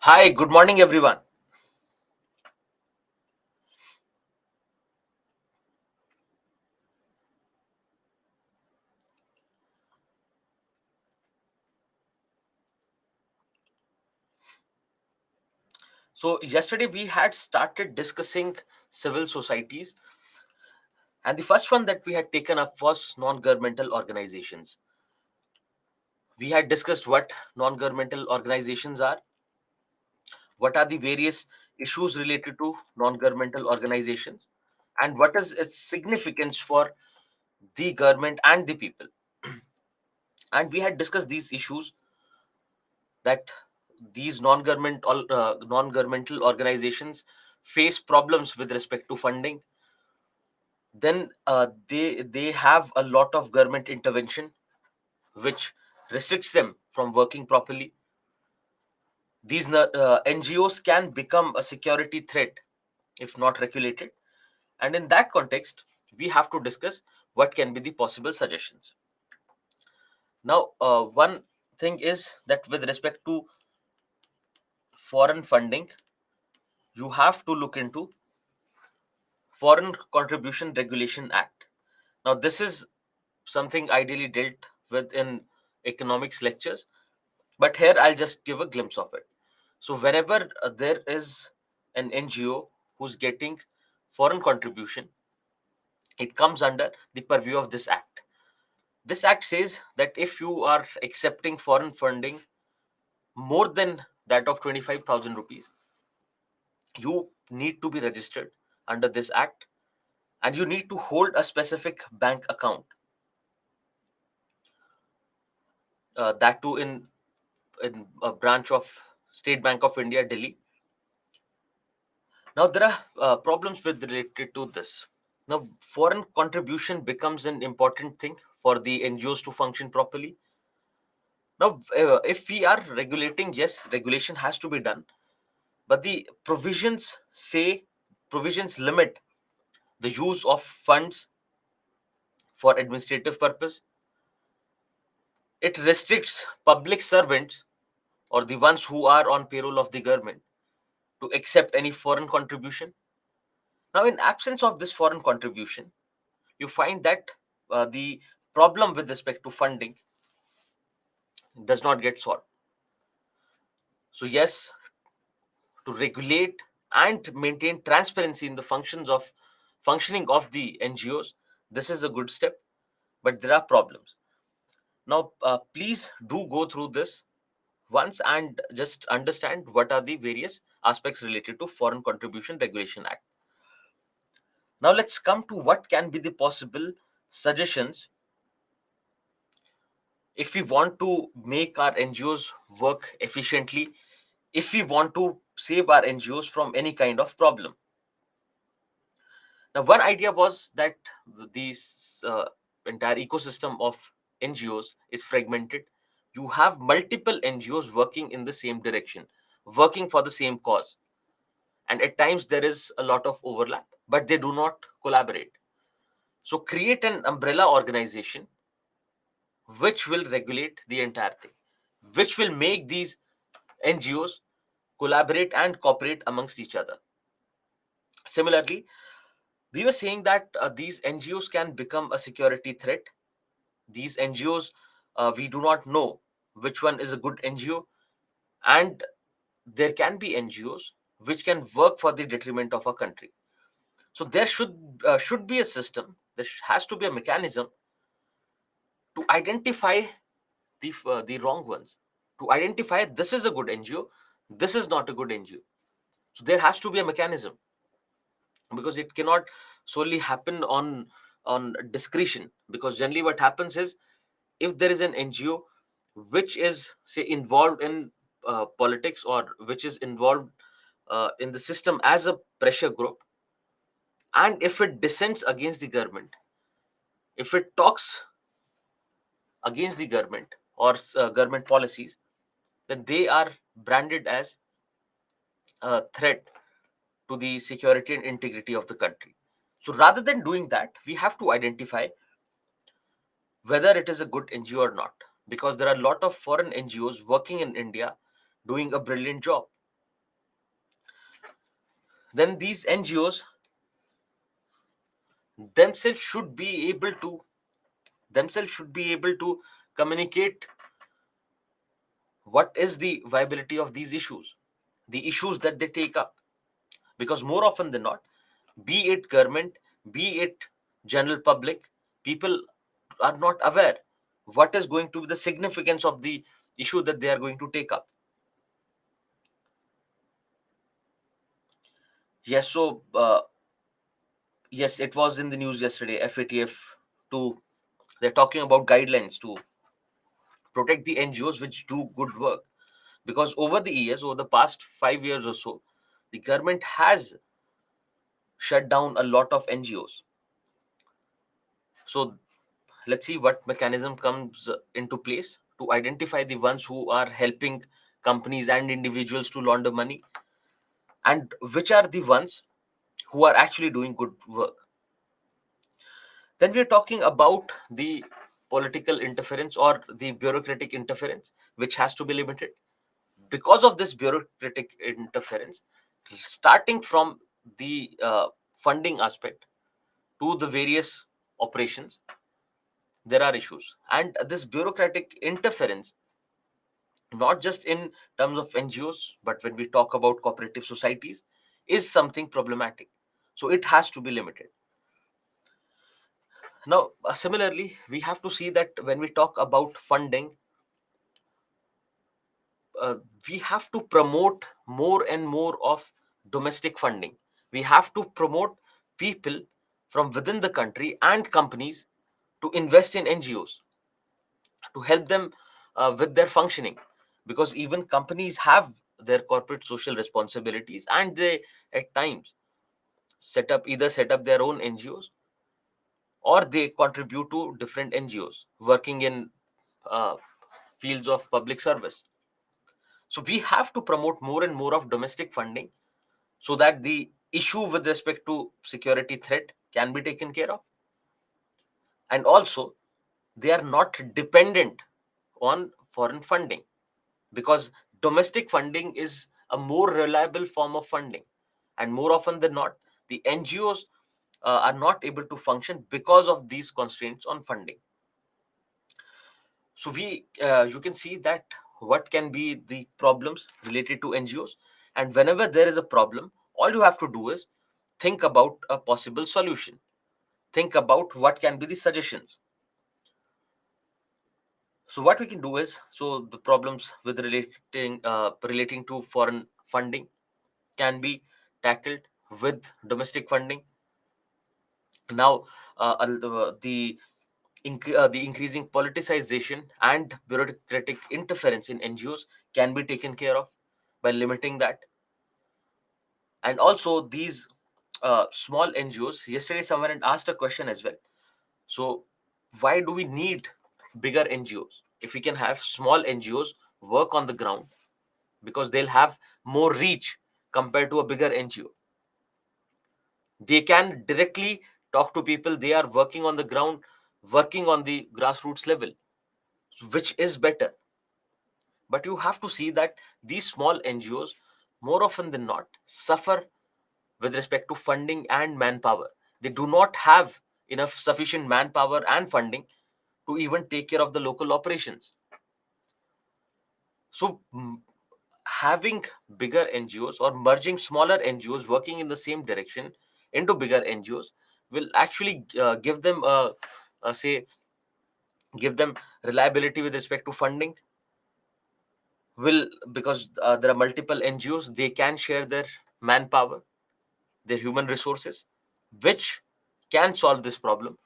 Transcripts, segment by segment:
Hi, good morning, everyone. So, yesterday we had started discussing civil societies, and the first one that we had taken up was non governmental organizations. We had discussed what non governmental organizations are, what are the various issues related to non governmental organizations, and what is its significance for the government and the people. And we had discussed these issues that these non-governmental organizations face problems with respect to funding. Then they have a lot of government intervention which restricts them from working properly. These NGOs can become a security threat if not regulated, and in that context we have to discuss what can be the possible suggestions. Now, one thing is that with respect to foreign funding, you have to look into Foreign Contribution Regulation Act. Now, this is something ideally dealt with in economics lectures, but here I'll just give a glimpse of it. So, whenever there is an NGO who's getting foreign contribution, it comes under the purview of this act. This act says that if you are accepting foreign funding more than that of 25,000 rupees, you need to be registered under this act, and you need to hold a specific bank account, that too in a branch of State Bank of India, Delhi. Now there are problems with related to this. Now foreign contribution becomes an important thing for the NGOs to function properly. Now, if we are regulating, yes, regulation has to be done, but the provisions limit the use of funds for administrative purpose. It restricts public servants or the ones who are on payroll of the government to accept any foreign contribution. Now, in absence of this foreign contribution, you find that the problem with respect to funding does not get solved. So, yes, to regulate and maintain transparency in the functioning of the NGOs, this is a good step, but there are problems. Now, please do go through this once and just understand what are the various aspects related to Foreign Contribution Regulation Act. Now, let's come to what can be the possible suggestions if we want to make our NGOs work efficiently, if we want to save our NGOs from any kind of problem. Now, one idea was that this entire ecosystem of NGOs is fragmented. You have multiple NGOs working in the same direction, working for the same cause. And at times there is a lot of overlap, but they do not collaborate. So, create an umbrella organization which will regulate the entire thing, which will make these NGOs collaborate and cooperate amongst each other. Similarly, we were saying that these NGOs can become a security threat. These NGOs, we do not know which one is a good NGO, and there can be NGOs which can work for the detriment of a country. So there should be a system. Has to be a mechanism to identify the wrong ones, to identify this is a good NGO, this is not a good NGO. So there has to be a mechanism, because it cannot solely happen on discretion. Because generally what happens is, if there is an NGO which is, say, involved in politics, or which is involved in the system as a pressure group, and if it dissents against the government, if it talks against the government or government policies, then they are branded as a threat to the security and integrity of the country. So rather than doing that, we have to identify whether it is a good NGO or not, because there are a lot of foreign NGOs working in India doing a brilliant job. then these NGOs themselves should be able to communicate what is the viability of these issues, the issues that they take up. Because more often than not, be it government, be it general public, people are not aware what is going to be the significance of the issue that they are going to take up. Yes, so yes, it was in the news yesterday. FATF to they're talking about guidelines to protect the NGOs which do good work, because over the years, over the past 5 years or so, the government has shut down a lot of NGOs. So let's see what mechanism comes into place to identify the ones who are helping companies and individuals to launder money, and which are the ones who are actually doing good work. Then we're talking about the political interference or the bureaucratic interference, which has to be limited. Because of this bureaucratic interference, starting from the funding aspect to the various operations, there are issues. And this bureaucratic interference, not just in terms of NGOs, but when we talk about cooperative societies, is something problematic. So it has to be limited. Now, similarly, we have to see that when we talk about funding, uh, we have to promote more and more of domestic funding. We have to promote people from within the country and companies to invest in NGOs to help them with their functioning, because even companies have their corporate social responsibilities, and they at times set up their own NGOs, or they contribute to different NGOs working in uh, fields of public service. So we have to promote more and more of domestic funding so that the issue with respect to security threat can be taken care of, and also they are not dependent on foreign funding, because domestic funding is a more reliable form of funding, and more often than not, the NGOs are not able to function because of these constraints on funding. So we you can see that what can be the problems related to NGOs, and whenever there is a problem, all you have to do is think about a possible solution, think about what can be the suggestions. So what we can do is, so the problems with relating to foreign funding can be tackled with domestic funding. Now, the increasing politicization and bureaucratic interference in NGOs can be taken care of by limiting that. And also these small NGOs. Yesterday, someone had asked a question as well. So, why do we need bigger NGOs if we can have small NGOs work on the ground, because they'll have more reach compared to a bigger NGO? They can directly talk to people. They are working on the ground, working on the grassroots level, which is better. But you have to see that these small NGOs, more often than not, suffer with respect to funding and manpower. They do not have enough sufficient manpower and funding to even take care of the local operations. So, having bigger NGOs or merging smaller NGOs working in the same direction into bigger NGOs will actually give them, say, give them reliability with respect to funding. Will Because there are multiple NGOs, they can share their manpower, their human resources, which can solve this problem.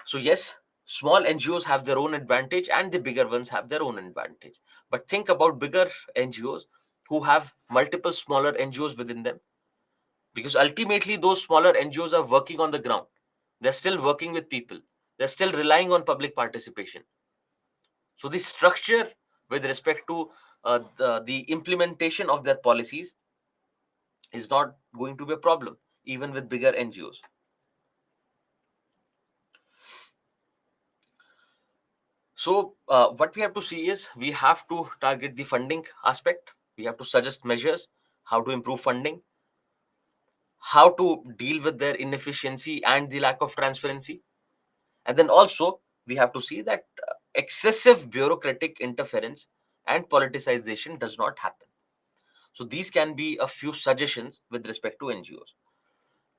So yes, small NGOs have their own advantage and the bigger ones have their own advantage. But think about bigger NGOs who have multiple smaller NGOs within them, because ultimately those smaller NGOs are working on the ground. They're still working with people. They're still relying on public participation. So the structure with respect to the implementation of their policies is not going to be a problem, even with bigger NGOs. So, what we have to see is we have to target the funding aspect. We have to suggest measures how to improve funding. how to deal with their inefficiency and the lack of transparency. And then also, we have to see that excessive bureaucratic interference and politicization does not happen. So these can be a few suggestions with respect to NGOs.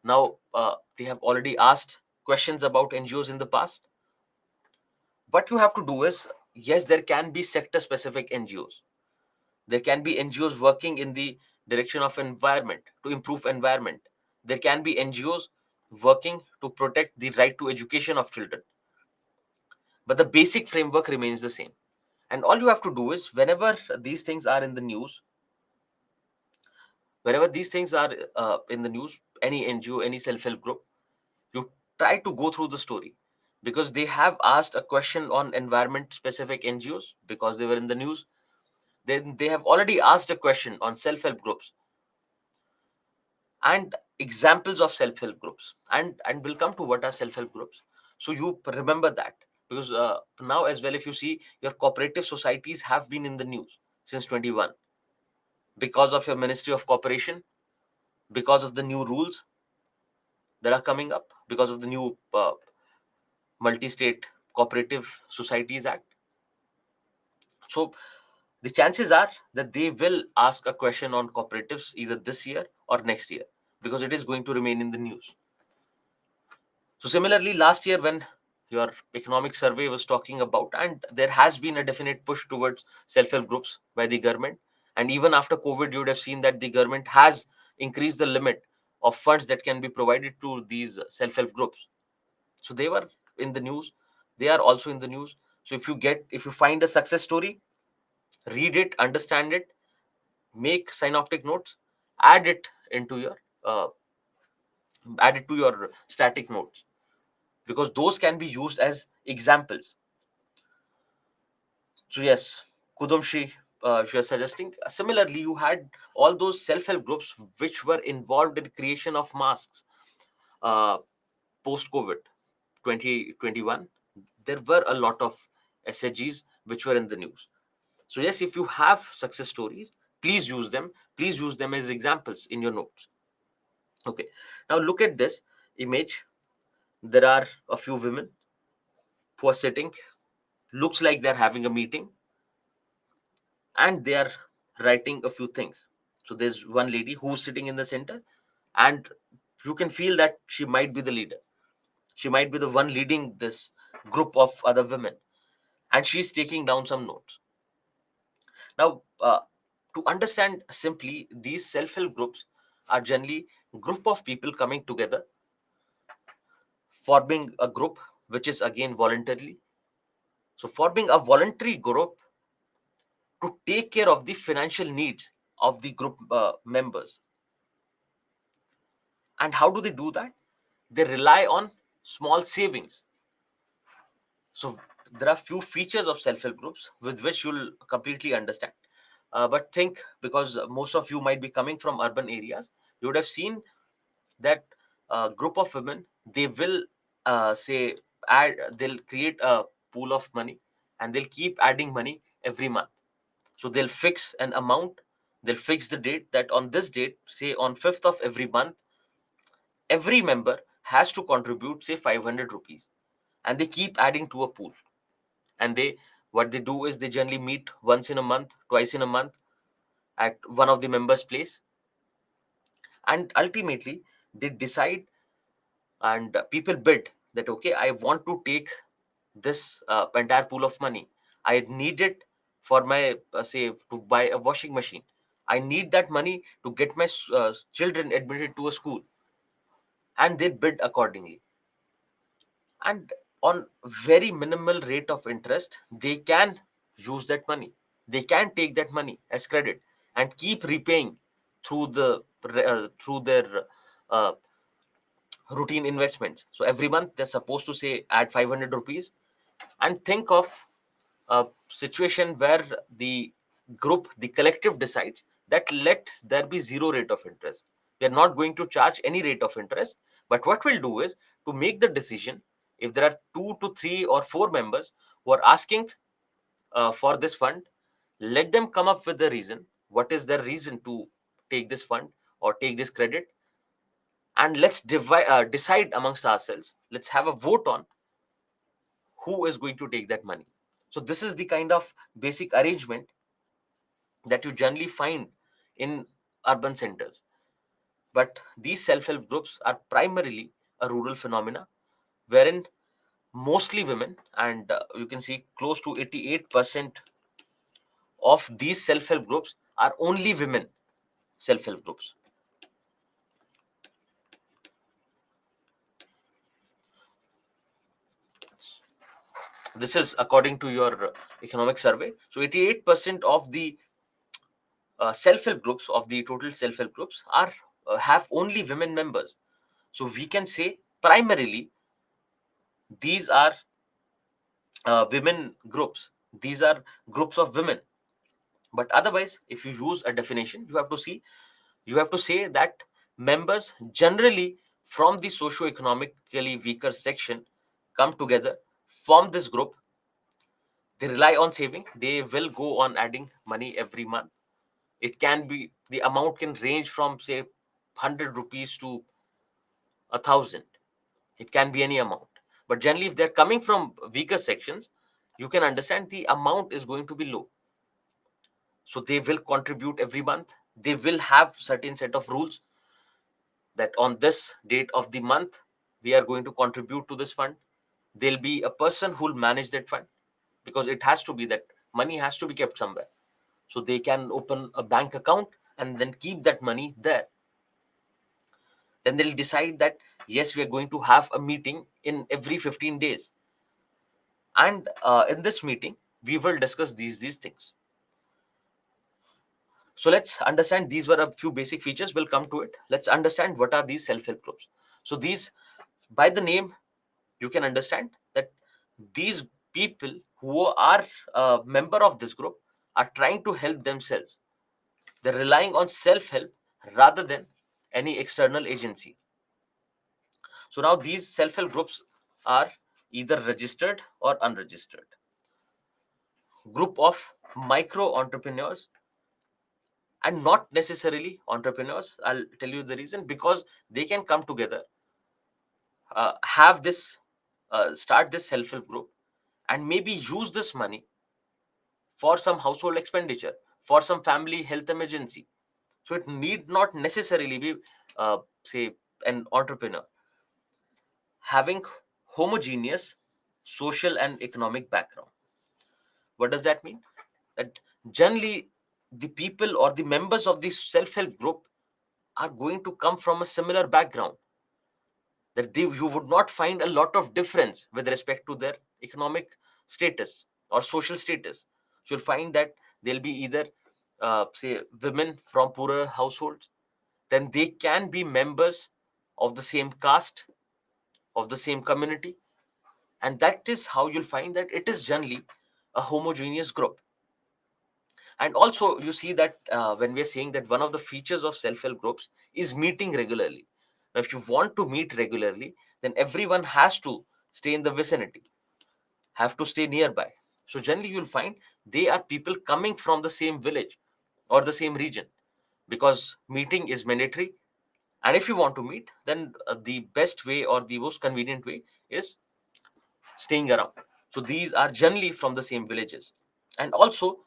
Now, they have already asked questions about NGOs in the past. What you have to do is, yes, there can be sector specific NGOs. There can be NGOs working in the direction of environment, to improve environment. There can be NGOs working to protect the right to education of children. But the basic framework remains the same. And all you have to do is, whenever these things are in the news, whenever these things are in the news, any NGO, any self-help group, you try to go through the story, because they have asked a question on environment specific NGOs because they were in the news. Then they have already asked a question on self-help groups and examples of self-help groups, and we'll come to what are self-help groups. So you remember that, because now as well, if you see, your cooperative societies have been in the news since 21, because of your Ministry of Cooperation, because of the new rules that are coming up, because of the new multi-state cooperative societies act. So the chances are that they will ask a question on cooperatives either this year or next year, because it is going to remain in the news. So similarly, last year when your economic survey was talking about, and there has been a definite push towards self-help groups by the government, and even after COVID, you would have seen that the government has increased the limit of funds that can be provided to these self-help groups. So they were in the news. They are also in the news. So if you find a success story, read it, understand it, make synoptic notes, add it into your uh, add it to your static notes, because those can be used as examples. So yes, Kudumshi, you're suggesting. Similarly, you had all those self-help groups which were involved in creation of masks uh, post-COVID 2021. There were a lot of SHGs which were in the news. So yes, if you have success stories, please use them. Please use them as examples in your notes. Okay. Now look at this image. There are a few women who are sitting. Looks like they're having a meeting, and they are writing a few things. So there's one lady who's sitting in the center, and you can feel that she might be the leader. She might be the one leading this group of other women, and she's taking down some notes. Now, to understand simply, these self-help groups are generally group of people coming together, forming a group which is again voluntarily. So forming a voluntary group to take care of the financial needs of the group members. And how do they do that? They rely on small savings. So there are few features of self-help groups with which you'll completely understand. But think, because most of you might be coming from urban areas, you would have seen that group of women, they will say they'll create a pool of money, and they'll keep adding money every month. So they'll fix an amount, they'll fix the date, that on this date, say on 5th of every month, every member has to contribute say 500 rupees, and they keep adding to a pool. And they what they do is, they generally meet once in a month, twice in a month, at one of the members place, and ultimately they decide, and people bid that, okay, I want to take this entire pool of money. I need it for my say to buy a washing machine. I need that money to get my children admitted to a school, and they bid accordingly. And on very minimal rate of interest, they can use that money. They can take that money as credit and keep repaying through their uh, routine investments. So every month they're supposed to say add 500 rupees. And think of a situation where the collective decides that let there be zero rate of interest. We are not going to charge any rate of interest. But what we'll do is, to make the decision, if there are 2 to 3 or 4 members who are asking for this fund, let them come up with the reason. What is their reason to take this fund or take this credit? and let's decide amongst ourselves. Let's have a vote on who is going to take that money. So this is the kind of basic arrangement that you generally find in urban centers. But these self-help groups are primarily a rural phenomena, wherein mostly women, and you can see close to 88% of these self-help groups are only women self-help groups. This is according to your economic survey. So 88% of the self-help groups, of the total self-help groups, are have only women members. So we can say primarily these are women groups. These are groups of women. But otherwise, if you use a definition, you have to say that members generally from the socio-economically weaker section come together, form this group. They rely on saving. They will go on adding money every month. It can be, the amount can range from say 100 rupees to 1,000. It can be any amount. But generally, if they're coming from weaker sections, you can understand the amount is going to be low. So they will contribute every month. They will have certain set of rules that on this date of the month, we are going to contribute to this fund. There'll be a person who'll manage that fund, because it has to be that money has to be kept somewhere. So they can open a bank account and then keep that money there. Then they'll decide that, yes, we are going to have a meeting in every 15 days. And in this meeting, we will discuss these things. So let's understand, these were a few basic features. We'll come to it. Let's understand what are these self-help groups. So these, by the name, you can understand that these people who are a member of this group are trying to help themselves. They're relying on self-help rather than any external agency. So now these self-help groups are either registered or unregistered. Group of micro entrepreneurs, and not necessarily entrepreneurs. I'll tell you the reason: because they can come together, have this, start this self-help group, and maybe use this money for some household expenditure, for some family health emergency. So it need not necessarily be, say, an entrepreneur. Having homogeneous social and economic background. What does that mean? That generally the people or the members of this self-help group are going to come from a similar background, that you would not find a lot of difference with respect to their economic status or social status. So you'll find that they'll be either, say, women from poorer households, then they can be members of the same caste, of the same community, and that is how you'll find that it is generally a homogeneous group. And also you see that when we're saying that one of the features of self-help groups is meeting regularly. Now if you want to meet regularly, then everyone has to stay in the vicinity, have to stay nearby. So generally you'll find they are people coming from the same village or the same region, because meeting is mandatory. And if you want to meet, then the best way or the most convenient way is staying around. So these are generally from the same villages. And also,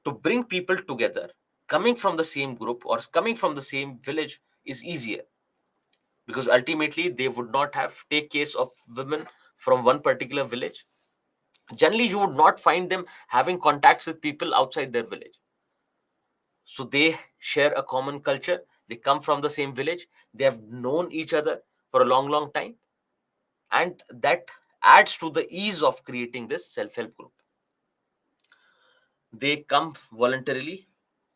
to bring people together coming from the same group or coming from the same village is easier, because ultimately they would not have take case of women from one particular village. Generally you would not find them having contacts with people outside their village. So they share a common culture, they come from the same village, they have known each other for a long time, and that adds to the ease of creating this self-help group. They come voluntarily,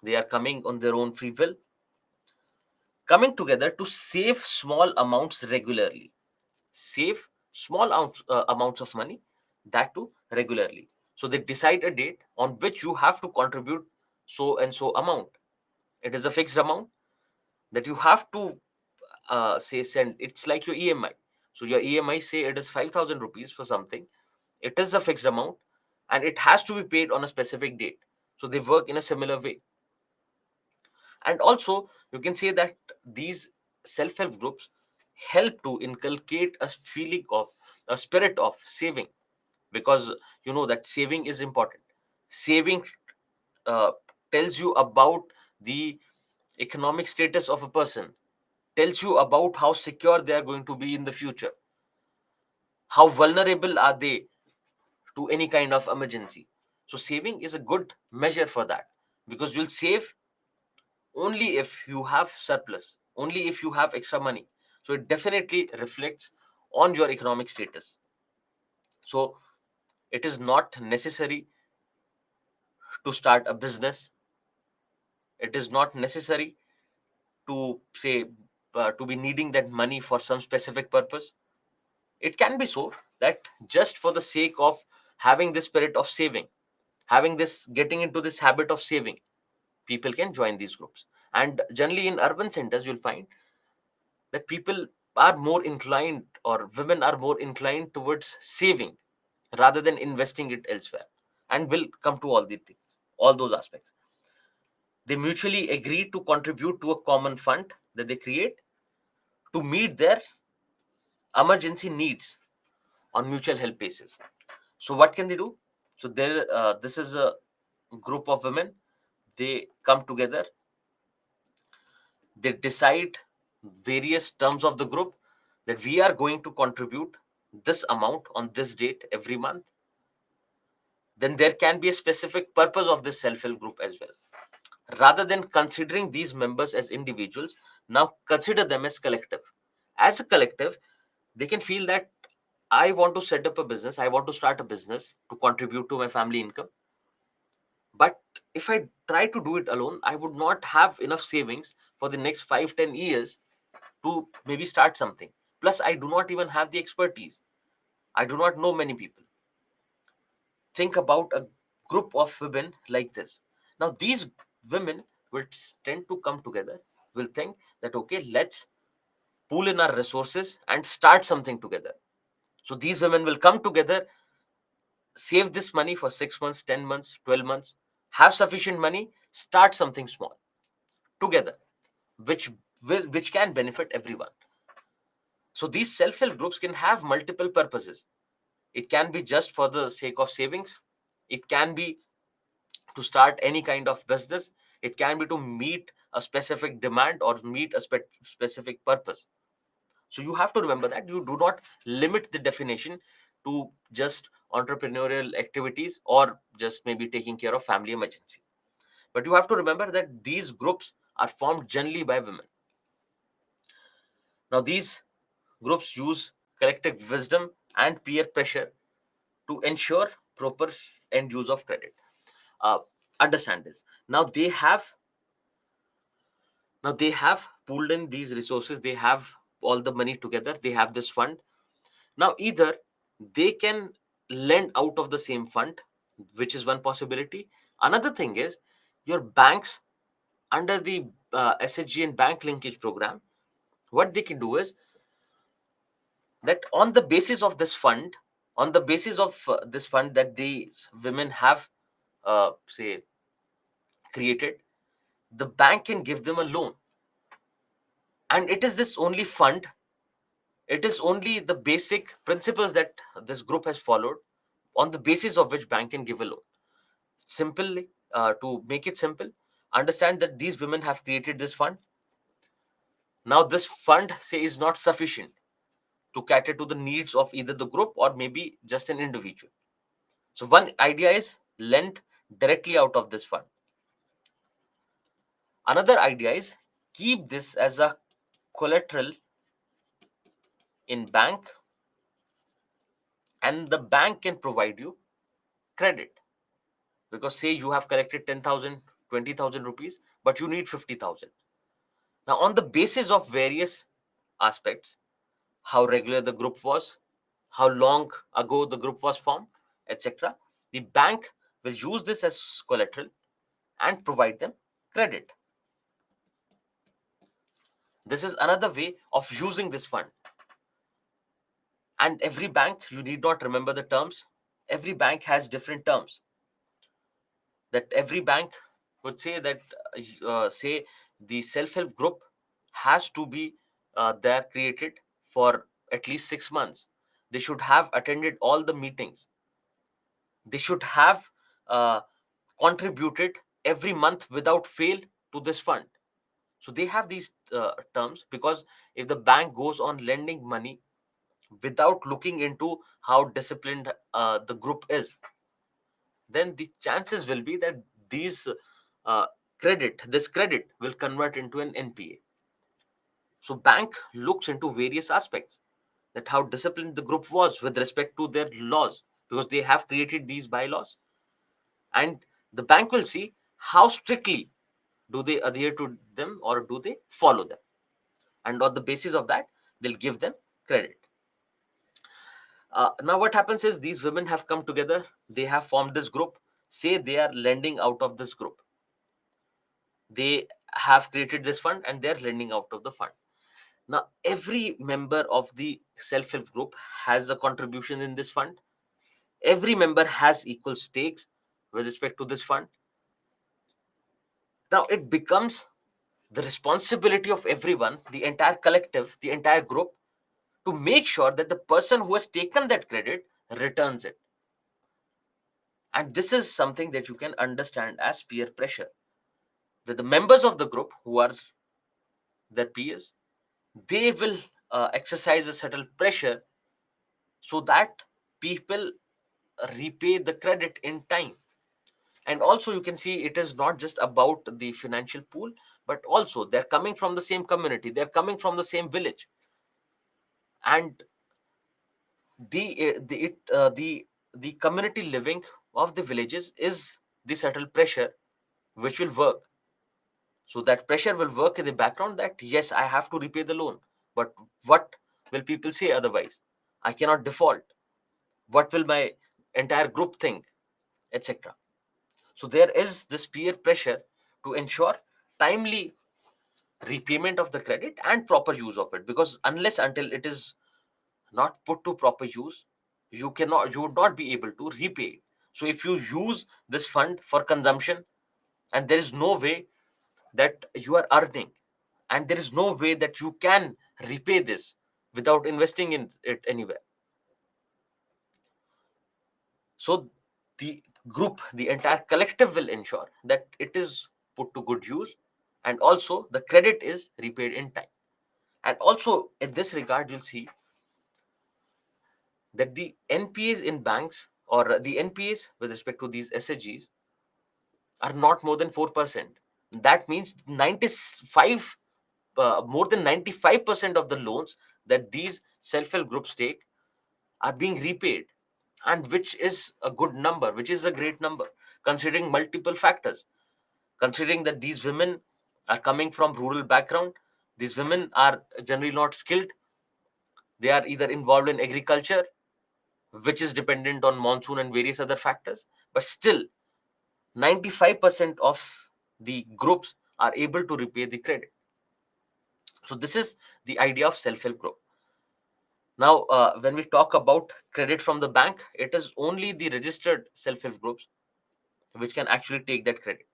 they are coming on their own free will, coming together to save small amounts regularly. Save small amounts of money, that too regularly. So they decide a date on which you have to contribute so and so amount. It is a fixed amount that you have to, say, send. It's like your EMI. So your EMI, say it is 5,000 rupees for something. It is a fixed amount and it has to be paid on a specific date. So they work in a similar way. And also you can say that these self-help groups help to inculcate a feeling of a spirit of saving, because you know that saving is important. Saving uh, tells you about the economic status of a person, tells you about how secure they are going to be in the future, how vulnerable are they to any kind of emergency. So saving is a good measure for that, because you'll save only if you have surplus, only if you have extra money. So it definitely reflects on your economic status. So it is not necessary to start a business. It is not necessary to say to be needing that money for some specific purpose. It can be so that just for the sake of having this spirit of saving, having this, getting into this habit of saving, people can join these groups. And generally in urban centers, you'll find that people are more inclined, or women are more inclined towards saving rather than investing it elsewhere. And we'll come to all these things, all those aspects. They mutually agree to contribute to a common fund that they create to meet their emergency needs on mutual help basis. So what can they do? So there, this is a group of women. They come together. They decide various terms of the group, that we are going to contribute this amount on this date every month. Then there can be a specific purpose of this self-help group as well. Rather than considering these members as individuals, now consider them as collective. As a collective, they can feel that I want to set up a business, I want to start a business to contribute to my family income. But if I try to do it alone, I would not have enough savings for the next 5-10 years to maybe start something. Plus, I do not even have the expertise. I do not know many people. Think about a group of women like this. Now, these women will tend to come together, will think that, okay, let's pool in our resources and start something together. So, these women will come together, save this money for 6 months, 10 months, 12 months, have sufficient money, start something small together, which which can benefit everyone. So, these self help groups can have multiple purposes. It can be just for the sake of savings. It can be to start any kind of business. It can be to meet a specific demand or meet a specific purpose. So you have to remember that you do not limit the definition to just entrepreneurial activities or just maybe taking care of family emergency. But you have to remember that these groups are formed generally by women. Now, these groups use collective wisdom and peer pressure to ensure proper end use of credit. Uh, Understand this. Now they have pooled in these resources. They have all the money together. They have this fund. Now either they can lend out of the same fund, which is one possibility. Another thing is your banks, under the SHG and bank linkage program, what they can do is that on the basis of this fund, on the basis of this fund that these women have say created, the bank can give them a loan. And it is this only fund, it is only the basic principles that this group has followed, on the basis of which bank can give a loan. Simply, to make it simple, understand that these women have created this fund. Now this fund, say, is not sufficient to cater to the needs of either the group or maybe just an individual. So one idea is lend directly out of this fund. Another idea is keep this as a collateral in bank, and the bank can provide you credit. Because say you have collected 10,000, 20,000 rupees, but you need 50,000. Now on the basis of various aspects, how regular the group was, how long ago the group was formed, etc., the bank will use this as collateral and provide them credit. This is another way of using this fund. And every bank, you need not remember the terms, every bank has different terms. That every bank would say that say the self-help group has to be they are created for at least 6 months. They should have attended all the meetings. They should have uh, contributed every month without fail to this fund. So they have these terms, because if the bank goes on lending money without looking into how disciplined the group is, then the chances will be that these uh, this credit will convert into an NPA. So bank looks into various aspects, that how disciplined the group was with respect to their laws, because they have created these bylaws, and the bank will see how strictly do they adhere to them or do they follow them, and on the basis of that they'll give them credit. Now what happens is, these women have come together, they have formed this group, say they are lending out of this group, they have created this fund and they're lending out of the fund. Now every member of the self-help group has a contribution in this fund. Every member has equal stakes with respect to this fund. Now it becomes the responsibility of everyone, the entire collective, the entire group, to make sure that the person who has taken that credit returns it. And this is something that you can understand as peer pressure, that the members of the group who are their peers, they will exercise a certain pressure so that people repay the credit in time. And also you can see, it is not just about the financial pool, but also they're coming from the same community, they're coming from the same village, and the community living of the villages is the subtle pressure which will work. So that pressure will work in the background, that yes, I have to repay the loan, but what will people say otherwise? I cannot default. What will my entire group think, etc. So there is this peer pressure to ensure timely repayment of the credit and proper use of it, because unless until it is not put to proper use, you would not be able to repay it. So if you use this fund for consumption, and there is no way that you are earning, and there is no way that you can repay this without investing in it anywhere, so the group, the entire collective, will ensure that it is put to good use, and also the credit is repaid in time. And also in this regard, you'll see that the NPAs in banks, or the NPAs with respect to these SHGs, are not more than 4%. That means 95 more than 95% of the loans that these self-help groups take are being repaid, and which is a good number, which is a great number, considering multiple factors, considering that these women are coming from rural background, these women are generally not skilled, they are either involved in agriculture, which is dependent on monsoon and various other factors, but still 95% of the groups are able to repay the credit. So this is the idea of self-help group. Now when we talk about credit from the bank, it is only the registered self-help groups which can actually take that credit,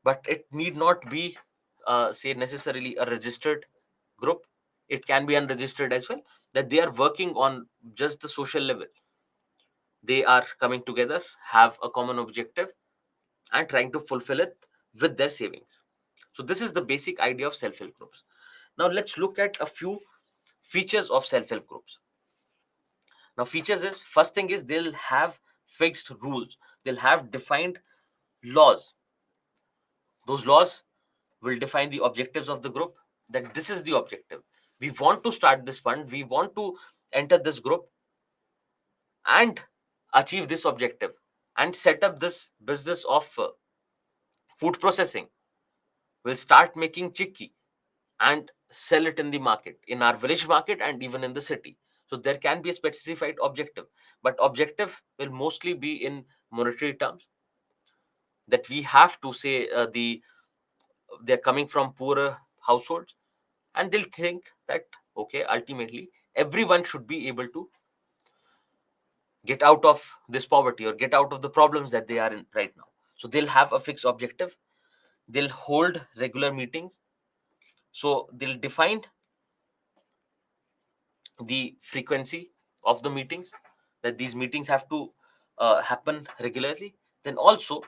but it need not be say necessarily a registered group. It can be unregistered as well, that they are working on just the social level. They are coming together, have a common objective, and trying to fulfill it with their savings. So this is the basic idea of self-help groups. Now let's look at a few features of self-help groups. Now features is, first thing is, they'll have fixed rules, they'll have defined laws. Those laws will define the objectives of the group, that this is the objective, we want to start this fund, we want to enter this group and achieve this objective, and set up this business of food processing. We'll start making chicky and sell it in the market, in our village market and even in the city. So there can be a specified objective, but objective will mostly be in monetary terms, that we have to say they're coming from poorer households, and they'll think that okay, ultimately everyone should be able to get out of this poverty or get out of the problems that they are in right now. So they'll have a fixed objective, they'll hold regular meetings, So they'll define the frequency of the meetings, that these meetings have to happen regularly. Then also,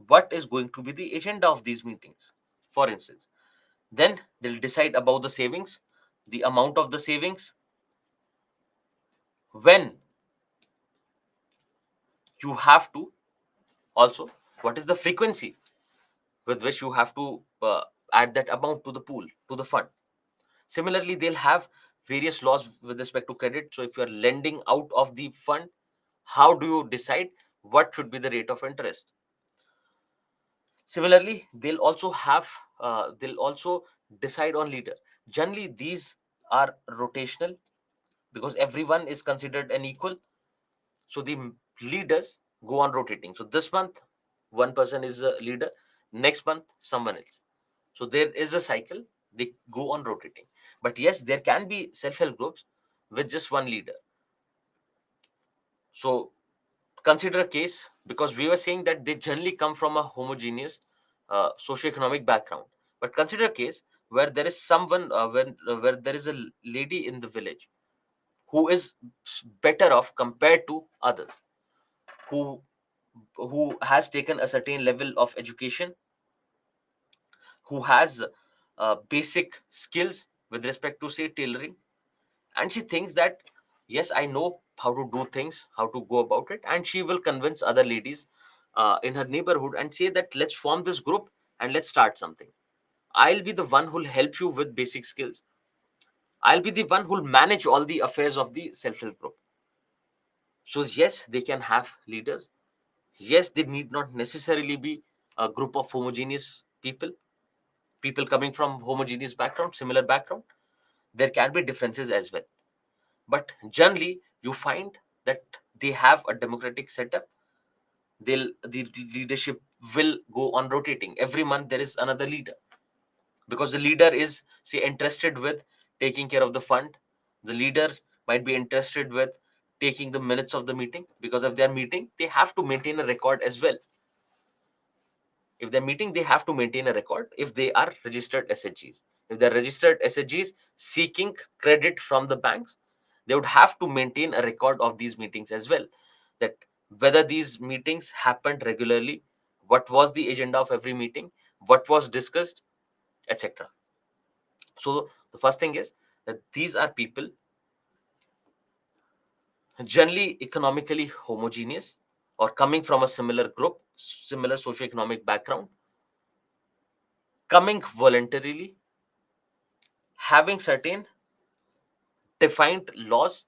what is going to be the agenda of these meetings, for instance. Then they'll decide about the savings, the amount of the savings, when you have to, also what is the frequency with which you have to add that amount to the pool, to the fund. Similarly, they'll have various laws with respect to credit. So if you're lending out of the fund, how do you decide what should be the rate of interest? Similarly, they'll also decide on leader. Generally, these are rotational because everyone is considered an equal. So the leaders go on rotating. So this month, one person is a leader, next month, someone else. So there is a cycle, they go on rotating. But yes, there can be self help groups with just one leader. So consider a case, because we were saying that they generally come from a homogeneous socioeconomic background. But consider a case where there is someone, where there is a lady in the village who is better off compared to others, who has taken a certain level of education, who has basic skills with respect to, say, tailoring, and she thinks that yes, I know how to do things, how to go about it, and she will convince other ladies in her neighborhood and say that let's form this group and let's start something. I'll be the one who'll help you with basic skills. I'll be the one who'll manage all the affairs of the self-help group. So yes, they can have leaders. Yes, they need not necessarily be a group of homogeneous people coming from homogeneous background, similar background. There can be differences as well, but generally you find that they have a democratic setup. The leadership will go on rotating. Every month there is another leader, because the leader is, say, interested with taking care of the fund. The leader might be interested with taking the minutes of the meeting, because if they are meeting, they have to maintain a record as well. If they're meeting, they have to maintain a record if they are registered SHGs. If they're registered SHGs seeking credit from the banks, they would have to maintain a record of these meetings as well. That whether these meetings happened regularly, what was the agenda of every meeting, what was discussed, etc. So the first thing is that these are people generally economically homogeneous or coming from a similar group, similar socioeconomic background, coming voluntarily, having certain defined laws,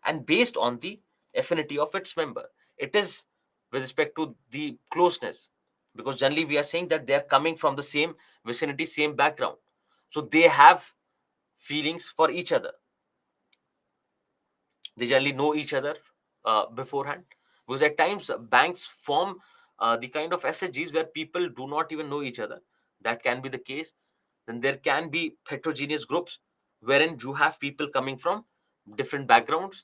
and based on the affinity of its member. It is with respect to the closeness, because generally we are saying that they are coming from the same vicinity, same background, so they have feelings for each other. They generally know each other beforehand, because at times banks form the kind of SHGs where people do not even know each other. That can be the case. Then there can be heterogeneous groups wherein you have people coming from different backgrounds,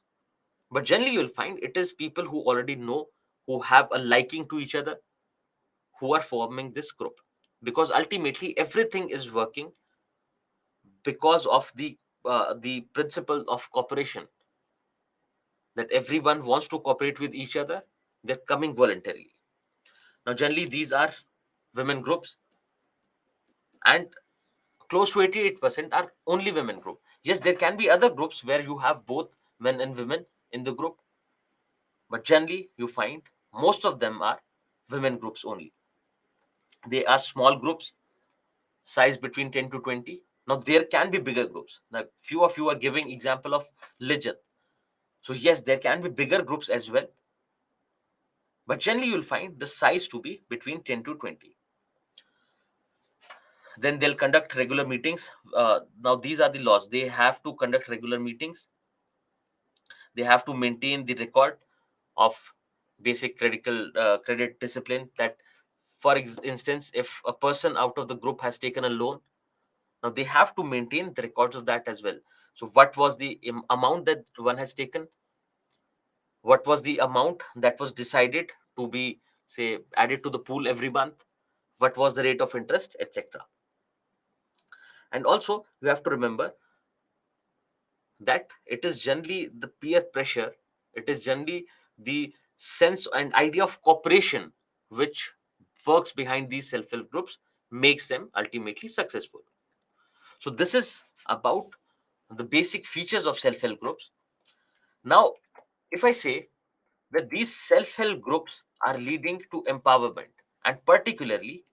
but generally you'll find it is people who already know, who have a liking to each other, who are forming this group, because ultimately everything is working because of the principle of cooperation, that everyone wants to cooperate with each other. They're coming voluntarily. Now generally these are women groups, and close to 88% are only women group. Yes, there can be other groups where you have both men and women in the group, but generally you find most of them are women groups only. They are small groups, size between 10 to 20. Now there can be bigger groups. Now few of you are giving example of Lijat. So yes, there can be bigger groups as well, but generally you'll find the size to be between 10 to 20. Then they'll conduct regular meetings. Now these are the laws. They have to conduct regular meetings. They have to maintain the record of basic credit discipline. That, for instance, if a person out of the group has taken a loan, now they have to maintain the records of that as well. So what was the amount that one has taken? What was the amount that was decided to be, say, added to the pool every month? What was the rate of interest, etc.? And also you have to remember that it is generally the peer pressure, it is generally the sense and idea of cooperation which works behind these self-help groups, makes them ultimately successful. So this is about the basic features of self-help groups. Now, if I say that these self-help groups are leading to empowerment, and particularly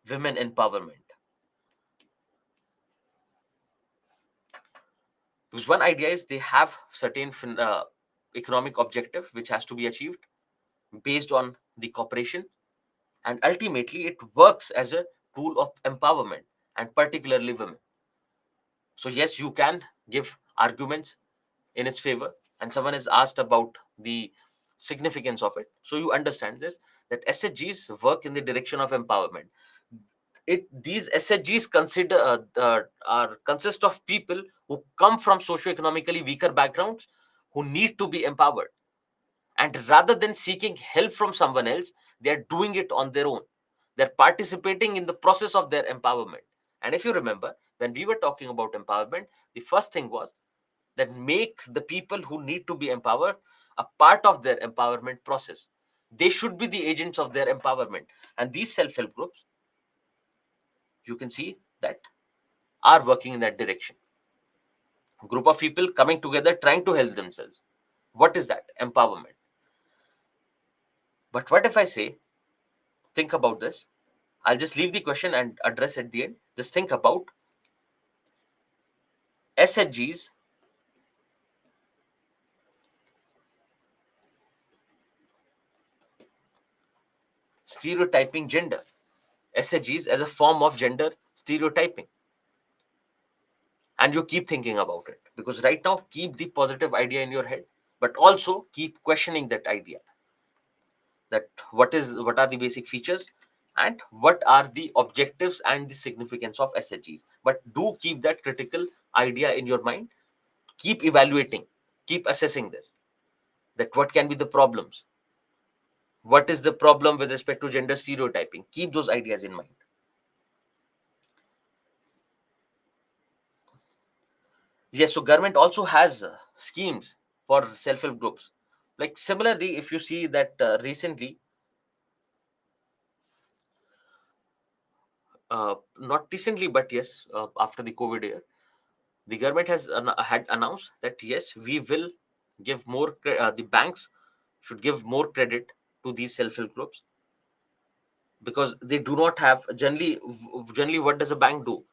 women empowerment, because one idea is they have certain economic objective which has to be achieved based on the cooperation, and ultimately it works as a tool of empowerment, and particularly women. So yes, you can give arguments in its favor, and someone is asked about the significance of it, so you understand this, that SHGs work in the direction of empowerment. These SHGs are consist of people who come from socioeconomically weaker backgrounds, who need to be empowered, and rather than seeking help from someone else, they are doing it on their own. They're participating in the process of their empowerment. And if you remember, when we were talking about empowerment, the first thing was that make the people who need to be empowered a part of their empowerment process. They should be the agents of their empowerment. And these self-help groups, you can see that, are working in that direction. A group of people coming together trying to help themselves. What is that? Empowerment. But what if I say, think about this. I'll just leave the question and address at the end. Just think about SHGs stereotyping gender. SHGs as a form of gender stereotyping. And you keep thinking about it, because right now, keep the positive idea in your head, but also keep questioning that idea, that what are the basic features and what are the objectives and the significance of SHGs. But do keep that critical idea in your mind. Keep evaluating, keep assessing this, that what can be the problems, what is the problem with respect to gender stereotyping. Keep those ideas in mind. Yes, so government also has schemes for self-help groups. Like similarly, if you see that recently, not recently, but yes, after the COVID year, the government has had announced that yes, we will give more. The banks should give more credit to these self-help groups, because they do not have generally. What does a bank do?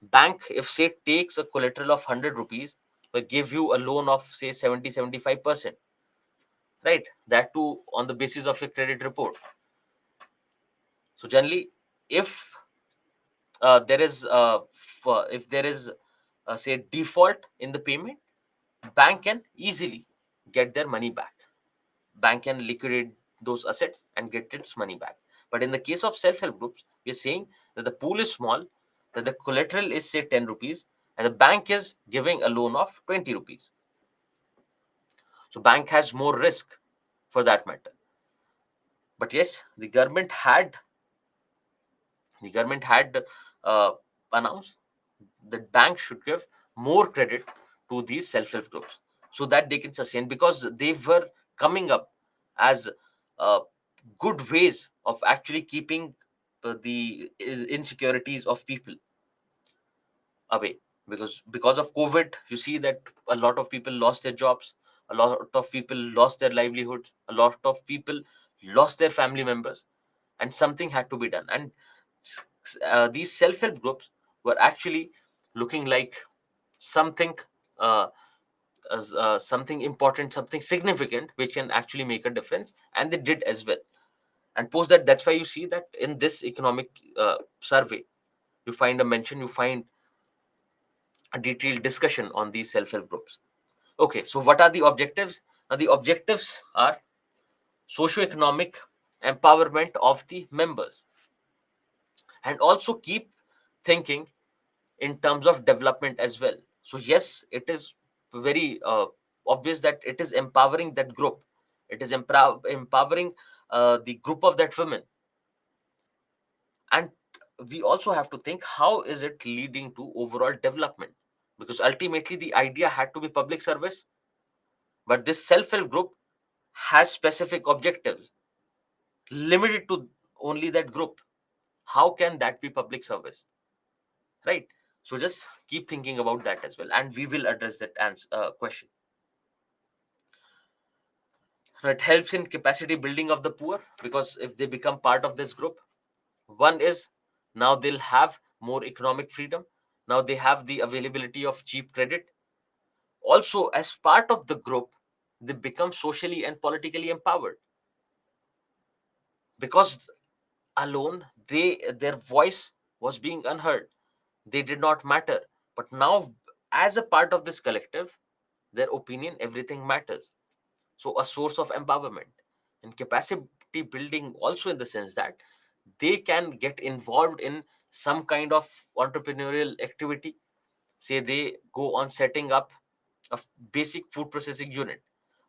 Bank, if say takes a collateral of 100 rupees, will give you a loan of say 70-75%, right? That too on the basis of your credit report. So generally, if there is if there is say default in the payment, bank can easily get their money back. Bank can liquidate those assets and get its money back. But in the case of self-help groups, we are saying that the pool is small, that the collateral is say 10 rupees, and the bank is giving a loan of 20 rupees. So bank has more risk for that matter. But yes, the government had uh, announced that banks should give more credit to these self-help groups, so that they can sustain, because they were coming up as uh, good ways of actually keeping the insecurities of people away. Because of COVID, you see that a lot of people lost their jobs, a lot of people lost their livelihoods, a lot of people lost their family members, and something had to be done. And these self-help groups were actually looking like something uh, something important, something significant, which can actually make a difference, and they did as well. And post that, that's why you see that in this economic survey, you find a mention, you find a detailed discussion on these self-help groups. Okay, so what are the objectives? Now the objectives are socio-economic empowerment of the members, and also keep thinking in terms of development as well. So yes, it is very obvious that it is empowering that group, it is empowering the group of that women. And we also have to think, how is it leading to overall development? Because ultimately the idea had to be public service, but this self-help group has specific objectives limited to only that group. How can that be public service, right? So just keep thinking about that as well, and we will address that question. It helps in capacity building of the poor, because if they become part of this group, one is, now they'll have more economic freedom. Now they have the availability of cheap credit. Also, as part of the group, they become socially and politically empowered, because alone their voice was being unheard. They did not matter. But now, as a part of this collective, their opinion, everything matters. So a source of empowerment and capacity building, also in the sense that they can get involved in some kind of entrepreneurial activity. Say they go on setting up a basic food processing unit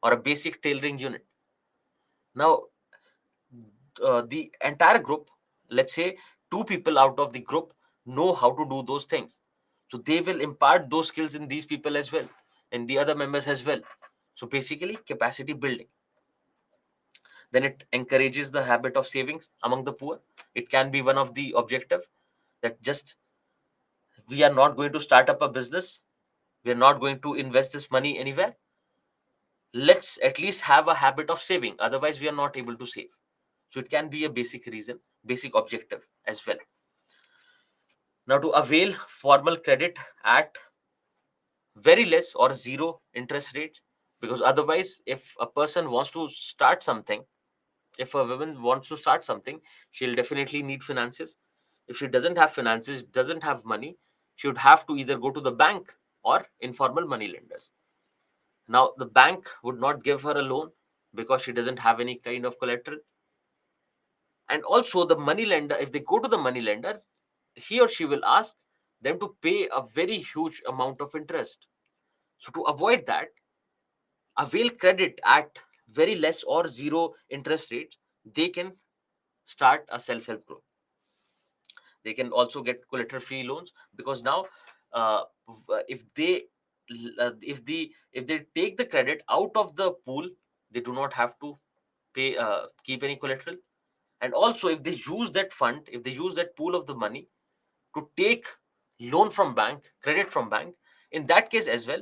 or a basic tailoring unit. Now, the entire group, let's say two people out of the group, know how to do those things. So they will impart those skills in these people as well, and the other members as well. So basically, capacity building. Then it encourages the habit of savings among the poor. It can be one of the objective, that just we are not going to start up a business, we are not going to invest this money anywhere. Let's at least have a habit of saving, otherwise we are not able to save. So it can be a basic reason, basic objective as well. Now, to avail formal credit at very less or zero interest rates, because otherwise, if a person wants to start something, if a woman wants to start something, she'll definitely need finances. If she doesn't have finances, doesn't have money, she would have to either go to the bank or informal money lenders. Now, the bank would not give her a loan because she doesn't have any kind of collateral. And also, the money lender, if they go to the money lender, he or she will ask them to pay a very huge amount of interest. So, to avoid that, avail credit at very less or zero interest rates, they can start a self-help group. They can also get collateral free loans, because now, uh, if they if they take the credit out of the pool, they do not have to pay keep any collateral. And also, if they use that fund, if they use that pool of the money to take loan from bank, credit from bank, in that case as well,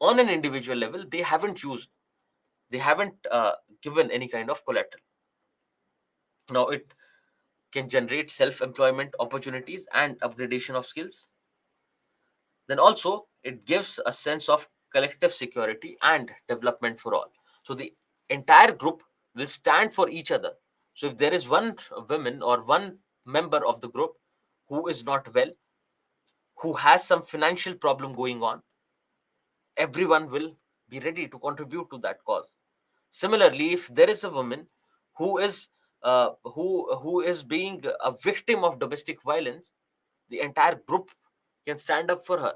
on an individual level, they haven't given any kind of collateral. Now it can generate self-employment opportunities and upgradation of skills. Then also, it gives a sense of collective security and development for all. So the entire group will stand for each other. So if there is one woman or one member of the group who is not well, who has some financial problem going on, everyone will be ready to contribute to that cause. Similarly, if there is a woman who is who is being a victim of domestic violence, the entire group can stand up for her,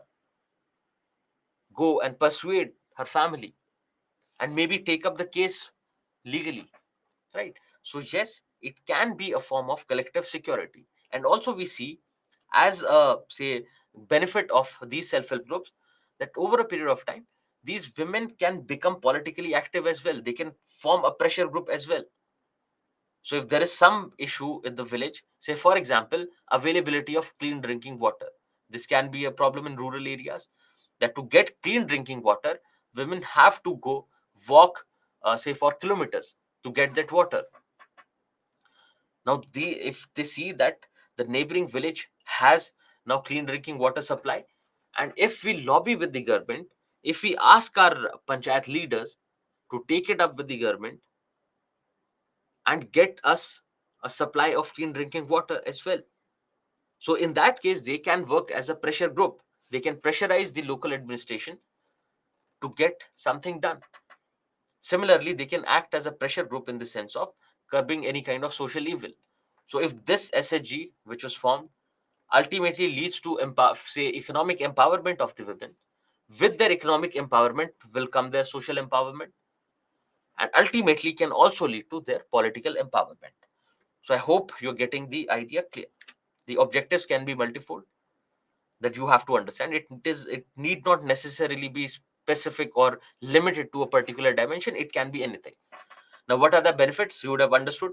go and persuade her family, and maybe take up the case legally, right? So yes, it can be a form of collective security. And also, we see, as a, say, benefit of these self-help groups, that over a period of time, these women can become politically active as well. They can form a pressure group as well. So if there is some issue in the village, say for example, availability of clean drinking water, this can be a problem in rural areas, that to get clean drinking water, women have to go walk, say, for kilometers to get that water. Now, if they see that the neighboring village has now clean drinking water supply, and if we lobby with the government, if we ask our panchayat leaders to take it up with the government and get us a supply of clean drinking water as well. So in that case, they can work as a pressure group. They can pressurize the local administration to get something done. Similarly, they can act as a pressure group in the sense of curbing any kind of social evil. So if this SHG, which was formed, ultimately leads to say economic empowerment of the women, with their economic empowerment will come their social empowerment, and ultimately can also lead to their political empowerment. So I hope you're getting the idea clear. The objectives can be multifold, that you have to understand. It need not necessarily be specific or limited to a particular dimension. It can be anything. Now, what are the benefits? You would have understood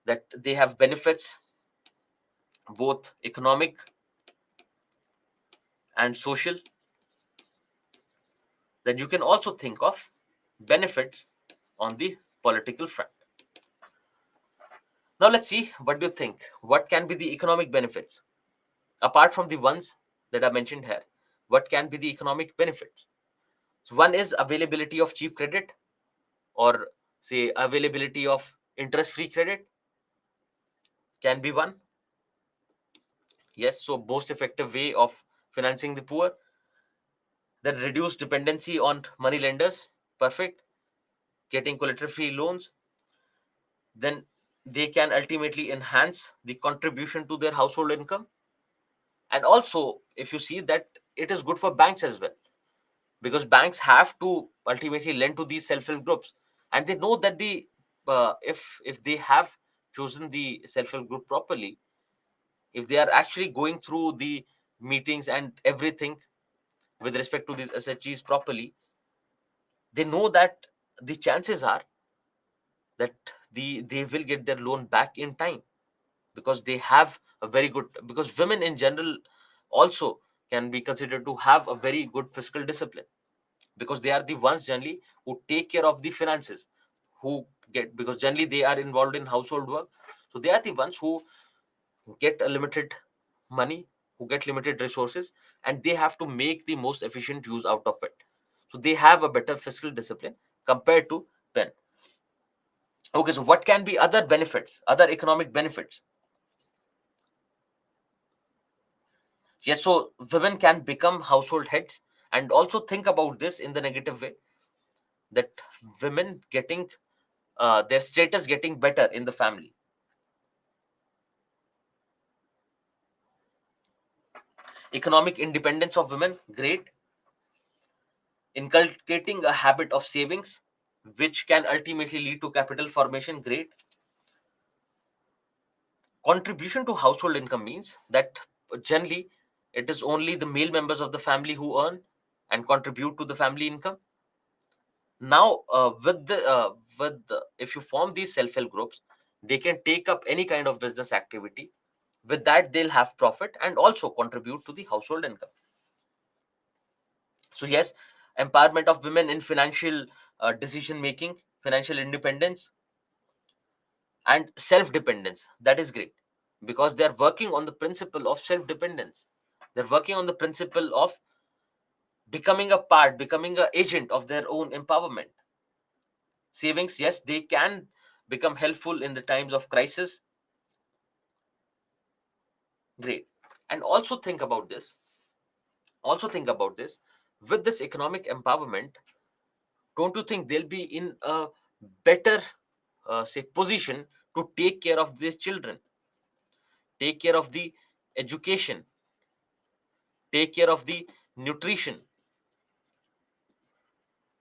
that they have benefits both economic and social. Then you can also think of benefits on the political front. Now let's see, what do you think? What can be the economic benefits apart from the ones that are mentioned here? What can be the economic benefits? So one is availability of cheap credit, or say availability of interest-free credit can be one. Yes, so most effective way of financing the poor. Then reduce dependency on money lenders. Perfect. Getting collateral-free loans. Then they can ultimately enhance the contribution to their household income. And also, if you see that, it is good for banks as well, because banks have to ultimately lend to these self-help groups, and they know that if they have chosen the self-help group properly, if they are actually going through the meetings and everything with respect to these SHGs properly, they know that the chances are that they will get their loan back in time, because they have a very good, because women in general also can be considered to have a very good fiscal discipline, because they are the ones generally who take care of the finances, who get, because generally they are involved in household work, so they are the ones who get a limited money, who get limited resources, and they have to make the most efficient use out of it. So they have a better fiscal discipline compared to men. Okay, so what can be other benefits, other economic benefits? Yes, so women can become household heads, and also think about this in the negative way, that women getting their status getting better in the family. Economic independence of women, great. Inculcating a habit of savings, which can ultimately lead to capital formation, great. Contribution to household income means that generally it is only the male members of the family who earn and contribute to the family income. Now, if you form these self-help groups, they can take up any kind of business activity. With that, they'll have profit and also contribute to the household income. So yes, empowerment of women in financial decision making, financial independence, and self dependence. That is great, because they are working on the principle of self dependence. They're working on the principle of becoming an agent of their own empowerment. Savings, yes, they can become helpful in the times of crisis. Great. And also think about this. Also think about this. With this economic empowerment, don't you think they'll be in a better, say, position to take care of their children, take care of the education, take care of the nutrition?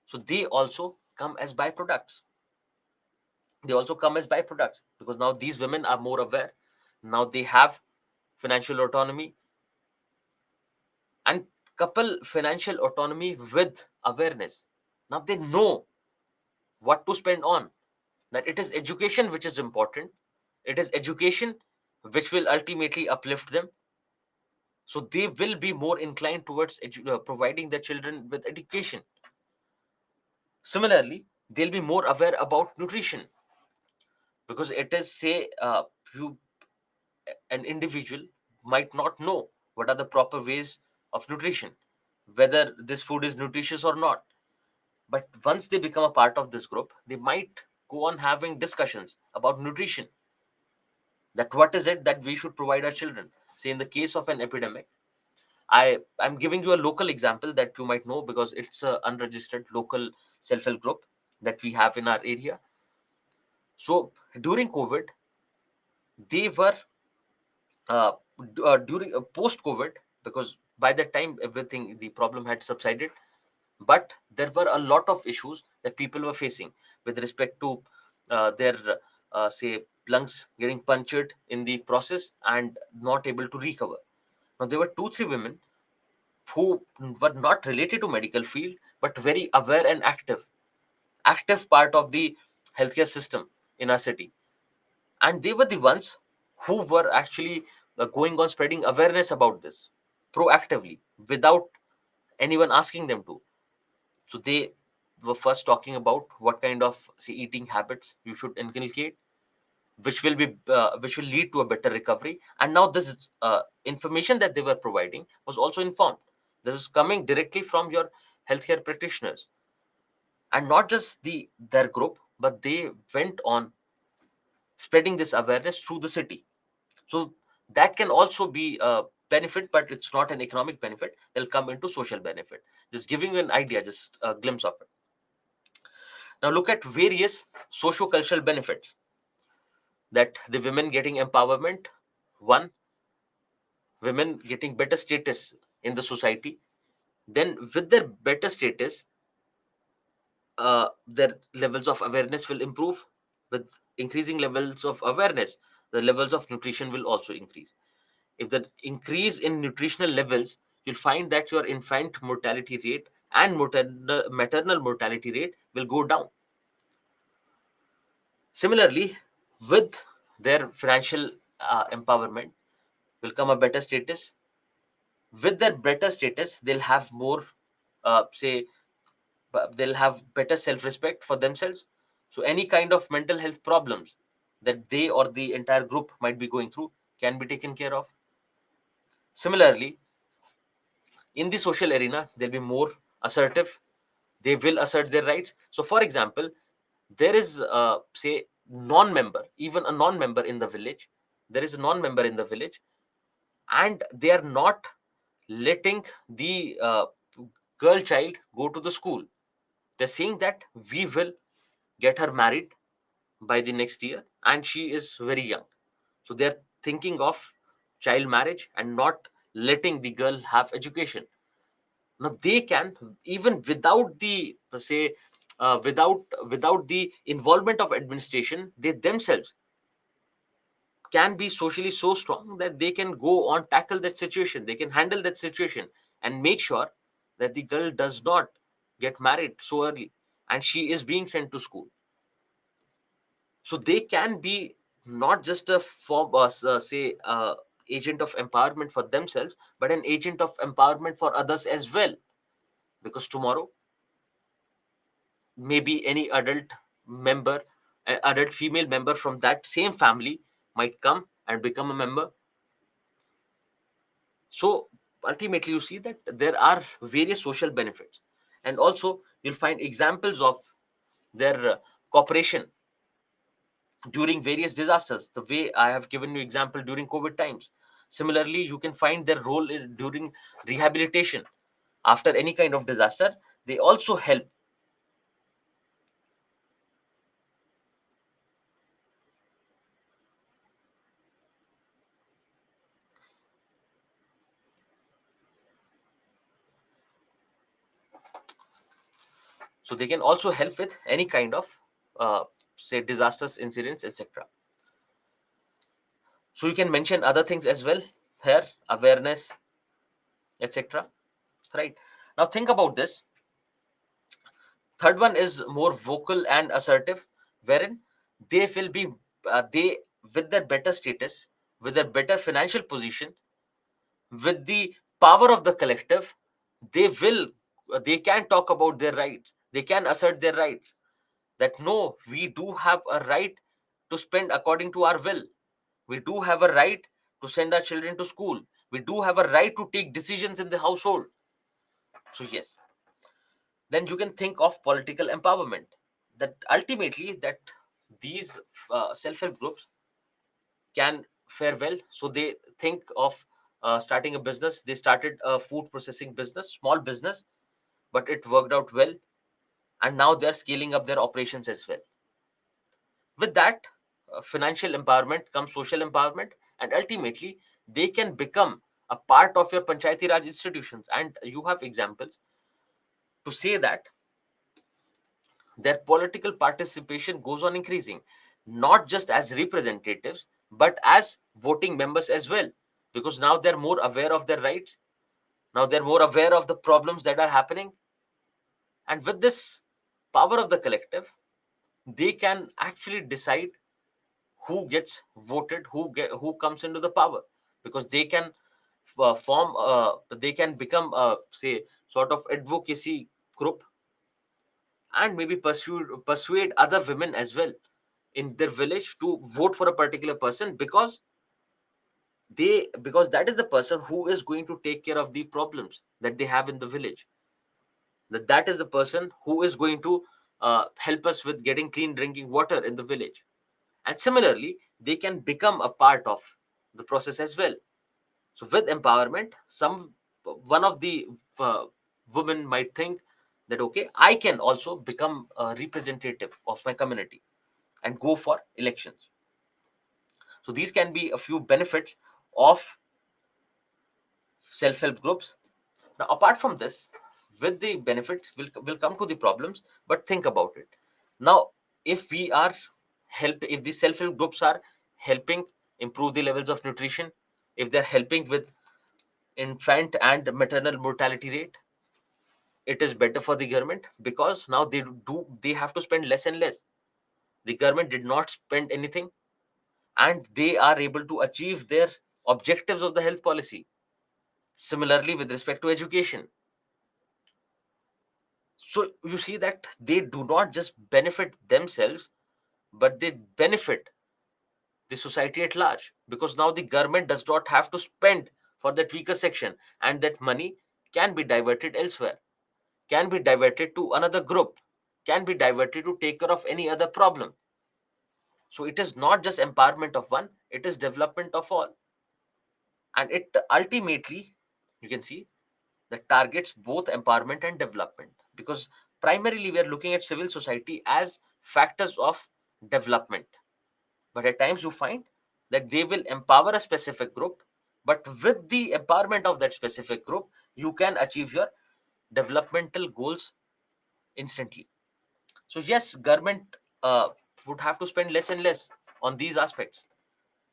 So they also come as byproducts. They also come as byproducts, because now these women are more aware. Now they have financial autonomy, and couple financial autonomy with awareness. Now they know what to spend on, that it is education which is important. It is education which will ultimately uplift them. So they will be more inclined towards providing their children with education. Similarly, they'll be more aware about nutrition, because it is, say, you an individual might not know what are the proper ways of nutrition, whether this food is nutritious or not. But once they become a part of this group, they might go on having discussions about nutrition, that what is it that we should provide our children. Say, in the case of an epidemic, I'm giving you a local example that you might know, because it's a unregistered local self-help group that we have in our area. So during COVID, they were during post COVID, because by that time everything, the problem had subsided, but there were a lot of issues that people were facing with respect to their say lungs getting punctured in the process and not able to recover. Now there were 2 3 women who were not related to medical field but very aware and active part of the healthcare system in our city, and they were the ones who were actually going on spreading awareness about this proactively without anyone asking them to. So they were first talking about what kind of, say, eating habits you should inculcate, which will lead to a better recovery. And now this information that they were providing was also informed. This is coming directly from your healthcare practitioners, and not just their group, but they went on spreading this awareness through the city. So that can also be a benefit, but it's not an economic benefit. They'll come into social benefit. Just giving you an idea, just a glimpse of it. Now look at various socio-cultural benefits that the women getting empowerment. One, women getting better status in the society. Then with their better status, their levels of awareness will improve. With increasing levels of awareness, the levels of nutrition will also increase. If the increase in nutritional levels, you'll find that your infant mortality rate and maternal mortality rate will go down. Similarly, with their financial empowerment will come a better status. With their better status, they'll have more, say, they'll have better self-respect for themselves. So any kind of mental health problems that they or the entire group might be going through can be taken care of. Similarly, in the social arena, they'll be more assertive. They will assert their rights. So for example, there is, say, non-member, even a non-member in the village. There is a non-member in the village, and they are not letting the girl child go to the school. They're saying that we will get her married by the next year, and she is very young. So they're thinking of child marriage and not letting the girl have education. Now they can, even without the, say, without the involvement of administration, they themselves can be socially so strong that they can go on tackle that situation. They can handle that situation and make sure that the girl does not get married so early and she is being sent to school. So they can be not just a form, say, agent of empowerment for themselves, but an agent of empowerment for others as well. Because tomorrow, maybe any member adult female member from that same family might come and become a member. So ultimately you see that there are various social benefits, and also you'll find examples of their cooperation during various disasters, the way I have given you example during COVID times. Similarly, you can find their role during rehabilitation after any kind of disaster. They also help. So they can also help with any kind of, say, disasters, incidents, etc. So you can mention other things as well here, awareness, etc. Right. Now think about this. Third one is more vocal and assertive, wherein they will be, they, with their better status, with their better financial position, with the power of the collective, they will, they can talk about their rights. They can assert their rights. That no, we do have a right to spend according to our will. We do have a right to send our children to school. We do have a right to take decisions in the household. So yes, then you can think of political empowerment. That ultimately that these self-help groups can fare well. So they think of starting a business. They started a food processing business, small business, but it worked out well, and now they're scaling up their operations as well. With that financial empowerment comes social empowerment, and ultimately they can become a part of your panchayati raj institutions. And you have examples to say that their political participation goes on increasing. not just as representatives, but as voting members as well, because now they're more aware of their rights. Now they're more aware of the problems that are happening. And with this power of the collective, they can actually decide who gets voted, who comes into the power, because they can they can become say sort of advocacy group, and maybe persuade other women as well in their village to vote for a particular person, because that is the person who is going to take care of the problems that they have in the village. That is the person who is going to help us with getting clean drinking water in the village. And similarly, they can become a part of the process as well. So with empowerment, one of the uh, women might think that, okay, I can also become a representative of my community and go for elections. So these can be a few benefits of self-help groups. Now, apart from this, with the benefits, will come to the problems. But think about it. Now, if we are if the self-help groups are helping improve the levels of nutrition, if they're helping with infant and maternal mortality rate, it is better for the government, because now they have to spend less and less. The government did not spend anything, and they are able to achieve their objectives of the health policy. Similarly, with respect to education, so you see that they do not just benefit themselves, but they benefit the society at large, because now the government does not have to spend for that weaker section, and that money can be diverted elsewhere, can be diverted to another group, can be diverted to take care of any other problem. So it is not just empowerment of one, it is development of all. And it ultimately, you can see, that targets both empowerment and development, because primarily we are looking at civil society as factors of development. But at times you find that they will empower a specific group, but with the empowerment of that specific group, you can achieve your developmental goals instantly. So yes, government would have to spend less and less on these aspects,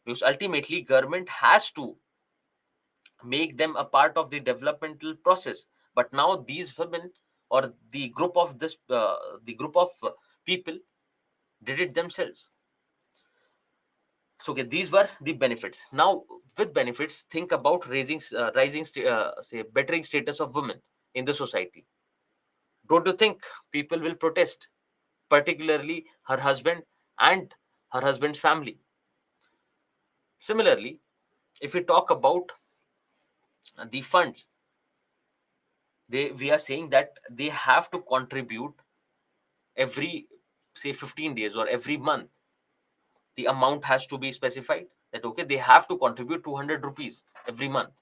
because ultimately government has to make them a part of the developmental process. But now these women, or the group of people, did it themselves. So okay, these were the benefits. Now with benefits, think about say bettering status of women in the society. Don't you think people will protest, particularly her husband and her husband's family? Similarly, if we talk about the funds, we are saying that they have to contribute every, say, 15 days or every month. The amount has to be specified, that okay, they have to contribute 200 rupees every month.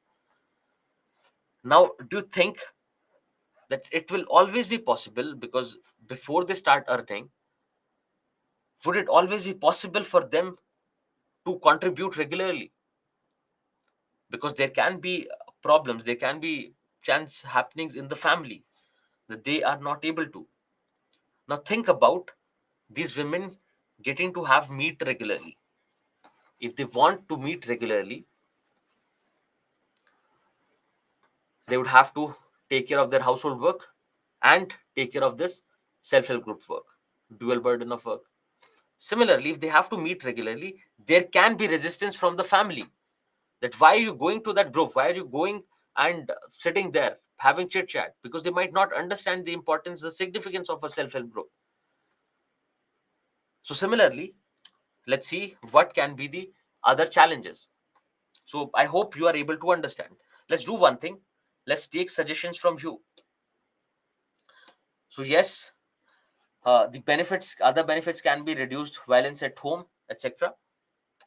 Now, do you think that it will always be possible? Because before they start earning, would it always be possible for them to contribute regularly? Because there can be problems, there can be chance happenings in the family that they are not able to. Now think about these women getting to have meat regularly. If they want to meet regularly, they would have to take care of their household work and take care of this self-help group work, dual burden of work. Similarly, if they have to meet regularly, there can be resistance from the family, that why are you going to that group, why are you going and sitting there having chit chat, because they might not understand the importance, the significance of a self-help group. So similarly, let's see what can be the other challenges. So I hope you are able to understand. Let's do one thing. Let's take suggestions from you. So yes, the benefits, other benefits can be reduced violence at home, etc.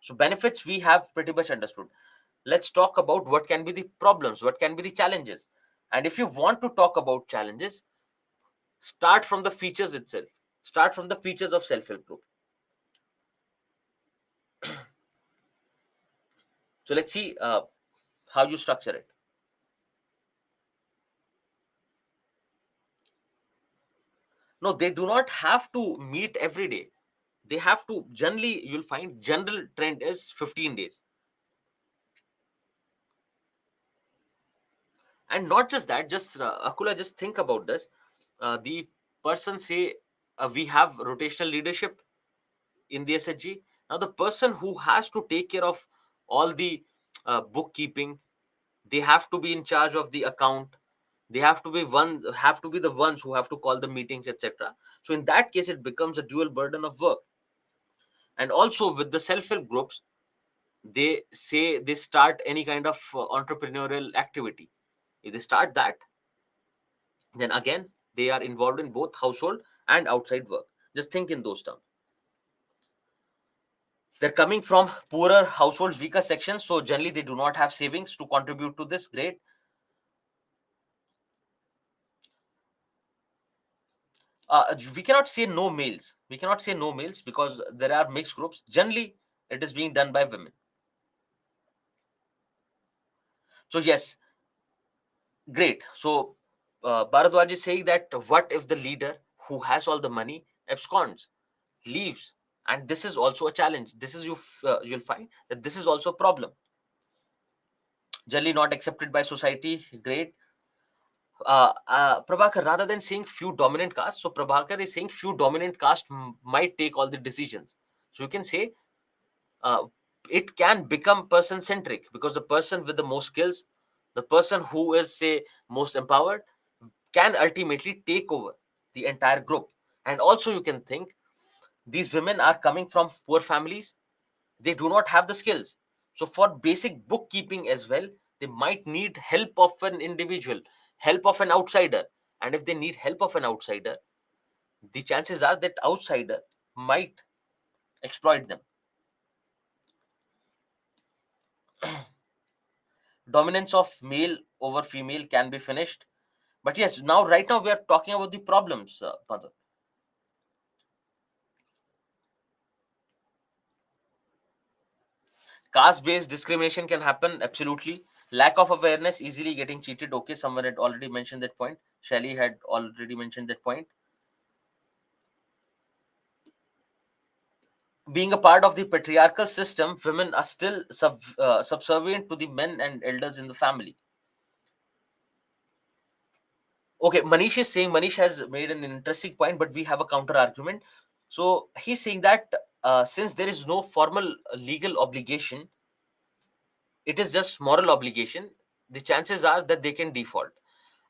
So benefits we have pretty much understood. Let's talk about what can be the problems, what can be the challenges. And if you want to talk about challenges, start from the features itself. Start from the features of self-help group. So let's see how you structure it. No, they do not have to meet every day. they have to, generally you'll find general trend is 15 days. And not just that, just Akula, just think about this. The person say, we have rotational leadership in the SHG. Now the person who has to take care of all the bookkeeping, they have to be in charge of the account, they have to be the ones who have to call the meetings, etc. So in that case it becomes a dual burden of work. And also with the self-help groups, they say they start any kind of entrepreneurial activity. If they start that, then again they are involved in both household and outside work. Just think in those terms. They're coming from poorer households, weaker sections, so generally they do not have savings to contribute to this. Great. We cannot say no males. We cannot say no males because there are mixed groups. Generally, it is being done by women. So yes, great. So Bharadwaj is saying that what if the leader who has all the money absconds, leaves, and this is also a challenge. This is you'll find that this is also a problem. Generally not accepted by society. Great. Prabhakar, rather than saying few dominant castes, so Prabhakar is saying few dominant castes might take all the decisions. So you can say uh, it can become person centric because the person with the most skills, the person who is, say, most empowered, can ultimately take over the entire group. And also, you can think these women are coming from poor families, they do not have the skills. So, for basic bookkeeping as well, they might need help of an individual, help of an outsider. And if they need help of an outsider, the chances are that outsider might exploit them. Dominance of male over female can be finished. But yes, now right now we are talking about the problems, Madhav. Caste based discrimination can happen, absolutely. Lack of awareness, easily getting cheated. Okay, someone had already mentioned that point. Shelly had already mentioned that point. Being a part of the patriarchal system, women are still subservient to the men and elders in the family. Okay, Manish is saying, Manish has made an interesting point, but we have a counter argument. So he's saying that since there is no formal legal obligation, it is just moral obligation, the chances are that they can default.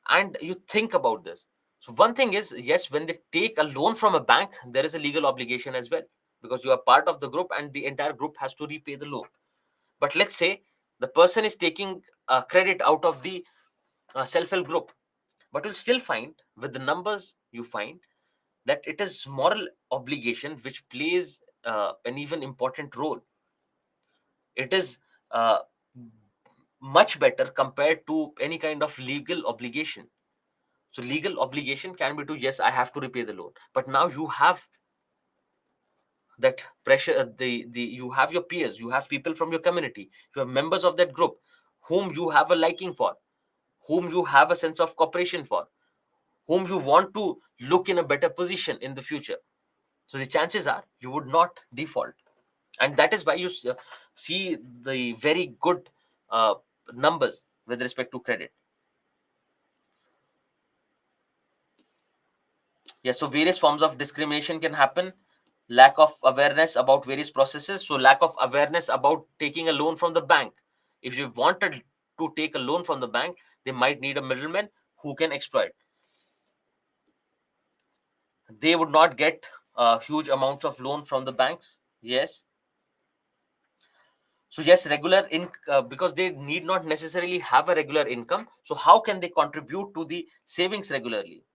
And you think about this. So one thing is, yes, when they take a loan from a bank, there is a legal obligation as well, because you are part of the group and the entire group has to repay the loan. But let's say the person is taking credit out of the self-help group, but you'll still find with the numbers, you find that it is moral obligation which plays an even important role. It is uh, much better compared to any kind of legal obligation. So legal obligation can be to, yes, I have to repay the loan, but now you have that pressure. The you have your peers, you have people from your community, you have members of that group whom you have a liking for, whom you have a sense of cooperation for, whom you want to look in a better position in the future. So the chances are you would not default, and that is why you see the very good uh, numbers with respect to credit. Yes, so various forms of discrimination can happen. Lack of awareness about various processes. So lack of awareness about taking a loan from the bank. If you wanted to take a loan from the bank, they might need a middleman who can exploit. They would not get huge amounts of loan from the banks. Yes. So yes, regular in because they need not necessarily have a regular income. So how can they contribute to the savings regularly?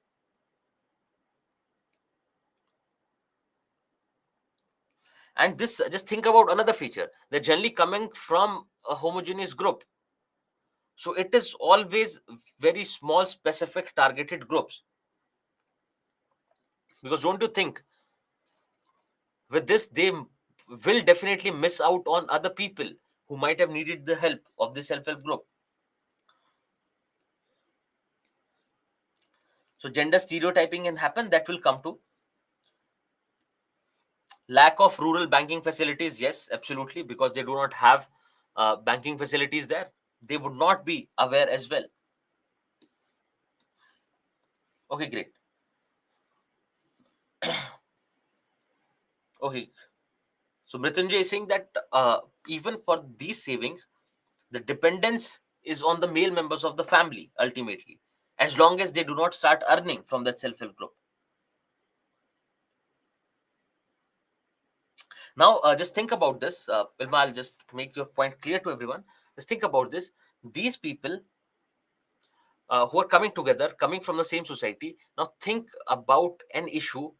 And this, just think about another feature. They're generally coming from a homogeneous group. So it is always very small, specific, targeted groups. Because don't you think with this, they will definitely miss out on other people who might have needed the help of the self-help group. So gender stereotyping can happen, that will come to. Lack of rural banking facilities, yes, absolutely, because they do not have banking facilities there. They would not be aware as well. Okay, great. Okay, so Mrityunjay is saying that even for these savings, the dependence is on the male members of the family ultimately, as long as they do not start earning from that self-help group. Now, just think about this. Ilma, I'll just make your point clear to everyone. Just think about this. These people who are coming together, coming from the same society, now think about an issue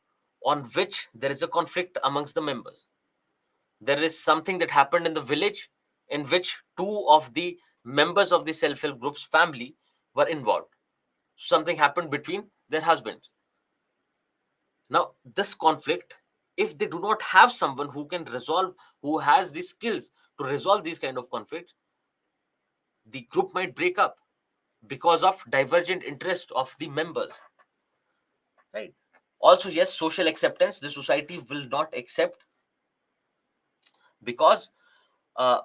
on which there is a conflict amongst the members. There is something that happened in the village in which two of the members of the self-help group's family were involved. Something happened between their husbands. Now, this conflict, if they do not have someone who can resolve, who has the skills to resolve these kind of conflicts, the group might break up because of divergent interest of the members, right? Also, yes, social acceptance, the society will not accept, because uh,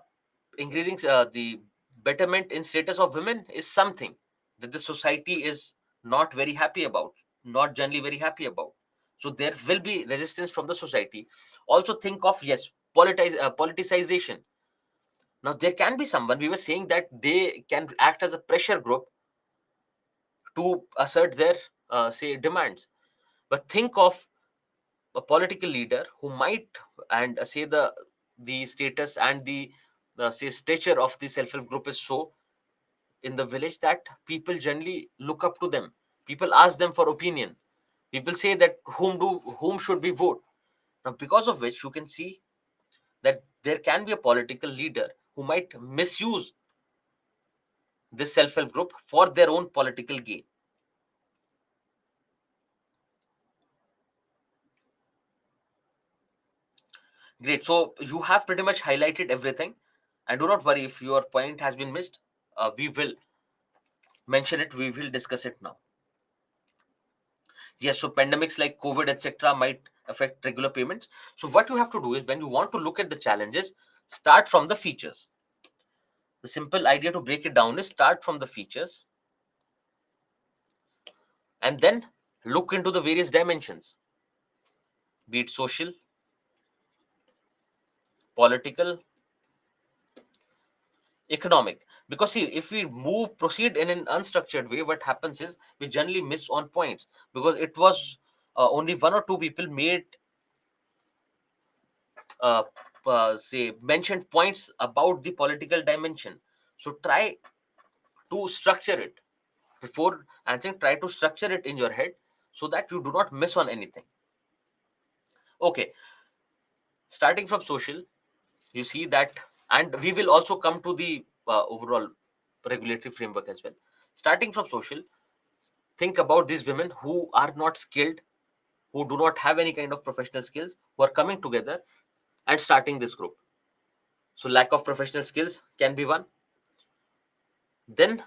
increasing the betterment in status of women is something that the society is not very happy about, not generally very happy about. So there will be resistance from the society. Also think of, yes, politicization. Now there can be someone, we were saying that they can act as a pressure group to assert their say demands, but think of a political leader who might, and say the status and the say stature of the self-help group is so in the village that people generally look up to them. People ask them for opinion. People say that whom should we vote. Now because of which you can see that there can be a political leader who might misuse this self-help group for their own political gain. Great, so you have pretty much highlighted everything, and do not worry if your point has been missed. We will mention it, we will discuss it now. Yes, so pandemics like COVID, etc., might affect regular payments. So what you have to do is, when you want to look at the challenges, start from the features. The simple idea to break it down is start from the features and then look into the various dimensions, be it social, political, economic. Because see, if we proceed in an unstructured way, what happens is we generally miss on points, because it was only one or two people made uh, say mentioned points about the political dimension. So try to structure it before answering. Try to structure it in your head so that you do not miss on anything. Okay, starting from social, you see that, and we will also come to the overall regulatory framework as well. Starting from social, think about these women who are not skilled, who do not have any kind of professional skills, who are coming together and starting this group. So lack of professional skills can be one. Then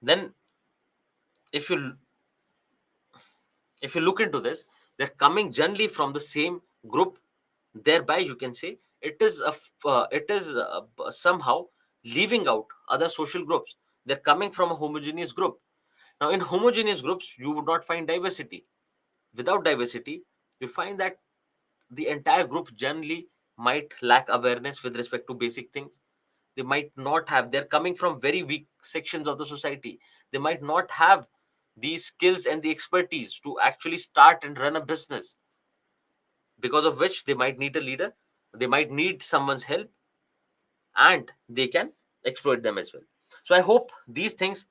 then if you look into this, they're coming generally from the same group. Thereby you can say it is somehow leaving out other social groups. They're coming from a homogeneous group. Now in homogeneous groups you would not find diversity. Without diversity, you find that the entire group generally might lack awareness with respect to basic things. They might not have, they're coming from very weak sections of the society. They might not have the skills and the expertise to actually start and run a business, because of which they might need a leader, they might need someone's help, and they can exploit them as well. So I hope these things,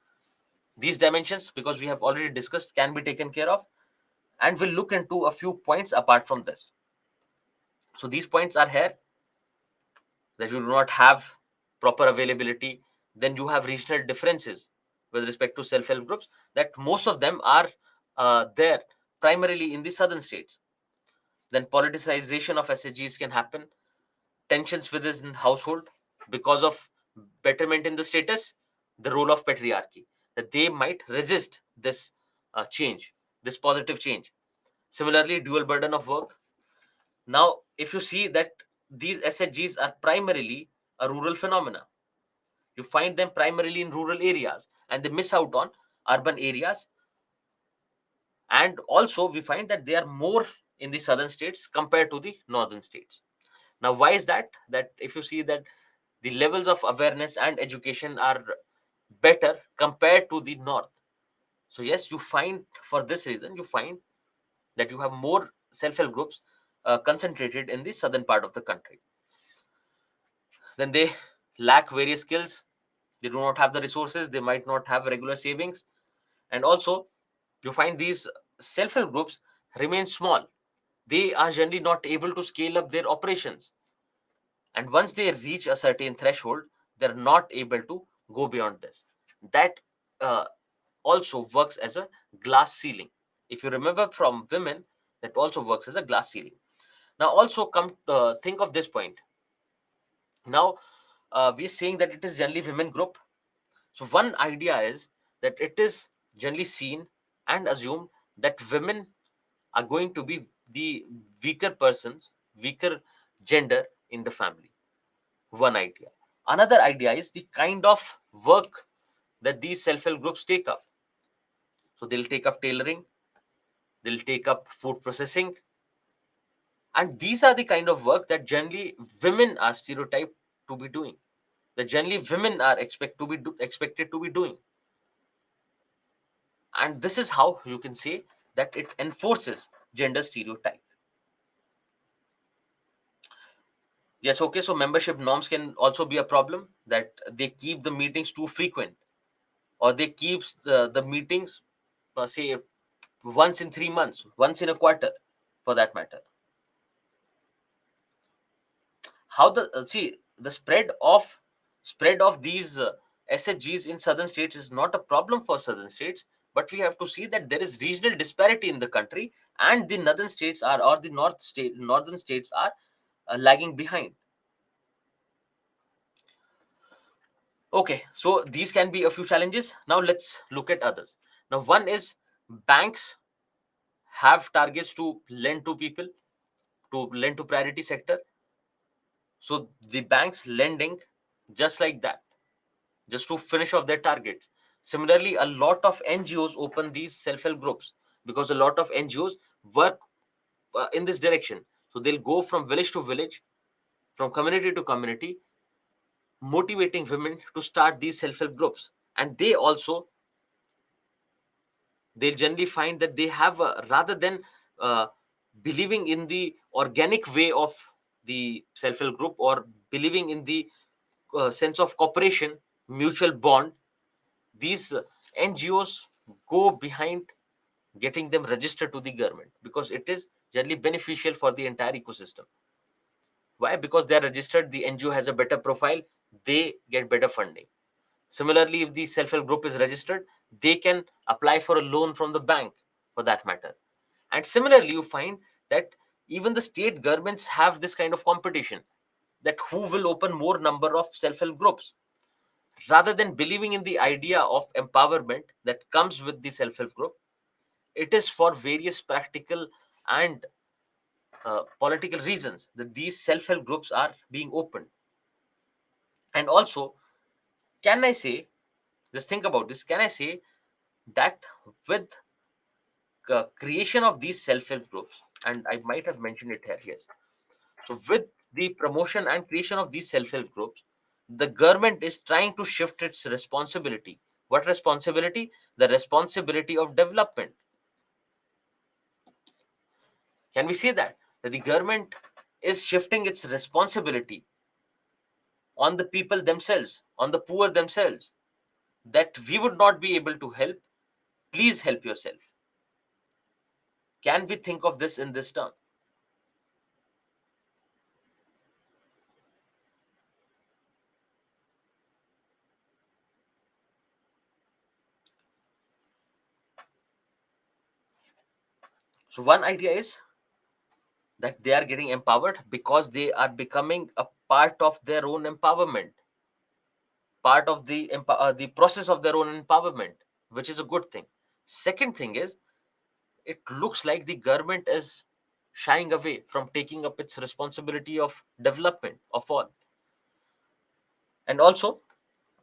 these dimensions, because we have already discussed, can be taken care of, and we'll look into a few points apart from this. So these points are here: that you do not have proper availability. Then you have regional differences with respect to self-help groups, that most of them are there primarily in the southern states. Then politicization of SHGs can happen, tensions within household because of betterment in the status, the role of patriarchy, that they might resist this change, this positive change. Similarly, dual burden of work. Now, if you see that these SHGs are primarily a rural phenomena, you find them primarily in rural areas and they miss out on urban areas. And also, we find that they are more in the southern states compared to the northern states. Now, why is that? That if you see that the levels of awareness and education are better compared to the north. So, yes, you find for this reason, you find that you have more self-help groups concentrated in the southern part of the country. Then they lack various skills. They do not have the resources. They might not have regular savings. And also, you find these self-help groups remain small. They are generally not able to scale up their operations. And once they reach a certain threshold, they're not able to go beyond this. That uh, also works as a glass ceiling. If you remember from women, that also works as a glass ceiling. Now, also come think of this point. Now, we're saying that it is generally women group. So one idea is that it is generally seen and assumed that women are going to be the weaker persons, weaker gender in the family. One idea. Another idea is the kind of work that these self-help groups take up. So they'll take up tailoring, they'll take up food processing, and these are the kind of work that generally women are stereotyped to be doing. That generally women are expected to be doing, and this is how you can say that it enforces gender stereotype. Yes, okay. So membership norms can also be a problem, that they keep the meetings too frequent, or they keeps the meetings say once in 3 months, once in a quarter, for that matter. How the see the spread of these SHGs in southern states is not a problem for southern states, but we have to see that there is regional disparity in the country, and the northern states are, or the northern states are lagging behind. Okay, so these can be a few challenges. Now let's look at others. Now, one is banks have targets to lend to people, to lend to priority sector. So the banks lending just like that, just to finish off their targets. Similarly, a lot of NGOs open these self-help groups because a lot of NGOs work in this direction. So they'll go from village to village, from community to community, motivating women to start these self-help groups. And they'll generally find that they have rather than uh, believing in the organic way of the self-help group, or believing in the sense of cooperation, mutual bond, these NGOs go behind getting them registered to the government, because it is generally beneficial for the entire ecosystem. Why? Because they are registered, the NGO has a better profile, they get better funding. Similarly, if the self-help group is registered, they can apply for a loan from the bank, for that matter. And similarly, you find that even the state governments have this kind of competition, that who will open more number of self-help groups, rather than believing in the idea of empowerment that comes with the self-help group. It is for various practical and political reasons that these self-help groups are being opened. And also, can I say, just think about this, can I say that with creation of these self-help groups, and I might have mentioned it here, yes. So with the promotion and creation of these self-help groups, the government is trying to shift its responsibility. What responsibility? The responsibility of development. Can we say that the government is shifting its responsibility on the people themselves, on the poor themselves, that we would not be able to help, please help yourself. Can we think of this in this term? So one idea is that they are getting empowered because they are becoming a part of their own empowerment, part of the process of their own empowerment, which is a good thing. Second thing is, it looks like the government is shying away from taking up its responsibility of development of all. And also,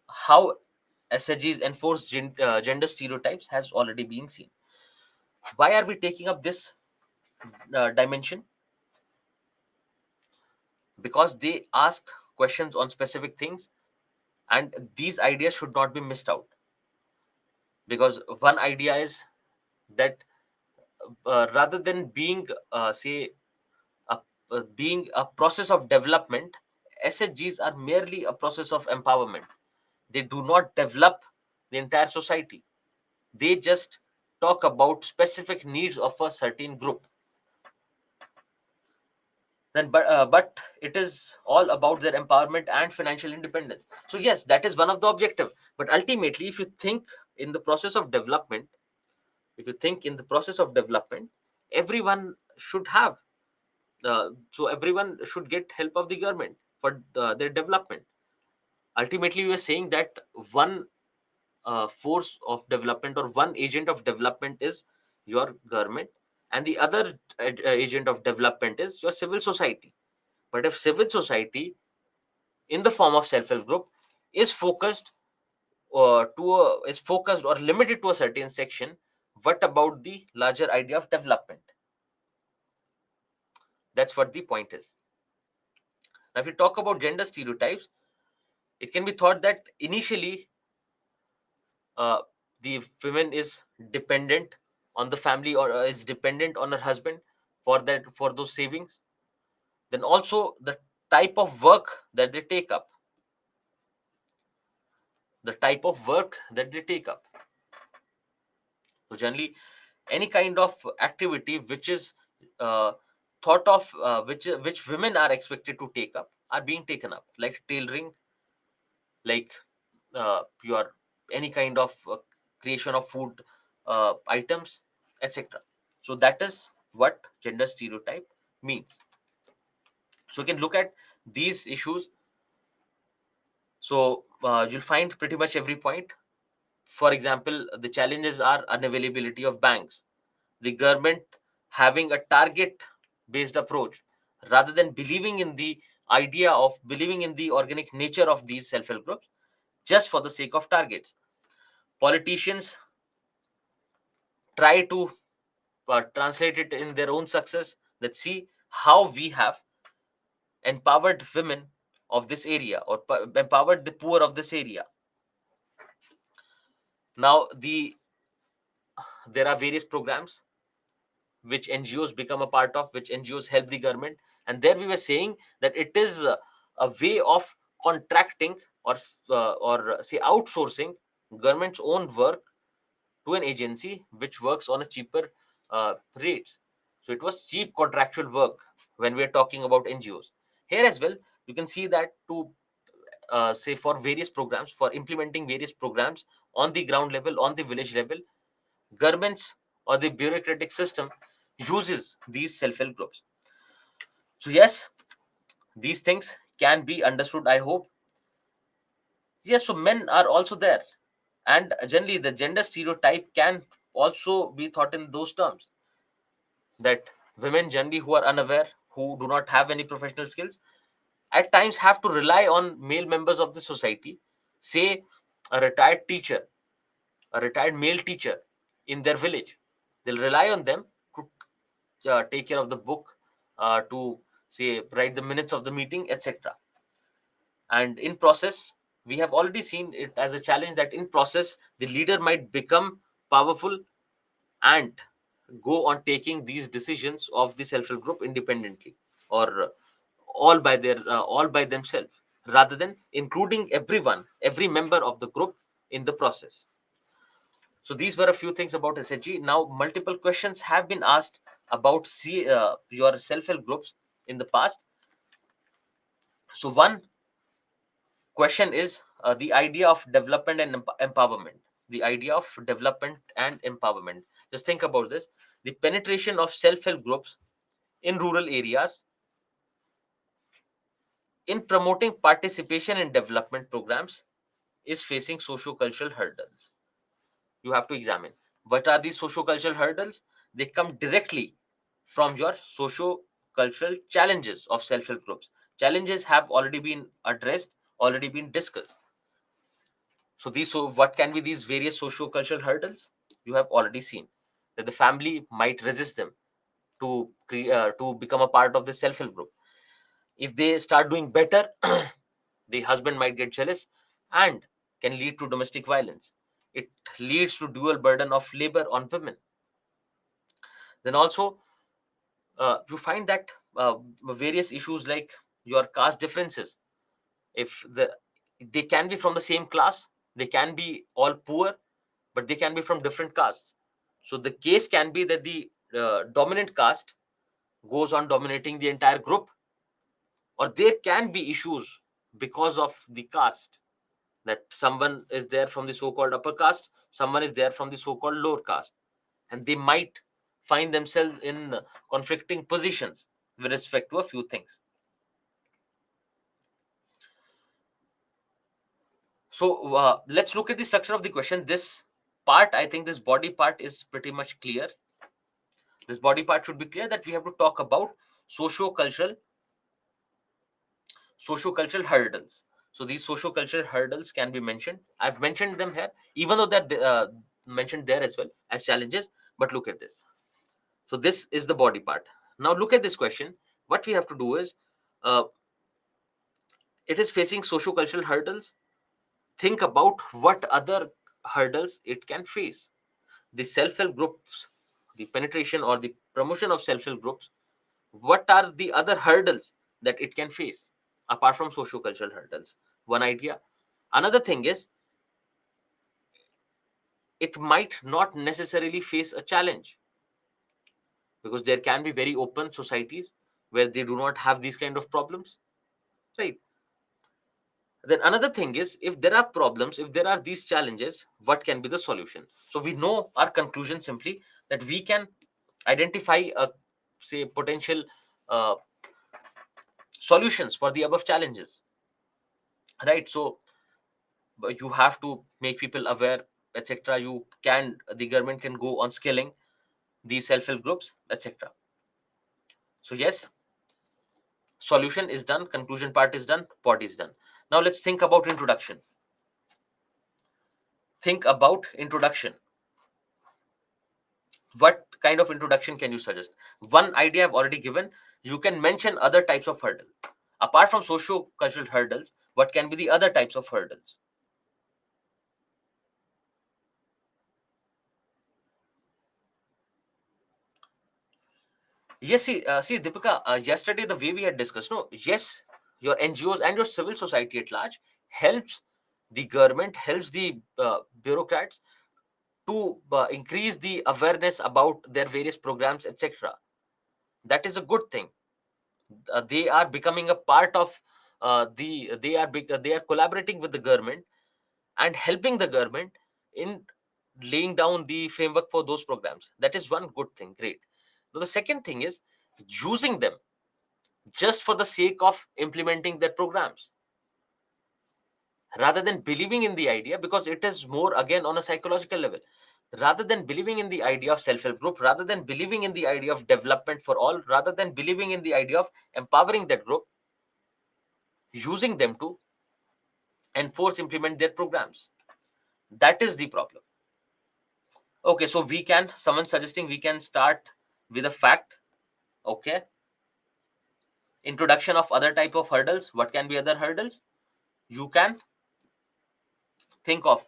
how SHGs enforce gender stereotypes has already been seen. Why are we taking up this dimension? Because they ask questions on specific things, and these ideas should not be missed out. Because one idea is that rather than being say a, being a process of development, SHGs are merely a process of empowerment. They do not develop the entire society. They just talk about specific needs of a certain group. But it is all about their empowerment and financial independence. So yes, that is one of the objective. But ultimately, if you think in the process of development, everyone should have so everyone should get help of the government for their development. Ultimately, we are saying that one force of development or one agent of development is your government, and the other agent of development is your civil society. But if civil society in the form of self-help group is focused or limited to a certain section, what about the larger idea of development? That's what the point is. Now, if you talk about gender stereotypes, it can be thought that initially uh, the woman is dependent on the family, or is dependent on her husband for those savings. Then also the type of work that they take up, so generally, any kind of activity which is uh, thought of which women are expected to take up are being taken up, like tailoring, like your any kind of creation of food items, etc. So that is what gender stereotype means. So you can look at these issues. So you'll find pretty much every point. For example, the challenges are unavailability of banks, the government having a target based approach rather than believing in the organic nature of these self-help groups just for the sake of targets. Politicians try to translate it in their own success, that see how we have empowered women of this area, or empowered the poor of this area. Now there are various programs which NGOs become a part of, which NGOs help the government. And there we were saying that it is a way of contracting, or say outsourcing government's own work to an agency which works on a cheaper rates. So it was cheap contractual work when we are talking about NGOs. Here as well, you can see that to say for various programs, for implementing various programs on the ground level, on the village level, governments or the bureaucratic system uses these self-help groups. So yes, these things can be understood, I hope. Yes, so men are also there, and generally the gender stereotype can also be thought in those terms, that women generally who are unaware, who do not have any professional skills, at times have to rely on male members of the society, say a retired teacher, a retired male teacher in their village. They'll rely on them to take care of the book, to say write the minutes of the meeting, etc. And in process, we have already seen it as a challenge that in process the leader might become powerful and go on taking these decisions of the self-help group independently, or all by themselves, rather than including every member of the group in the process. So these were a few things about SHG. Now, multiple questions have been asked about your self-help groups in the past. So one question is the idea of development and empowerment. The idea of development and empowerment. Just think about this. The penetration of self-help groups in rural areas in promoting participation in development programs is facing socio-cultural hurdles. You have to examine what are these socio-cultural hurdles. They come directly from your socio-cultural challenges of self-help groups. Challenges have already been addressed, already been discussed. So what can be these various socio-cultural hurdles? You have already seen that the family might resist them to become a part of the self-help group. If they start doing better, the husband might get jealous and can lead to domestic violence. It leads to dual burden of labor on women. Then also, you find that various issues like your caste differences. If they can be from the same class, they can be all poor, but they can be from different castes. So the case can be that the dominant caste goes on dominating the entire group, or there can be issues because of the caste, that someone is there from the so-called upper caste, someone is there from the so-called lower caste, and they might find themselves in conflicting positions with respect to a few things. So let's look at the structure of the question. This part, I think this body part is pretty much clear. This body part should be clear that we have to talk about socio-cultural socio-cultural hurdles. So these socio-cultural hurdles can be mentioned. I've mentioned them here, even though they're mentioned there as well as challenges. But look at this. So this is the body part. Now look at this question. What we have to do is, uh, it is facing socio-cultural hurdles. Think about what other hurdles it can face. The self-help groups, the penetration or the promotion of self-help groups, what are the other hurdles that it can face apart from socio-cultural hurdles? One idea. Another thing is, it might not necessarily face a challenge, because there can be very open societies where they do not have these kind of problems, right? Then another thing is, if there are problems, if there are these challenges, what can be the solution? So we know our conclusion simply that we can identify a, say, potential uh, solutions for the above challenges, right? So you have to make people aware, etc. You can The government can go on scaling these self-help groups, etc. So yes, solution is done, conclusion part is done, body is done. Now let's think about introduction. Think about introduction. What kind of introduction can you suggest? One idea I've already given. You can mention other types of hurdle. Apart from socio-cultural hurdles, what can be the other types of hurdles? Yes, see, Deepika, yesterday the way we had discussed, no, yes, your NGOs and your civil society at large helps the government, helps the bureaucrats to increase the awareness about their various programs, etc. That is a good thing. They are becoming a part of they are collaborating with the government and helping the government in laying down the framework for those programs. That is one good thing. Great. Now the second thing is using them just for the sake of implementing their programs, rather than believing in the idea, because it is more again on a psychological level. Rather than believing in the idea of self-help group, rather than believing in the idea of development for all, rather than believing in the idea of empowering that group, using them to enforce, implement their programs. That is the problem. Okay, so we can, someone suggesting we can start with a fact. Okay, introduction of other type of hurdles. What can be other hurdles? You can think of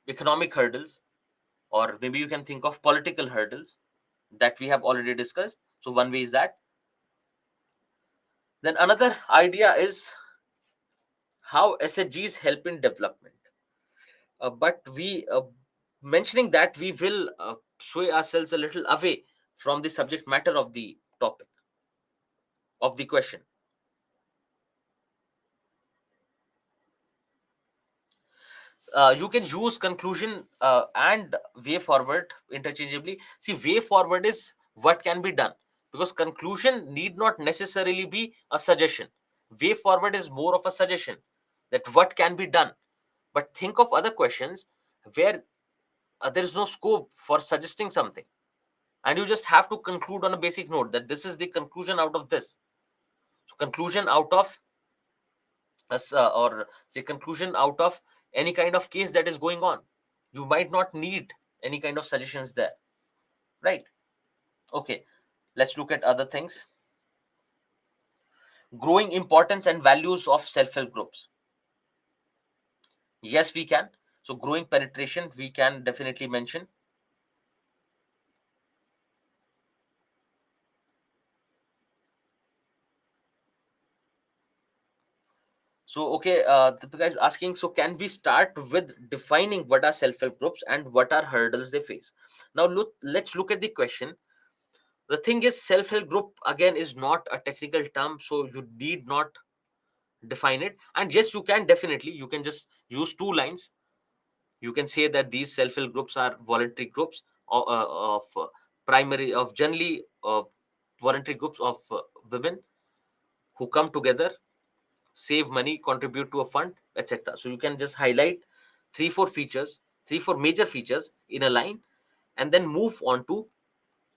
economic hurdles, or maybe you can think of political hurdles that we have already discussed. So one way is that. Then another idea is how SHGs help in development. But we mentioning that, we will sway ourselves a little away from the subject matter of the topic, of the question. You can use conclusion and way forward interchangeably. See, way forward is what can be done, because conclusion need not necessarily be a suggestion. Way forward is more of a suggestion, that what can be done. But think of other questions where there is no scope for suggesting something, and you just have to conclude on a basic note that this is the conclusion out of this. So conclusion out of us, or say conclusion out of any kind of case that is going on. You might not need any kind of suggestions there, right? Okay, let's look at other things. Growing importance and values of self-help groups. Yes, we can. So growing penetration, we can definitely mention. So, okay, Deepika is asking, so can we start with defining what are self-help groups and what are hurdles they face? Now, let's look at the question. The thing is, self-help group, again, is not a technical term, so you need not define it. And yes, you can definitely, you can just use two lines. You can say that these self-help groups are voluntary groups of primary, of generally voluntary groups of women who come together, save money, contribute to a fund, etc. So you can just highlight three, four major features in a line, and then move on to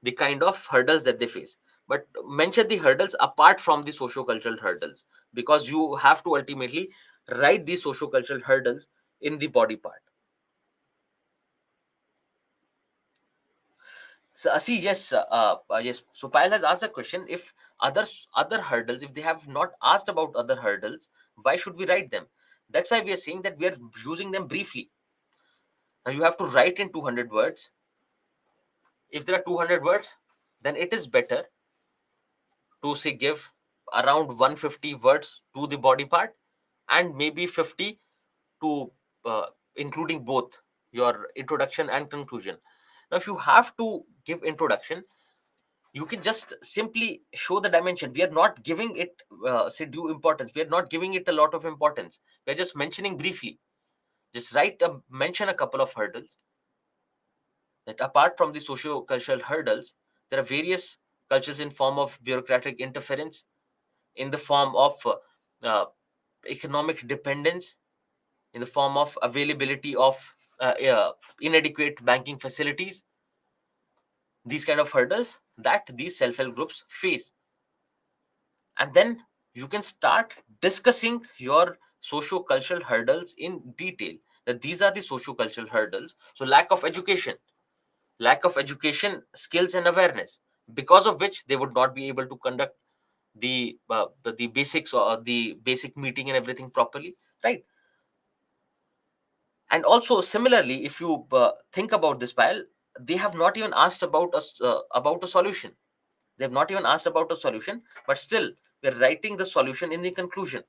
the kind of hurdles that they face. But mention the hurdles apart from the socio-cultural hurdles, because you have to ultimately write these socio-cultural hurdles in the body part. So, see, yes, yes. So Payal has asked a question: if other hurdles, if they have not asked about other hurdles, why should we write them? That's why we are saying that we are using them briefly. Now you have to write in 200 words. If there are 200 words, then it is better to say give around 150 words to the body part, and maybe 50 to including both your introduction and conclusion. Now, if you have to give introduction, you can just simply show the dimension. We are not giving it say due importance. We are not giving it a lot of importance. We are just mentioning briefly. Just mention a couple of hurdles, that apart from the socio-cultural hurdles, there are various cultures in form of bureaucratic interference, in the form of uh, economic dependence, in the form of availability of inadequate banking facilities. These kind of hurdles that these self-help groups face, and then you can start discussing your socio-cultural hurdles in detail, that these are the socio-cultural hurdles. So lack of education, skills and awareness, because of which they would not be able to conduct the basics or the basic meeting and everything properly, right? And also similarly, if you think about this, pile, they have not even asked about a solution. They have not even asked about a solution, but still we're writing the solution in the conclusion,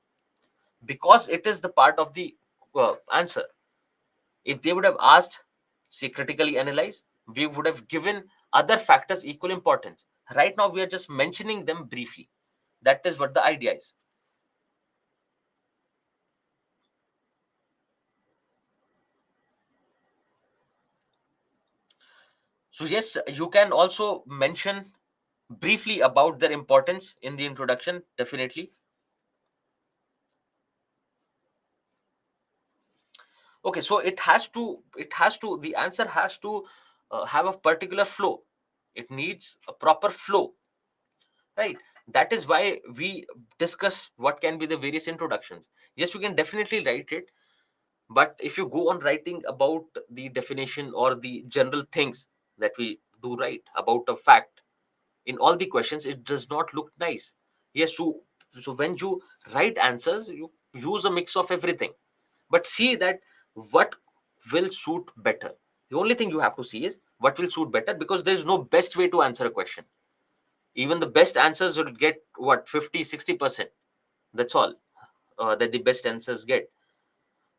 because it is the part of the answer. If they would have asked, say, critically analyze, we would have given other factors equal importance. Right now, we are just mentioning them briefly. That is what the idea is. So, yes, you can also mention briefly about their importance in the introduction, definitely. Okay, so the answer has to have a particular flow. It needs a proper flow, right? That is why we discuss what can be the various introductions. Yes, you can definitely write it, but if you go on writing about the definition or the general things that we do write about a fact in all the questions, it does not look nice. Yes, so when you write answers, you use a mix of everything, but see that what will suit better. The only thing you have to see is what will suit better, because there is no best way to answer a question. Even the best answers will get what, 50-60%. That's all that the best answers get.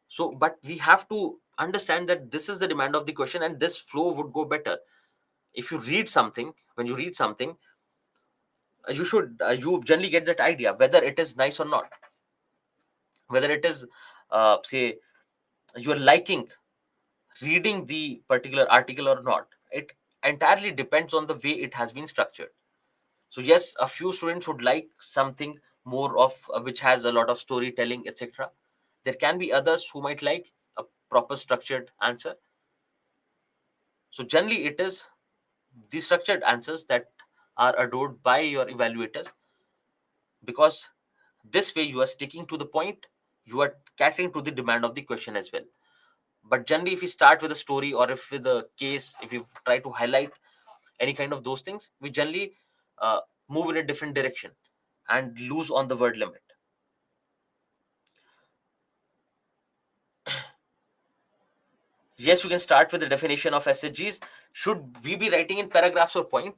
So but we have to understand that this is the demand of the question, and this flow would go better. If you read something, when you read something, you generally get that idea whether it is nice or not, whether it is say you're liking reading the particular article or not. It entirely depends on the way it has been structured. So yes, a few students would like something more of which has a lot of storytelling, etc. There can be others who might like a proper structured answer. So generally it is the structured answers that are adored by your evaluators, because this way you are sticking to the point, you are catering to the demand of the question as well. But generally if we start with a story, or if with a case, if you try to highlight any kind of those things, we generally move in a different direction and lose on the word limit. Yes, you can start with the definition of SHGs. Should we be writing in paragraphs or point?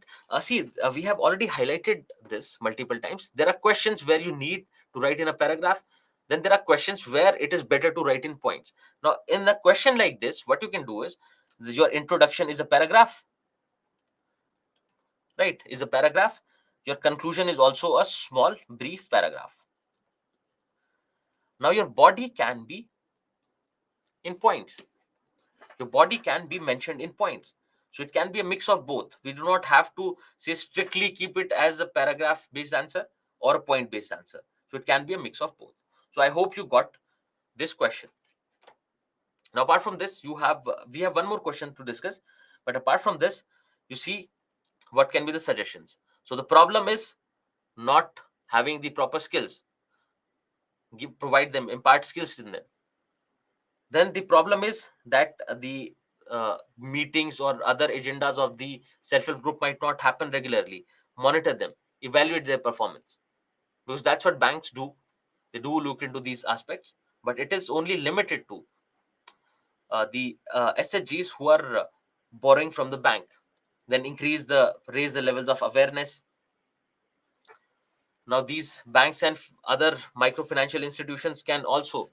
We have already highlighted this multiple times. There are questions where you need to write in a paragraph. Then there are questions where it is better to write in points. Now, in a question like this, what you can do is, your introduction is a paragraph, right? Is a paragraph. Your conclusion is also a small, brief paragraph. Now, your body can be in points. Your body can be mentioned in points. So it can be a mix of both. We do not have to say strictly keep it as a paragraph based answer or a point based answer. So it can be a mix of both. So I hope you got this question. Now, apart from this, we have one more question to discuss. But apart from this, you see what can be the suggestions. So the problem is not having the proper skills. Provide them, impart skills in them. Then the problem is that the meetings or other agendas of the self-help group might not happen regularly. Monitor them, evaluate their performance, because that's what banks do. They do look into these aspects, but it is only limited to the SHGs who are borrowing from the bank. Then raise the levels of awareness. Now these banks and other microfinancial institutions can also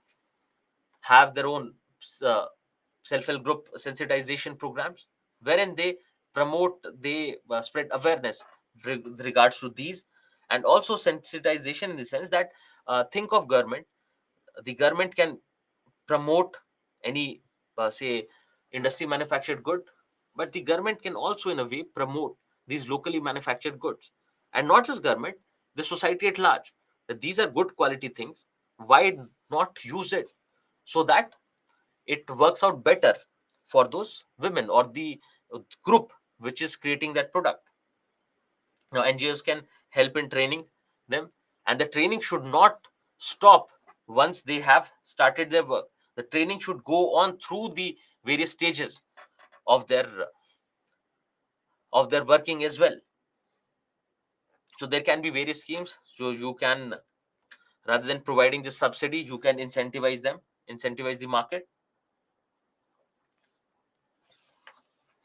have their own uh, self-help group sensitization programs, wherein they spread awareness with regards to these, and also sensitization in the sense that, think of government. The government can promote any say industry manufactured good, but the government can also in a way promote these locally manufactured goods. And not just government, the society at large, that these are good quality things. Why not use it, so that it works out better for those women or the group which is creating that product. Now NGOs can help in training them, and the training should not stop once they have started their work. The training should go on through the various stages of their working as well. So there can be various schemes. So you can, rather than providing just subsidy, you can incentivize the market.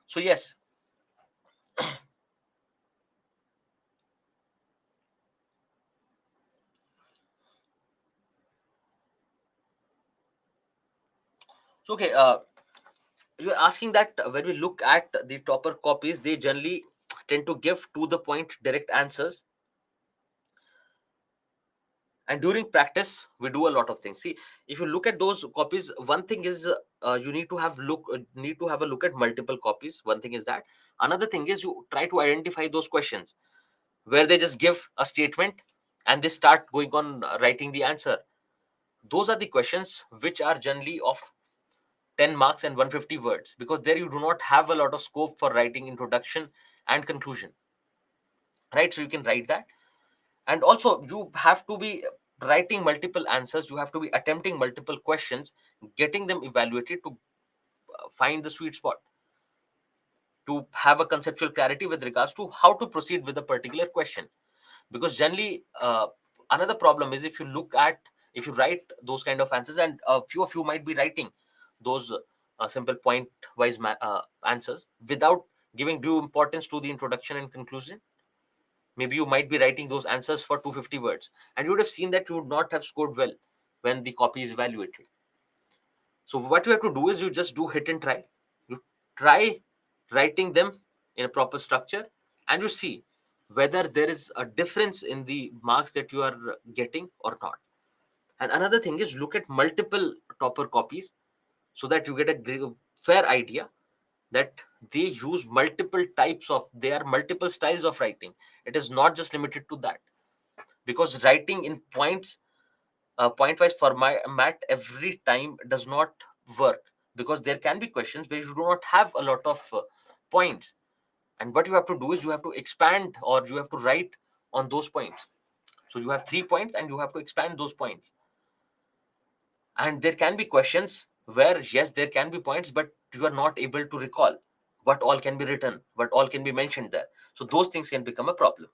So yes. So okay, you're asking that when we look at the topper copies, they generally tend to give to the point direct answers. And during practice, we do a lot of things. See, if you look at those copies, one thing is, you need to have a look at multiple copies. One thing is that. Another thing is, you try to identify those questions where they just give a statement and they start going on writing the answer. Those are the questions which are generally of 10 marks and 150 words, because there you do not have a lot of scope for writing introduction and conclusion, right? So you can write that. And also you have to be writing multiple answers, you have to be attempting multiple questions, getting them evaluated to find the sweet spot, to have a conceptual clarity with regards to how to proceed with a particular question. Because generally, another problem is, if you write those kind of answers, and a few of you might be writing those simple point wise answers without giving due importance to the introduction and conclusion. Maybe you might be writing those answers for 250 words, and you would have seen that you would not have scored well when the copy is evaluated. So what you have to do is, you just do hit and try. You try writing them in a proper structure, and you see whether there is a difference in the marks that you are getting or not. And another thing is, look at multiple topper copies, so that you get a fair idea that they use there are multiple styles of writing. It is not just limited to that, because writing in points, point wise format every time does not work. because there can be questions where you do not have a lot of points, and what you have to do is you have to expand, or you have to write on those points. So you have 3 points and you have to expand those points. And there can be questions where, yes, there can be points, but you are not able to recall what all can be written, what all can be mentioned there. So those things can become a problem.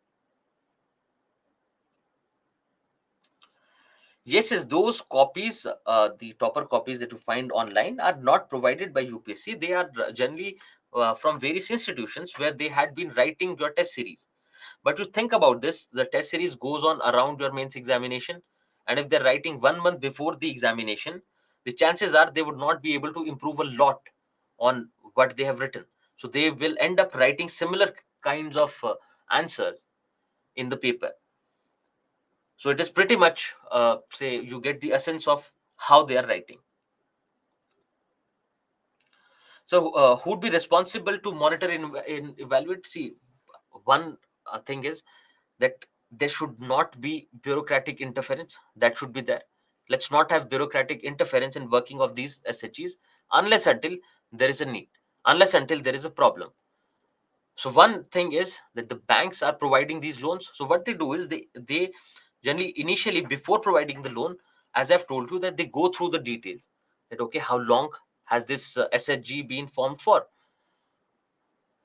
Yes, those copies, the topper copies that you find online are not provided by UPSC. They are generally from various institutions where they had been writing your test series. But you think about this, the test series goes on around your mains examination. And if they're writing 1 month before the examination, the chances are they would not be able to improve a lot on what they have written. So they will end up writing similar kinds of answers in the paper. So it is pretty much, say, you get the essence of how they are writing. So who would be responsible to monitor and evaluate? See, one thing is that there should not be bureaucratic interference. That should be there. Let's not have bureaucratic interference in working of these SHGs unless until there is a need, unless until there is a problem. So one thing is that the banks are providing these loans. So what they do is they generally initially, before providing the loan, as I've told you, that they go through the details, that okay, how long has this SHG been formed for,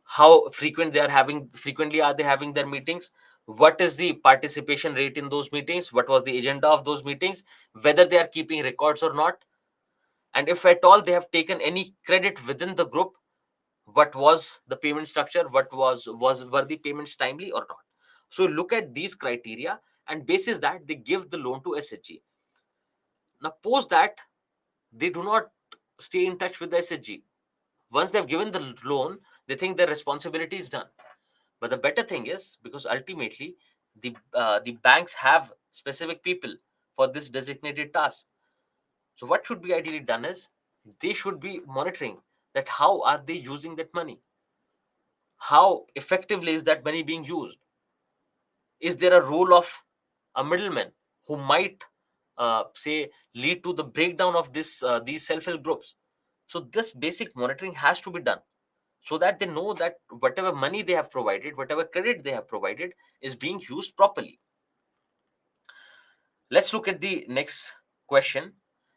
how frequently are they having their meetings, what is the participation rate in those meetings, what was the agenda of those meetings, whether they are keeping records or not, and if at all they have taken any credit within the group, what was the payment structure, what were the payments timely or not. So look at these criteria, and basis that they give the loan to SHG. Now post that, they do not stay in touch with the SHG. Once they've given the loan, they think their responsibility is done. But the better thing is, because ultimately the banks have specific people for this designated task. So what should be ideally done is they should be monitoring that how are they using that money, how effectively is that money being used. Is there a role of a middleman who might say lead to the breakdown of this these self-help groups? So this basic monitoring has to be done, so that they know that whatever money they have provided, whatever credit they have provided, is being used properly. Let's look at the next question.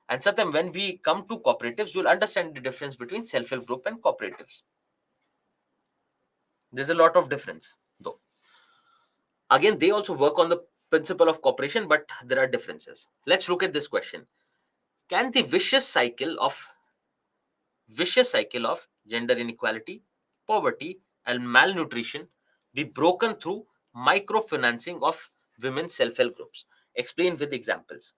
And Satyam, when we come to cooperatives, you'll understand the difference between self-help group and cooperatives. There's a lot of difference, though. Again, they also work on the principle of cooperation, but there are differences. Let's look at this question. Can the vicious cycle of gender inequality, poverty, and malnutrition be broken through microfinancing of women's self-help groups? Explain with examples.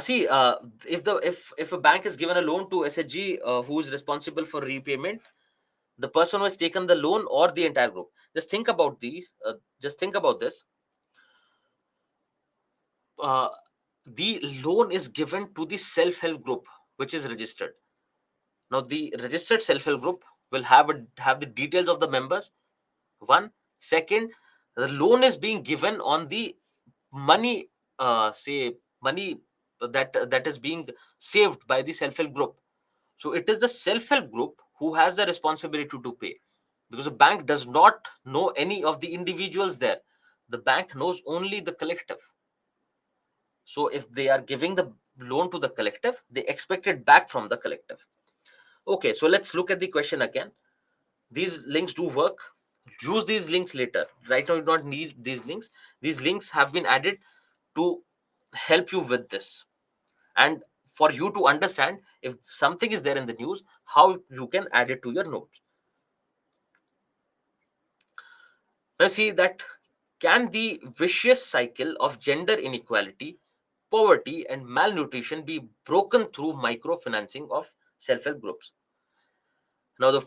See, if a bank has given a loan to SHG, who is responsible for repayment, the person who has taken the loan or the entire group. Just think about these. Just think about this. Uh, the loan is given to the self-help group which is registered. Now, the registered self-help group will have the details of the members. One, second, the loan is being given on the money, say money that is being saved by the self-help group. So it is the self-help group who has the responsibility to pay, because the bank does not know any of the individuals there. The bank knows only the collective. So if they are giving the loan to the collective, they expect it back from the collective. Okay, so let's look at the question again. These links do work. Use these links later. Right now, you don't need these links. These links have been added to help you with this, and for you to understand if something is there in the news, how you can add it to your notes. Now, see that, can the vicious cycle of gender inequality, poverty, and malnutrition be broken through microfinancing of self-help groups? Now, the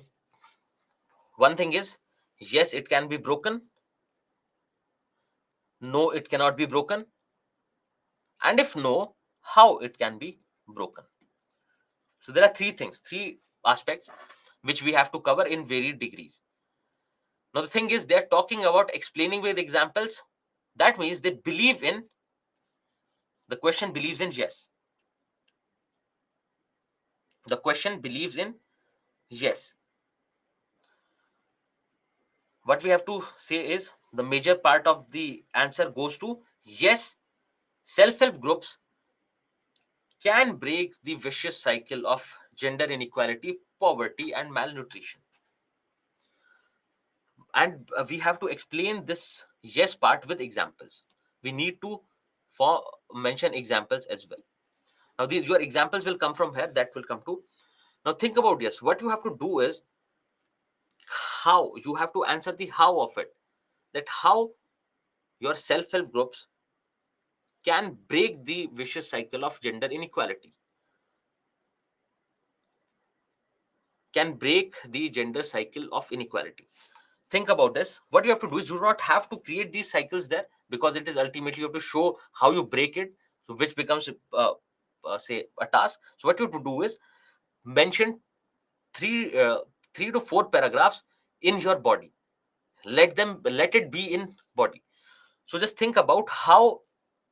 one thing is, yes, it can be broken. No, it cannot be broken. And if no, how it can be broken? So there are three aspects which we have to cover in varied degrees. Now, the thing is, they're talking about explaining with examples. That means they believe in The question believes in yes. The question believes in yes. What we have to say is the major part of the answer goes to yes. Self-help groups can break the vicious cycle of gender inequality, poverty, and malnutrition. And we have to explain this yes part with examples. We need to for mention examples as well. Now, these your examples will come from here. That will come to. Now, think about yes. What you have to do is how you have to answer the how of it. That how your self-help groups can break the vicious cycle of gender inequality, can break the gender cycle of inequality. Think about this. What you have to do is you do not have to create these cycles there, because it is ultimately you have to show how you break it, so which becomes say a task. So what you have to do is mention three uh, 3 to 4 paragraphs in your body. Let it be in body. So just think about how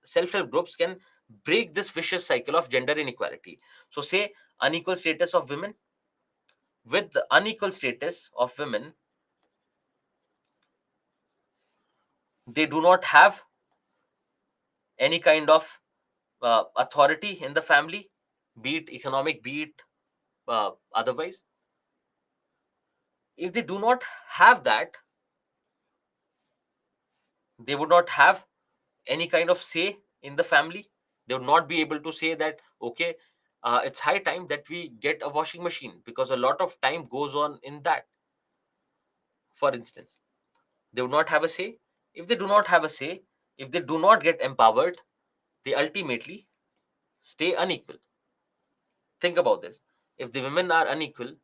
self-help groups can break this vicious cycle of gender inequality. So say unequal status of women. With the unequal status of women, they do not have any kind of authority in the family, be it economic, be it otherwise. If they do not have that, they would not have any kind of say in the family. They would not be able to say that, okay, it's high time that we get a washing machine, because a lot of time goes on in that. For instance, they would not have a say. If they do not have a say, if they do not get empowered, they ultimately stay unequal. Think about this. If the women are unequal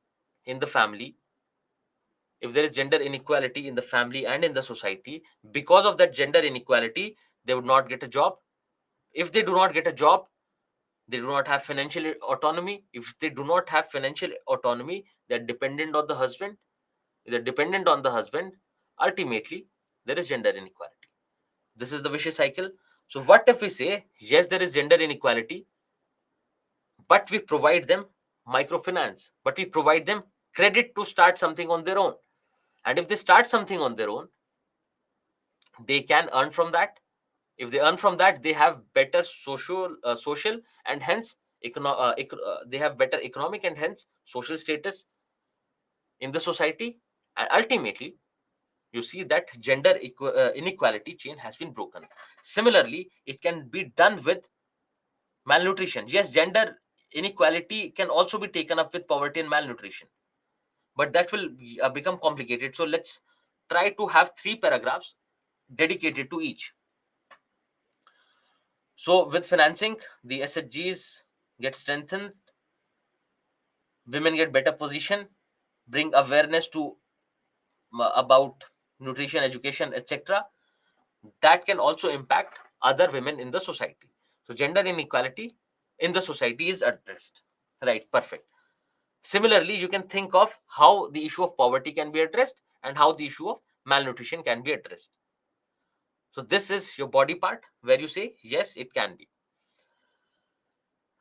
in the family, if there is gender inequality in the family and in the society, because of that gender inequality, they would not get a job. If they do not get a job, they do not have financial autonomy. If they do not have financial autonomy, they're dependent on the husband. If they're dependent on the husband, ultimately, there is gender inequality. This is the vicious cycle. So, what if we say, yes, there is gender inequality, but we provide them microfinance, but we provide them credit to start something on their own. And if they start something on their own, they can earn from that. If they earn from that, they have better social and hence they have better economic and hence social status in the society. And ultimately, you see that gender inequality chain has been broken. Similarly, it can be done with malnutrition. Yes, gender inequality can also be taken up with poverty and malnutrition, but that will become complicated. So let's try to have 3 paragraphs dedicated to each. So with financing, the SHGs get strengthened, women get better position, bring awareness to about nutrition, education, etc. That can also impact other women in the society. So gender inequality in the society is addressed. Right, perfect. Similarly, you can think of how the issue of poverty can be addressed and how the issue of malnutrition can be addressed. So this is your body part where you say, yes, it can be.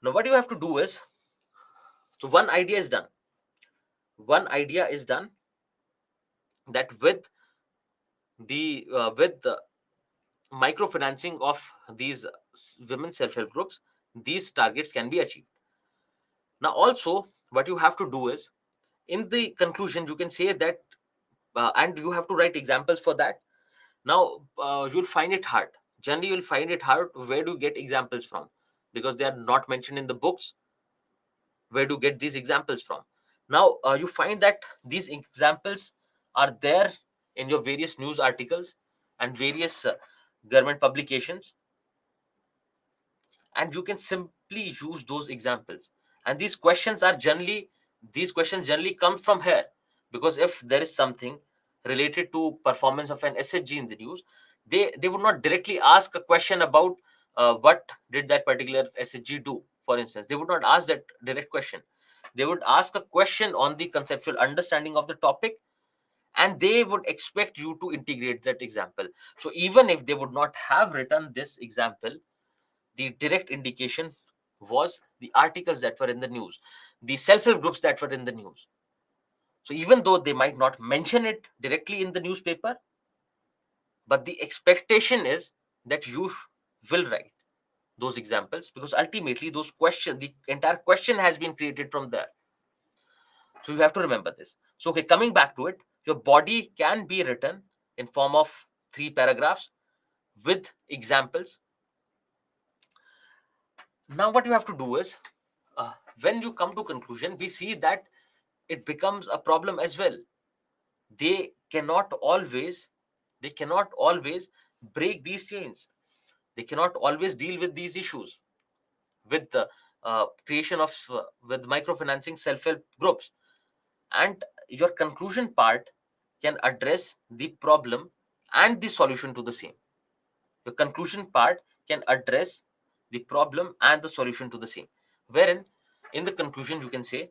Now, what you have to do is, so one idea is done. One idea is done that with the microfinancing of these women self-help groups, these targets can be achieved. Now, also, what you have to do is, in the conclusion, you can say that, and you have to write examples for that. Now, you'll find it hard. Generally, you'll find it hard. Where do you get examples from? Because they are not mentioned in the books. Where do you get these examples from? Now, you find that these examples are there in your various news articles and various government publications, and you can simply use those examples. And these questions generally come from here, because if there is something related to performance of an SHG in the news, they would not directly ask a question about what did that particular SHG do. For instance, they would not ask that direct question. They would ask a question on the conceptual understanding of the topic, and they would expect you to integrate that example. So even if they would not have written this example, The direct indication was the articles that were in the news, the self-help groups that were in the news. So even though they might not mention it directly in the newspaper, but the expectation is that you will write those examples, because ultimately those questions, the entire question has been created from there. So you have to remember this. So okay, coming back to it, your body can be written in form of 3 paragraphs with examples. Now what you have to do is, when you come to conclusion, we see that it becomes a problem as well. They cannot always, they cannot always break these chains. They cannot always deal with these issues with the creation of with microfinancing self-help groups. And your conclusion part can address the problem and the solution to the same. Your conclusion part can address the problem and the solution to the same, wherein in the conclusion you can say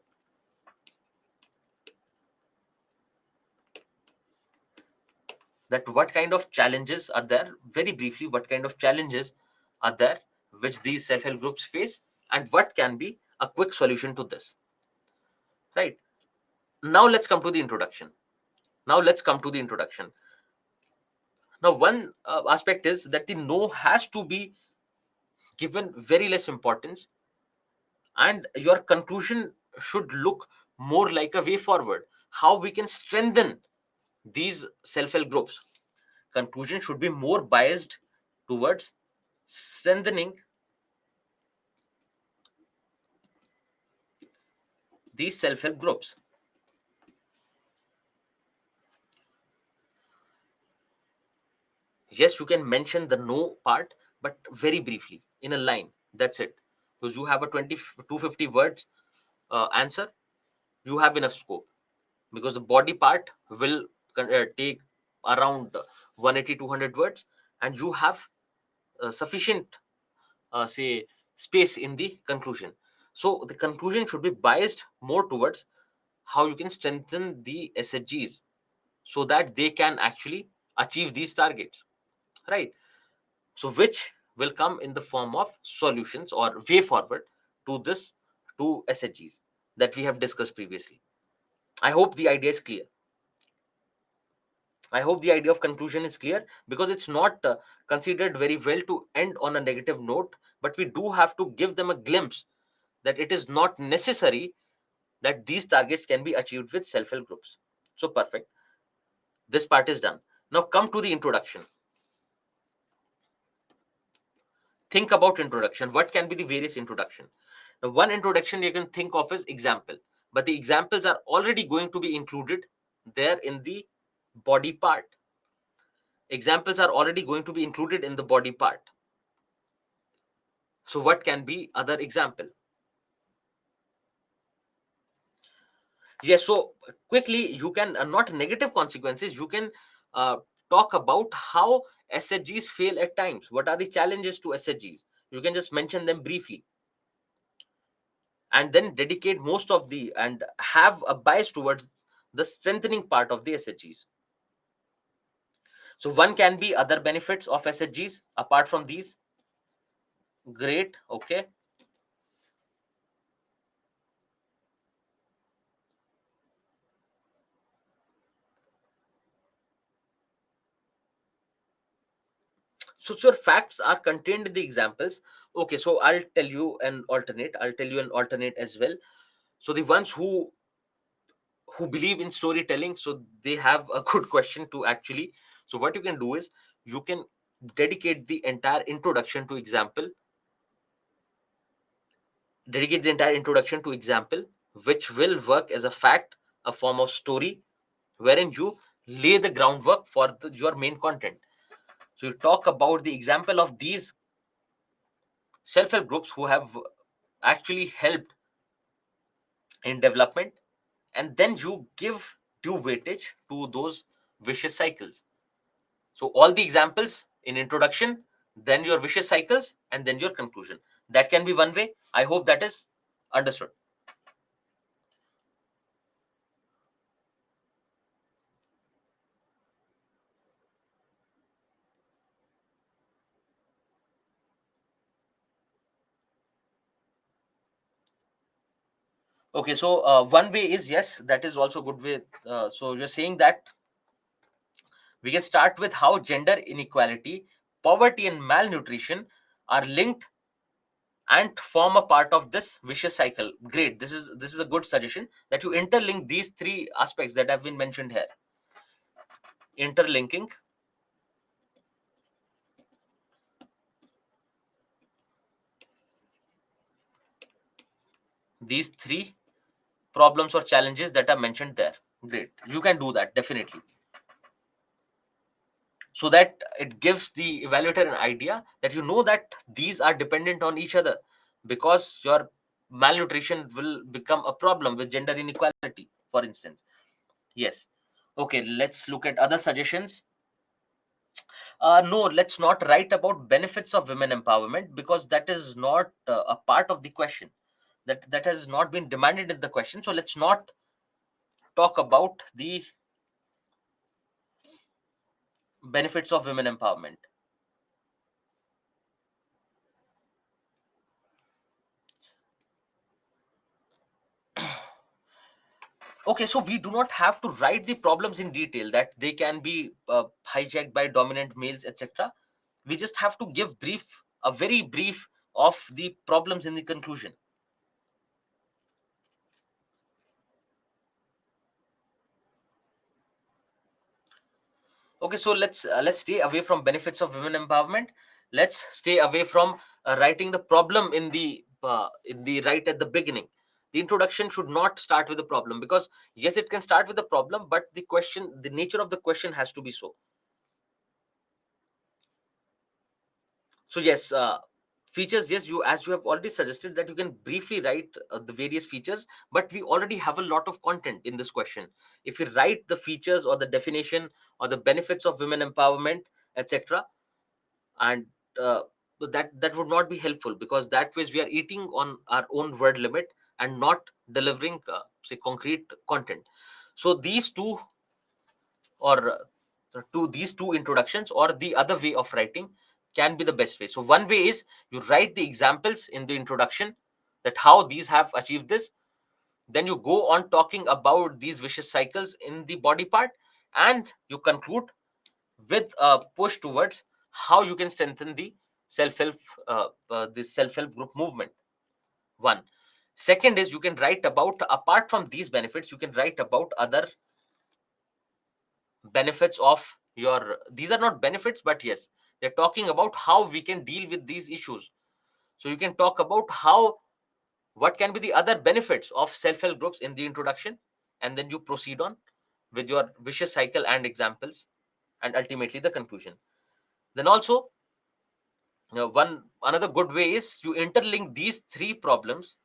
that what kind of challenges are there, very briefly, what kind of challenges are there which these self-help groups face, and what can be a quick solution to this. Right. Now let's come to the introduction. Now one aspect is that the no has to be given very less importance, and your conclusion should look more like a way forward, how we can strengthen these self-help groups. Conclusion should be more biased towards strengthening these self-help groups. Yes, you can mention the no part, but very briefly in a line. That's it. Because you have a 250 words answer, you have enough scope. Because the body part will take around 180 200 words, and you have sufficient say space in the conclusion. So the conclusion should be biased more towards how you can strengthen the SHGs so that they can actually achieve these targets, right? So which will come in the form of solutions or way forward to this, to SHGs that we have discussed previously. I hope the idea is clear. I hope the idea of conclusion is clear, because it's not considered very well to end on a negative note, but we do have to give them a glimpse that it is not necessary that these targets can be achieved with self-help groups. So perfect. This part is done. Now come to the introduction. Think about introduction. What can be the various introduction? Now, one introduction you can think of is example, but the examples are already going to be included there in the body part. Examples are already going to be included in the body part. So what can be other example? Yes, so quickly you can not negative consequences, you can uh, talk about how SHGs fail at times. What are the challenges to SHGs? You can just mention them briefly, and then dedicate most of the and have a bias towards the strengthening part of the SHGs. So one can be other benefits of SHGs apart from these. Great, okay. So your facts are contained in the examples. Okay, so I'll tell you an alternate as well. So the ones who believe in storytelling, so they have a good question to actually. So what you can do is you can dedicate the entire introduction to example, which will work as a fact, a form of story, wherein you lay the groundwork for your main content. So you talk about the example of these self-help groups who have actually helped in development, and then you give due weightage to those vicious cycles. So all the examples in introduction, then your vicious cycles, and then your conclusion. That can be one way. I hope that is understood. Okay, so one way is, yes, that is also good way. So you're saying that we can start with how gender inequality, poverty, and malnutrition are linked and form a part of this vicious cycle. Great. This is a good suggestion, that you interlink these three aspects that have been mentioned here. Interlinking these three problems or challenges that are mentioned there. Great. You can do that definitely. So that it gives the evaluator an idea that you know that these are dependent on each other, because your malnutrition will become a problem with gender inequality, for instance. Yes. Okay, let's look at other suggestions. No, let's not write about benefits of women empowerment, because that is not a part of the question. That has not been demanded in the question. So let's not talk about the benefits of women empowerment. Okay, so we do not have to write the problems in detail, that they can be hijacked by dominant males, etc. We just have to give a very brief of the problems in the conclusion. Okay, so let's stay away from benefits of women empowerment. Let's stay away from writing the problem in the right at the beginning. The introduction should not start with the problem, because yes, it can start with the problem, but the nature of the question has to be so. So yes, features, yes, you, as you have already suggested, that you can briefly write the various features, but we already have a lot of content in this question. If you write the features or the definition or the benefits of women empowerment, etc., and uh, that would not be helpful, because that ways we are eating on our own word limit and not delivering say concrete content. So these two, or to these two introductions, or the other way of writing, can be the best way. So one way is you write the examples in the introduction, that how these have achieved this, then you go on talking about these vicious cycles in the body part, and you conclude with a push towards how you can strengthen the self-help this self-help group movement. One. Second is, you can write about, apart from these benefits, you can write about other benefits of your, these are not benefits, but yes, they're talking about how we can deal with these issues. So you can talk about how, what can be the other benefits of self-help groups in the introduction, and then you proceed on with your vicious cycle and examples, and ultimately the conclusion. Then also, one another good way is you interlink these three problems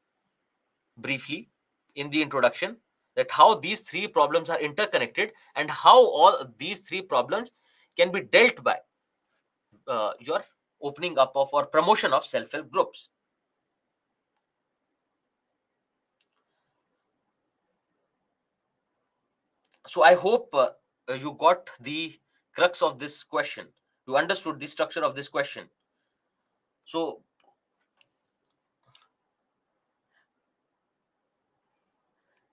briefly in the introduction, that how these three problems are interconnected, and how all these three problems can be dealt by your opening up of or promotion of self-help groups. So I hope you got the crux of this question, you understood the structure of this question. So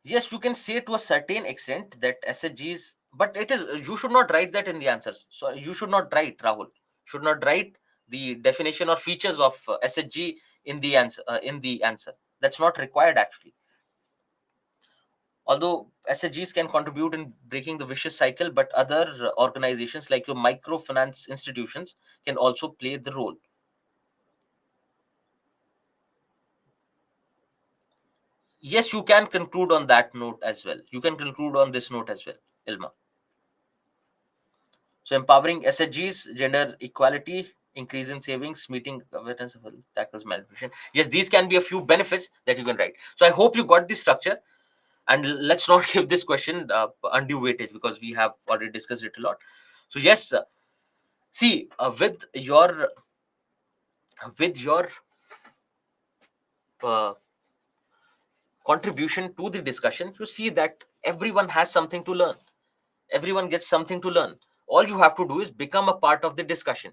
yes, you can say to a certain extent that SHGs, but it is, you should not write that in the answers. So you should not write, Rahul. Should not write the definition or features of SHG in the answer. That's not required actually. Although SHGs can contribute in breaking the vicious cycle, but other organizations like your microfinance institutions can also play the role. Yes, you can conclude on that note as well. You can conclude on this note as well, Ilma. So empowering SHGs, gender equality, increase in savings, meeting awareness of health, tackles malnutrition. Yes, these can be a few benefits that you can write. So I hope you got the structure, and let's not give this question undue weightage, because we have already discussed it a lot. So yes, see, with your uh, contribution to the discussion, you see that everyone has something to learn. Everyone gets something to learn. All you have to do is become a part of the discussion.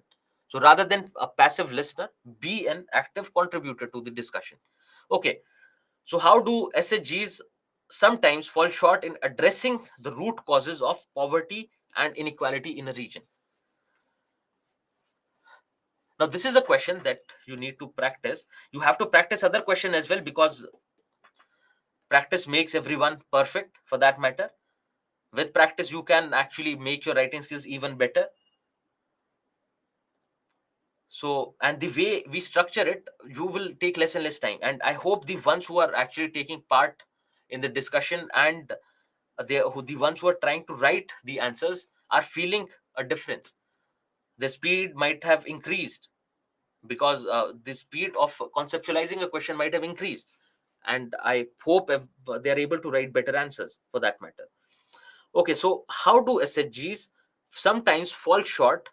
So rather than a passive listener, be an active contributor to the discussion. Okay, So how do SHGs sometimes fall short in addressing the root causes of poverty and inequality in a region? Now, this is a question that you need to practice. You have to practice other question as well, because practice makes everyone perfect, for that matter. With practice, you can actually make your writing skills even better. So, and the way we structure it, you will take less and less time. And I hope the ones who are actually taking part in the discussion, and the ones who are trying to write the answers, are feeling a difference. The speed might have increased, because the speed of conceptualizing a question might have increased. And I hope they are able to write better answers, for that matter. Okay, so how do SHGs sometimes fall short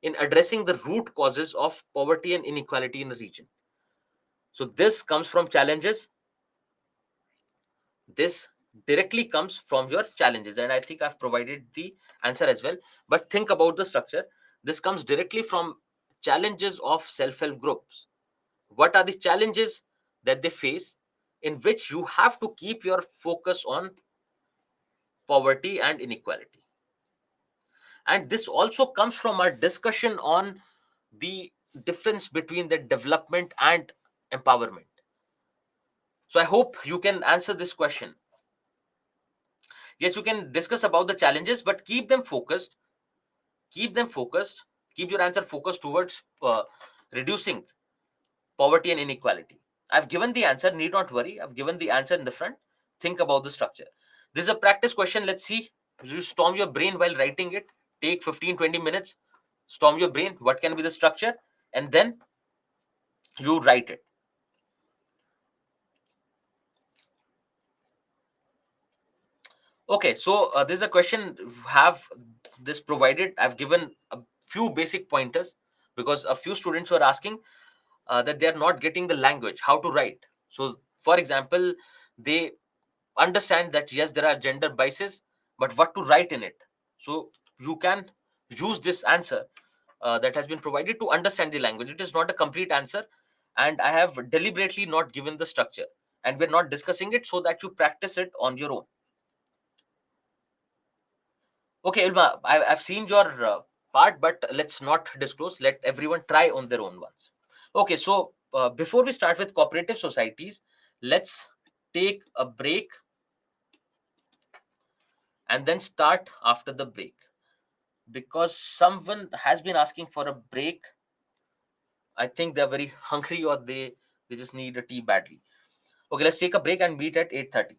in addressing the root causes of poverty and inequality in a region? So this comes from challenges. This directly comes from your challenges, and I think I've provided the answer as well. But think about the structure. This comes directly from challenges of self-help groups. What are the challenges that they face, in which you have to keep your focus on poverty and inequality? And this also comes from our discussion on the difference between the development and empowerment. So I hope you can answer this question. Yes, you can discuss about the challenges, but keep them focused. Keep them focused. Keep your answer focused towards reducing poverty and inequality. I've given the answer, need not worry. I've given the answer in the front. Think about the structure. This is a practice question. Let's see. You storm your brain while writing it. Take 15-20 minutes. Storm your brain. What can be the structure? And then you write it. Okay, so there's a question. Have this provided? I've given a few basic pointers, because a few students were asking that they are not getting the language, how to write. So, for example, they understand that yes, there are gender biases, but what to write in it? So you can use this answer that has been provided to understand the language. It is not a complete answer, and I have deliberately not given the structure, and we're not discussing it, so that you practice it on your own. Okay, Ilma, I've seen your part, but let's not disclose. Let everyone try on their own ones. Okay, so before we start with cooperative societies, let's take a break and then start after the break, because someone has been asking for a break. I think they're very hungry, or they just need a tea badly. Okay, let's take a break and meet at 8:30.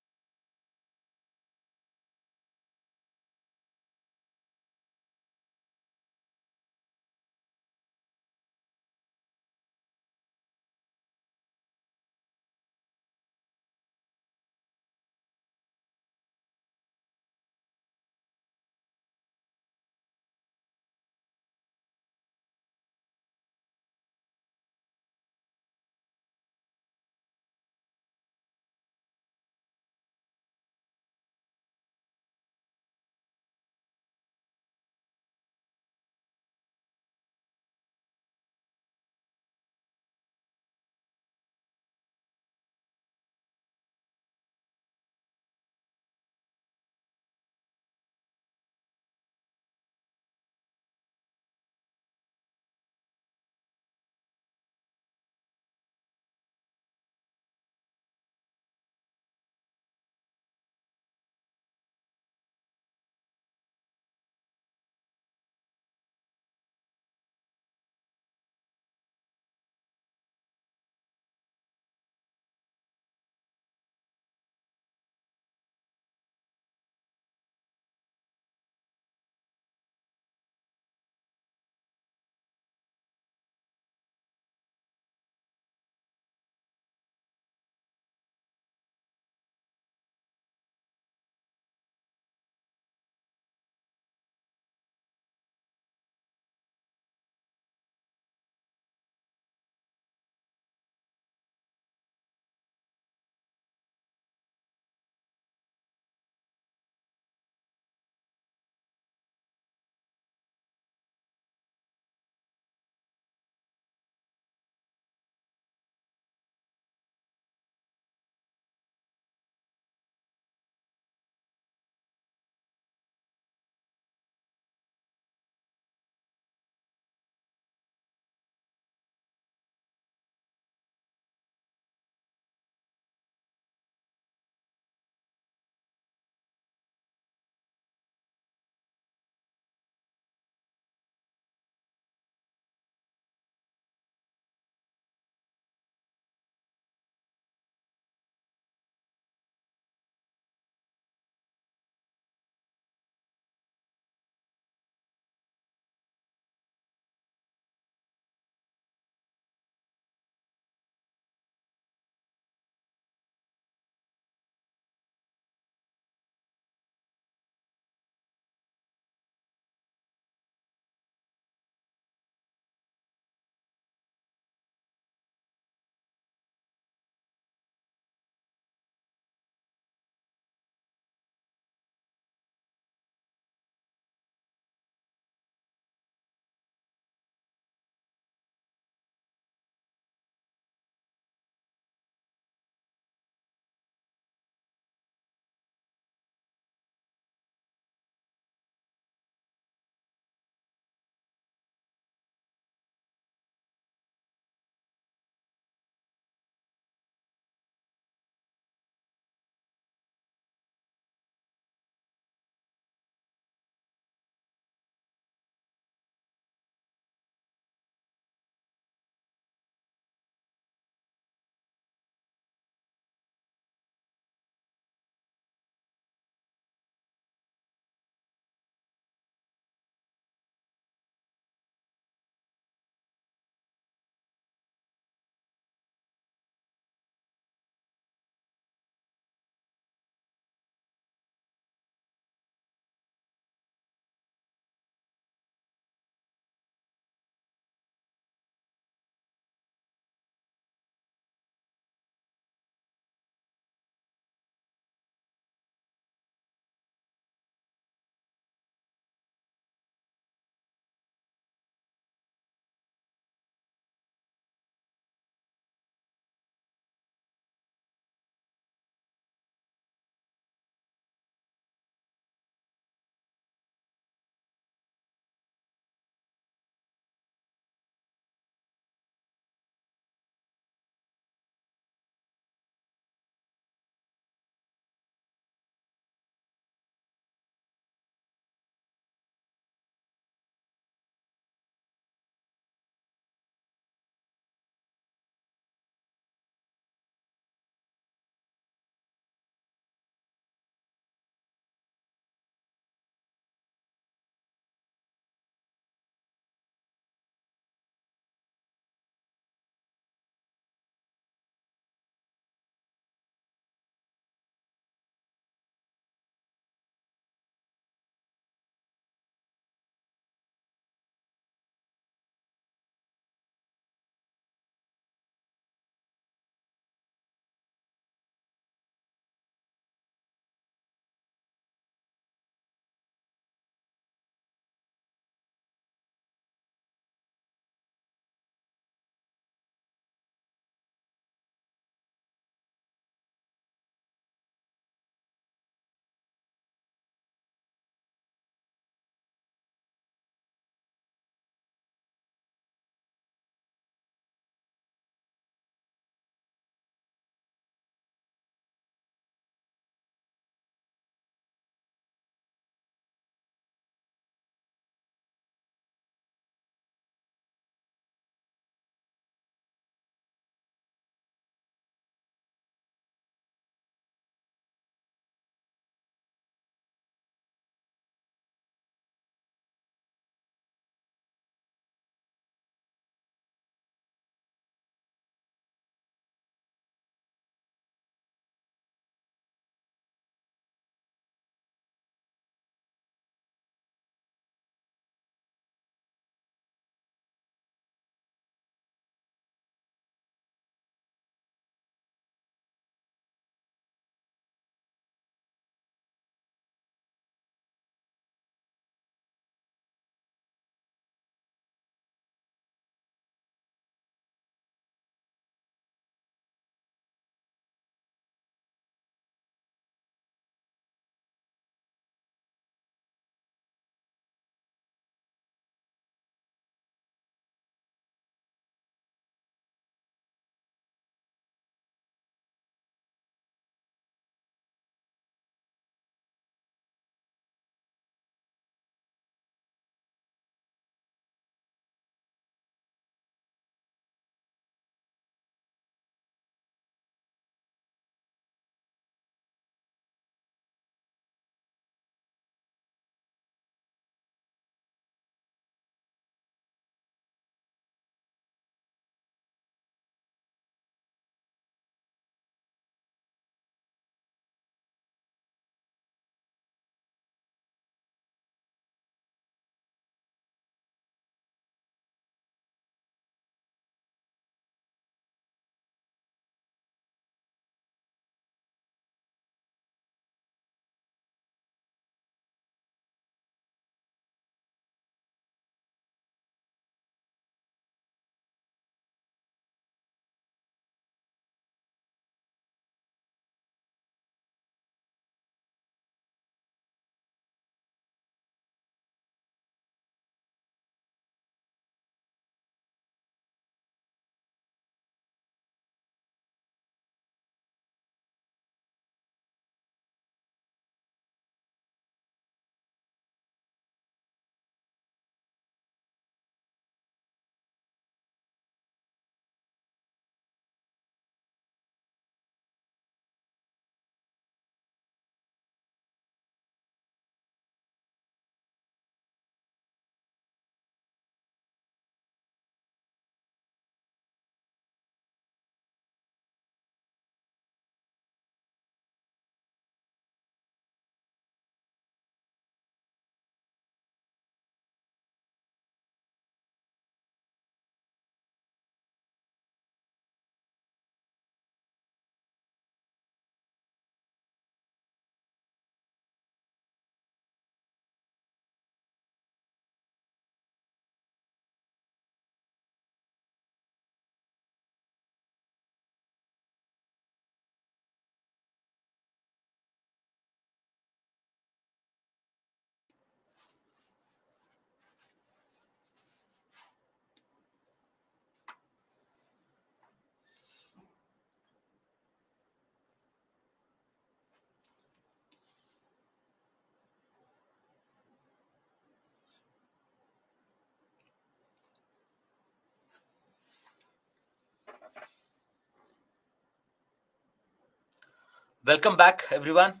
Welcome back, everyone.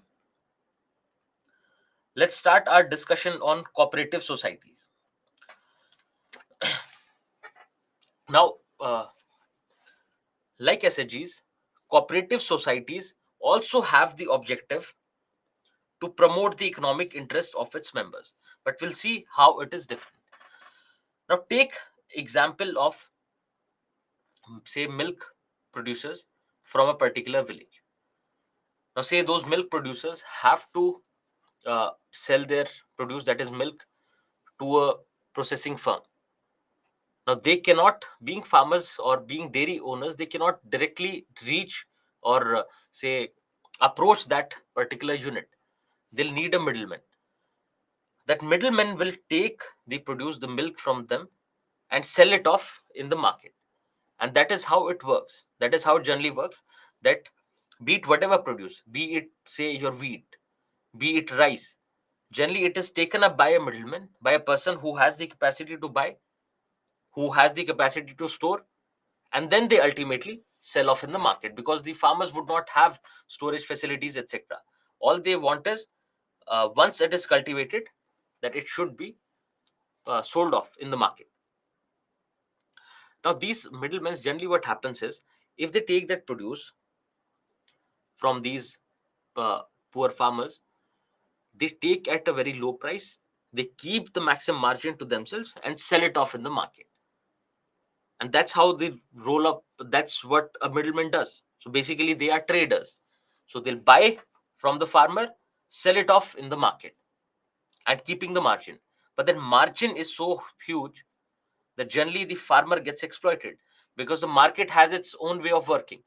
Let's start our discussion on cooperative societies. Now, like SHGs, cooperative societies also have the objective to promote the economic interest of its members. But we'll see how it is different. Now, take example of, say, milk producers from a particular village. Now, say those milk producers have to sell their produce, that is milk, to a processing firm. Now, they cannot, being farmers or being dairy owners, they cannot directly reach or say approach that particular unit. They'll need a middleman. That middleman will take the produce, the milk from them, and sell it off in the market. And that is how it works. That is how it generally works. That be it whatever produce, be it say your wheat, be it rice, generally it is taken up by a middleman, by a person who has the capacity to buy, who has the capacity to store, and then they ultimately sell off in the market, because the farmers would not have storage facilities, etc. All they want is, once it is cultivated, that it should be sold off in the market. Now, these middlemen, generally what happens is, if they take that produce from these uh, poor farmers, they take at a very low price, they keep the maximum margin to themselves and sell it off in the market. And that's how they roll up. That's what a middleman does. So basically they are traders. So they'll buy from the farmer, sell it off in the market, and keeping the margin. But that margin is so huge that generally the farmer gets exploited, because the market has its own way of working.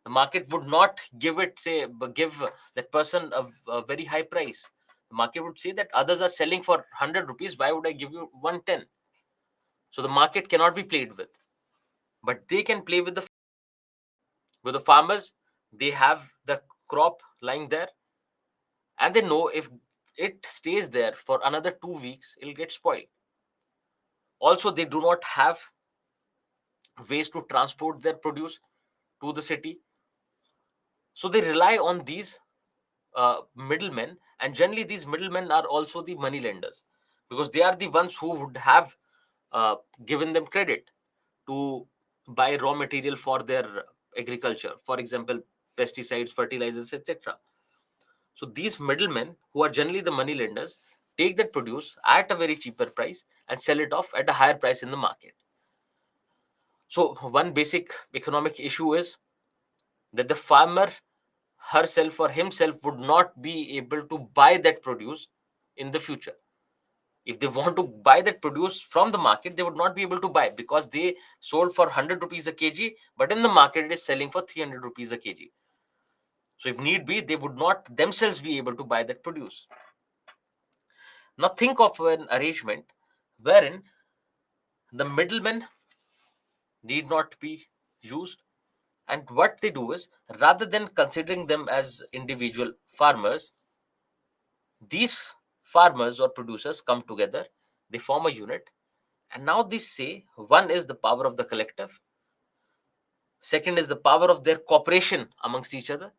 The market would not give it, say, give that person a very high price. The market would say that others are selling for 100 rupees, why would I give you 110? So the market cannot be played with, but they can play with the farmers. They have the crop lying there, and they know if it stays there for another 2 weeks, it'll get spoiled. Also, they do not have ways to transport their produce to the city, so they rely on these middlemen. And generally these middlemen are also the money lenders, because they are the ones who would have given them credit to buy raw material for their agriculture, for example, pesticides, fertilizers, etc. So these middlemen, who are generally the money lenders, take that produce at a very cheaper price and sell it off at a higher price in the market. So one basic economic issue is that the farmer herself or himself would not be able to buy that produce in the future. If they want to buy that produce from the market, they would not be able to buy, because they sold for 100 rupees a kg, but in the market it is selling for 300 rupees a kg. So if need be, they would not themselves be able to buy that produce. Now think of an arrangement wherein the middlemen need not be used, and what they do is, rather than considering them as individual farmers, these farmers or producers come together, they form a unit, and now they say, one is the power of the collective, second is the power of their cooperation amongst each other,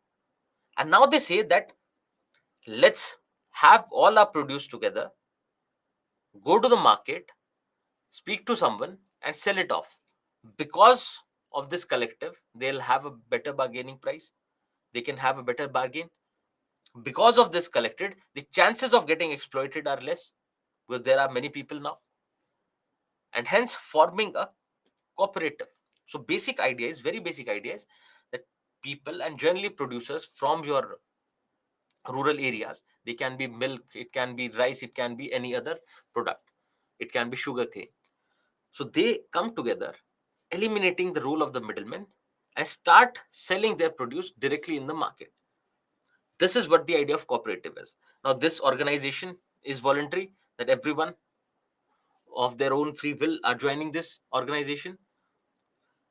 and now they say that let's have all our produce together, go to the market, speak to someone, and sell it off. Because of this collective, they'll have a better bargaining price, they can have a better bargain. Because of this collected, the chances of getting exploited are less, because there are many people now, and hence forming a cooperative. So basic idea is, very basic idea is, that people, and generally producers from your rural areas, they can be milk, it can be rice, it can be any other product, it can be sugarcane. So they come together, eliminating the role of the middleman, and start selling their produce directly in the market. This is what the idea of cooperative is. Now this organization is voluntary, that everyone of their own free will are joining this organization.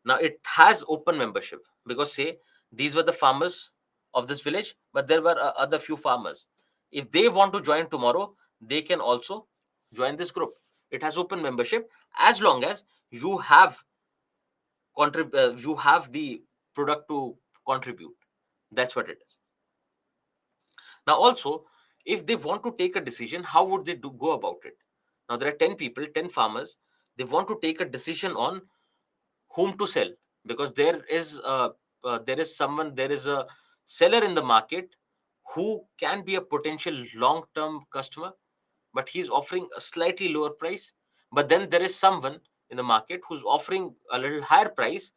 Now it has open membership, because say these were the farmers of this village, but there were other few farmers. If they want to join tomorrow, they can also join this group. It has open membership, as long as you have you have the product to contribute. That's what it is. Now also, if they want to take a decision, how would they go about it? Now there are 10 people, 10 farmers. They want to take a decision on whom to sell, because there is a seller in the market who can be a potential long term customer, but he's offering a slightly lower price. But then there is someone in the market who's offering a little higher price,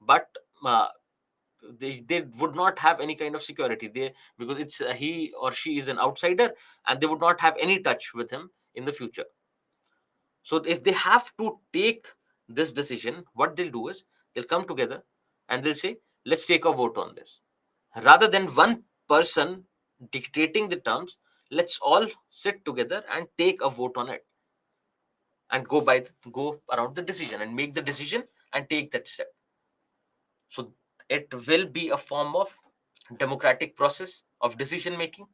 but uh, they would not have any kind of security, they because it's he or she is an outsider, and they would not have any touch with him in the future. So if they have to take this decision, what they'll do is they'll come together and they'll say, let's take a vote on this. Rather than one person dictating the terms, let's all sit together and take a vote on it, and go around the decision and make the decision and take that step. So it will be a form of democratic process of decision making.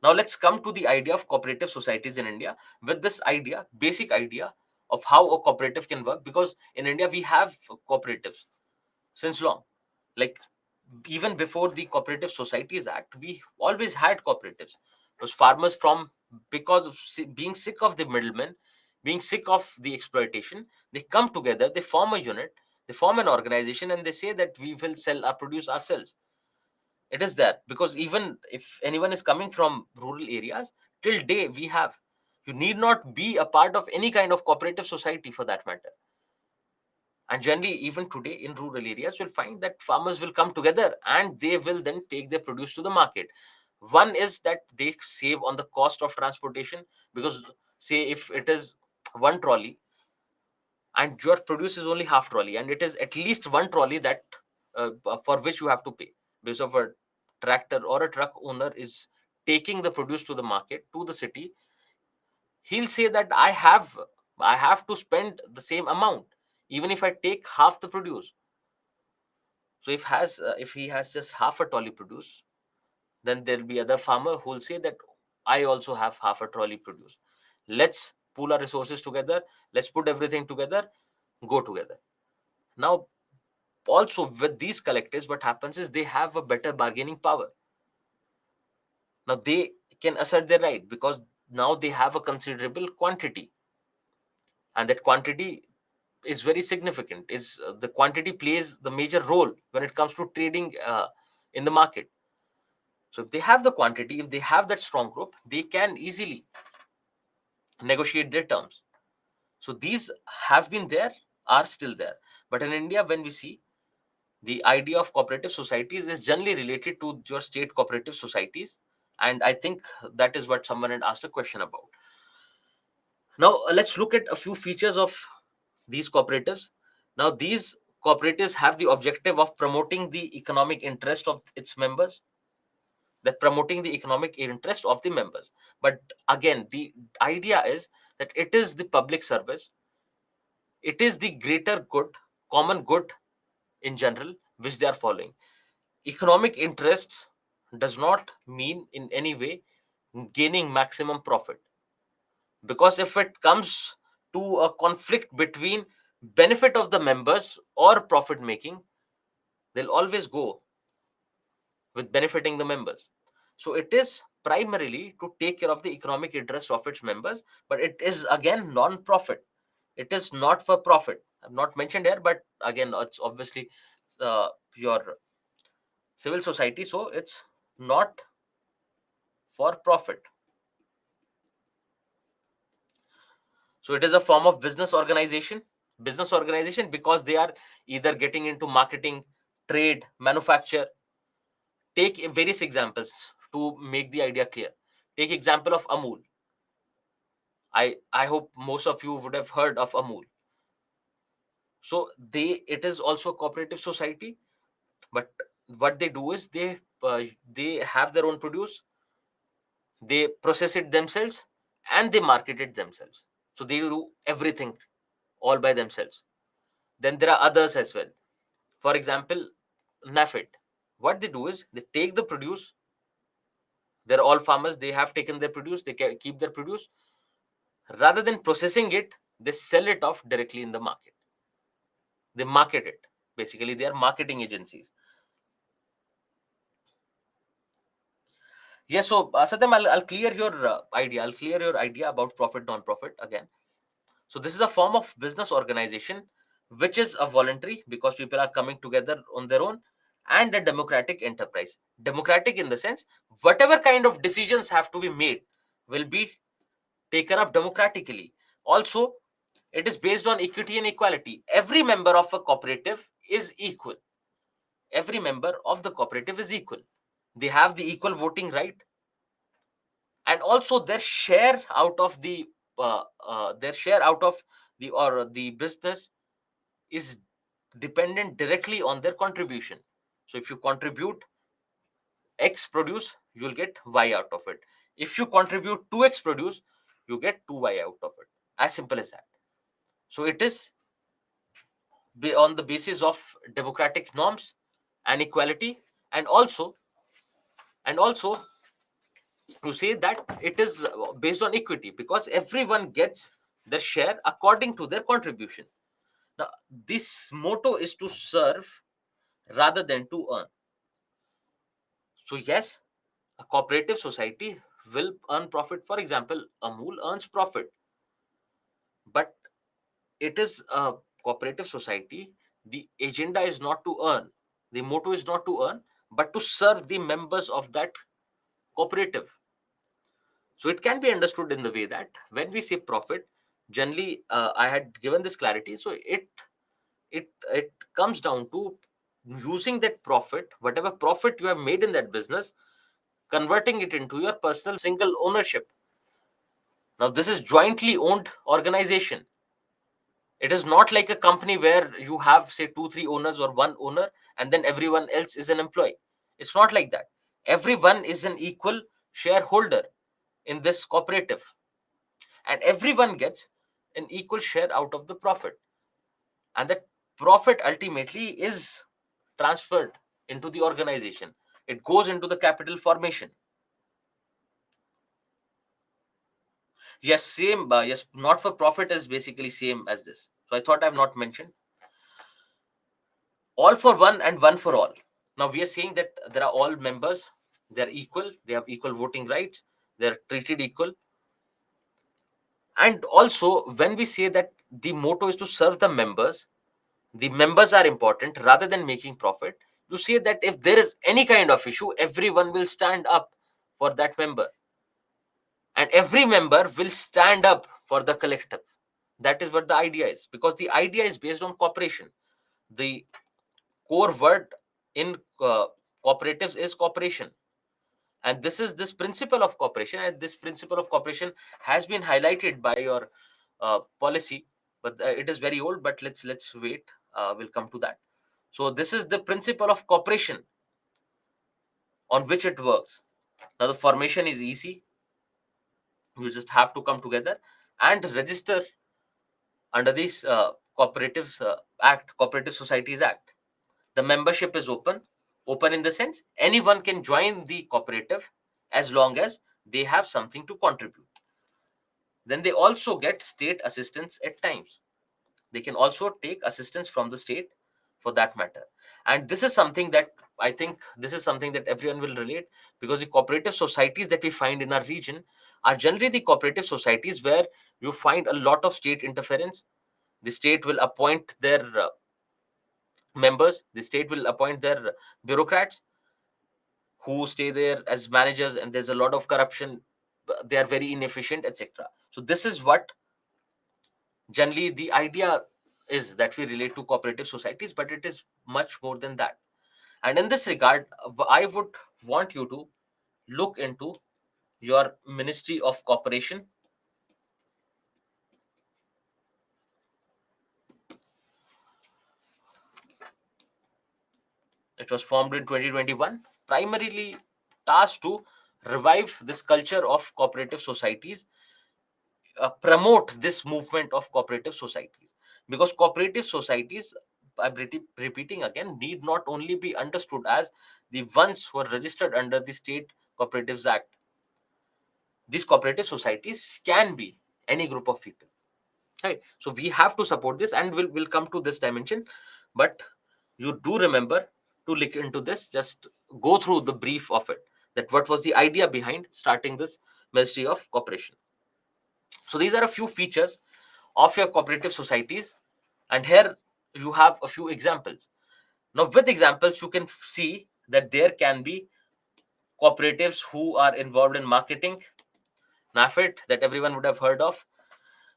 Now let's come to the idea of cooperative societies in India. With this idea, basic idea of how a cooperative can work, because in India we have cooperatives since long. Like even before the Cooperative Societies Act, we always had cooperatives. Those farmers, from because of being sick of the middlemen, being sick of the exploitation, they come together, they form a unit, they form an organization, and they say that we will sell our produce ourselves. It is there because even if anyone is coming from rural areas, till day we have, you need not be a part of any kind of cooperative society for that matter. And generally even today in rural areas, you'll find that farmers will come together and they will then take their produce to the market. One is that they save on the cost of transportation, because say if it is one trolley and your produce is only half trolley, and it is at least one trolley that for which you have to pay, because of a tractor or a truck owner is taking the produce to the market, to the city, he'll say that I have to spend the same amount even if I take half the produce. So if he has just half a trolley produce, then there'll be other farmer who will say that I also have half a trolley produce. Let's pool our resources together. Let's put everything together, go together. Now, also with these collectives, what happens is they have a better bargaining power. Now they can assert their right because now they have a considerable quantity, and that quantity is very significant. Is The quantity plays the major role when it comes to trading in the market. So if they have the quantity, if they have that strong group, they can easily negotiate their terms. So these have been there, are still there. But in India, when we see, the idea of cooperative societies is generally related to your state cooperative societies. And I think that is what someone had asked a question about. Now, let's look at a few features of these cooperatives. Now, these cooperatives have the objective of promoting the economic interest of its members, that promoting the economic interest of the members. But again, the idea is that it is the public service, it is the greater good, common good in general, which they are following. Economic interests does not mean in any way gaining maximum profit, because if it comes to a conflict between benefit of the members or profit making, they'll always go with benefiting the members. So it is primarily to take care of the economic interests of its members, but it is again non-profit. It is not for profit. I've not mentioned here, but again, it's obviously your civil society, so it's not for profit. So it is a form of business organization because they are either getting into marketing, trade, manufacture. Take various examples to make the idea clear. Take example of Amul. I hope most of you would have heard of Amul. So it is also a cooperative society, but what they do is they have their own produce, they process it themselves, and they market it themselves. So they do everything all by themselves. Then there are others as well. For example, NAFID. What they do is they take the produce. They're all farmers. They have taken their produce. They keep their produce. Rather than processing it, they sell it off directly in the market. They market it. Basically, they are marketing agencies. Yes, so Satyam, I'll clear your idea. I'll clear your idea about profit non-profit again. So this is a form of business organization which is a voluntary because people are coming together on their own, and a democratic enterprise. Democratic in the sense whatever kind of decisions have to be made will be taken up democratically. Also, it is based on equity and equality. Every member of a cooperative is equal. Every member of the cooperative is equal. They have the equal voting right, and also their share out of the business is dependent directly on their contribution. So if you contribute X produce, you'll get Y out of it. If you contribute 2X produce, you get 2Y out of it. As simple as that. So it is on the basis of democratic norms and equality, and also to say that it is based on equity because everyone gets their share according to their contribution. Now, this motto is to serve rather than to earn. So yes, a cooperative society will earn profit. For example, Amul earns profit, but it is a cooperative society. The agenda is not to earn. The motto is not to earn, but to serve the members of that cooperative. So it can be understood in the way that when we say profit, generally, I had given this clarity. So it comes down to using that profit, whatever profit you have made in that business, converting it into your personal single ownership. Now, this is jointly owned organization. It is not like a company where you have, say, two, three owners or one owner, and then everyone else is an employee. It's not like that. Everyone is an equal shareholder in this cooperative, and everyone gets an equal share out of the profit. And that profit ultimately is transferred into the organization. It goes into the capital formation. Yes, same. Yes, not for profit is basically same as this. So I thought I've not mentioned all for one and one for all. Now we are saying that there are all members, they're equal, they have equal voting rights, they're treated equal. And also, when we say that the motto is to serve the members are important rather than making profit. You say that if there is any kind of issue, everyone will stand up for that member, and every member will stand up for the collective. That is what the idea is, because the idea is based on cooperation. The core word in cooperatives is cooperation, and this principle of cooperation, and this principle of cooperation has been highlighted by your policy, but it is very old. But let's wait. We'll come to that. So this is the principle of cooperation on which it works. Now the formation is easy. You just have to come together and register under this Cooperative Societies Act. The membership is open in the sense anyone can join the cooperative as long as they have something to contribute. Then they also get state assistance at times. They can also take assistance from the state for that matter. And this is something that I think this is something that everyone will relate, because the cooperative societies that we find in our region are generally the cooperative societies where you find a lot of state interference. The state will appoint their members, the state will appoint their bureaucrats who stay there as managers, and there's a lot of corruption. They are very inefficient, etc. So this is what generally the idea is, that we relate to cooperative societies, but it is much more than that. And in this regard, I would want you to look into your Ministry of Cooperation. It was formed in 2021, primarily tasked to revive this culture of cooperative societies, promote this movement of cooperative societies, because cooperative societies, I'm repeating again, need not only be understood as the ones who are registered under the State Cooperatives Act. These cooperative societies can be any group of people, right? So we have to support this, and we'll come to this dimension. But you do remember to look into this, just go through the brief of it. that what was the idea behind starting this Ministry of Cooperation. So these are a few features of your cooperative societies, and here you have a few examples. Now with examples you can see that there can be cooperatives who are involved in marketing, NAFIT, that everyone would have heard of.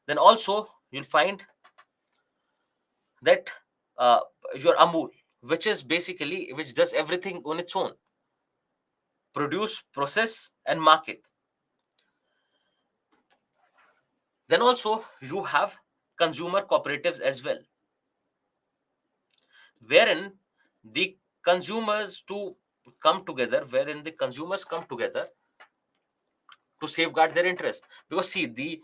Then also you'll find that uh, your Amul, which is basically which does everything on its own: produce, process, and market. Then also you have consumer cooperatives as well, wherein the consumers to come together, wherein the consumers come together to safeguard their interest. Because see, the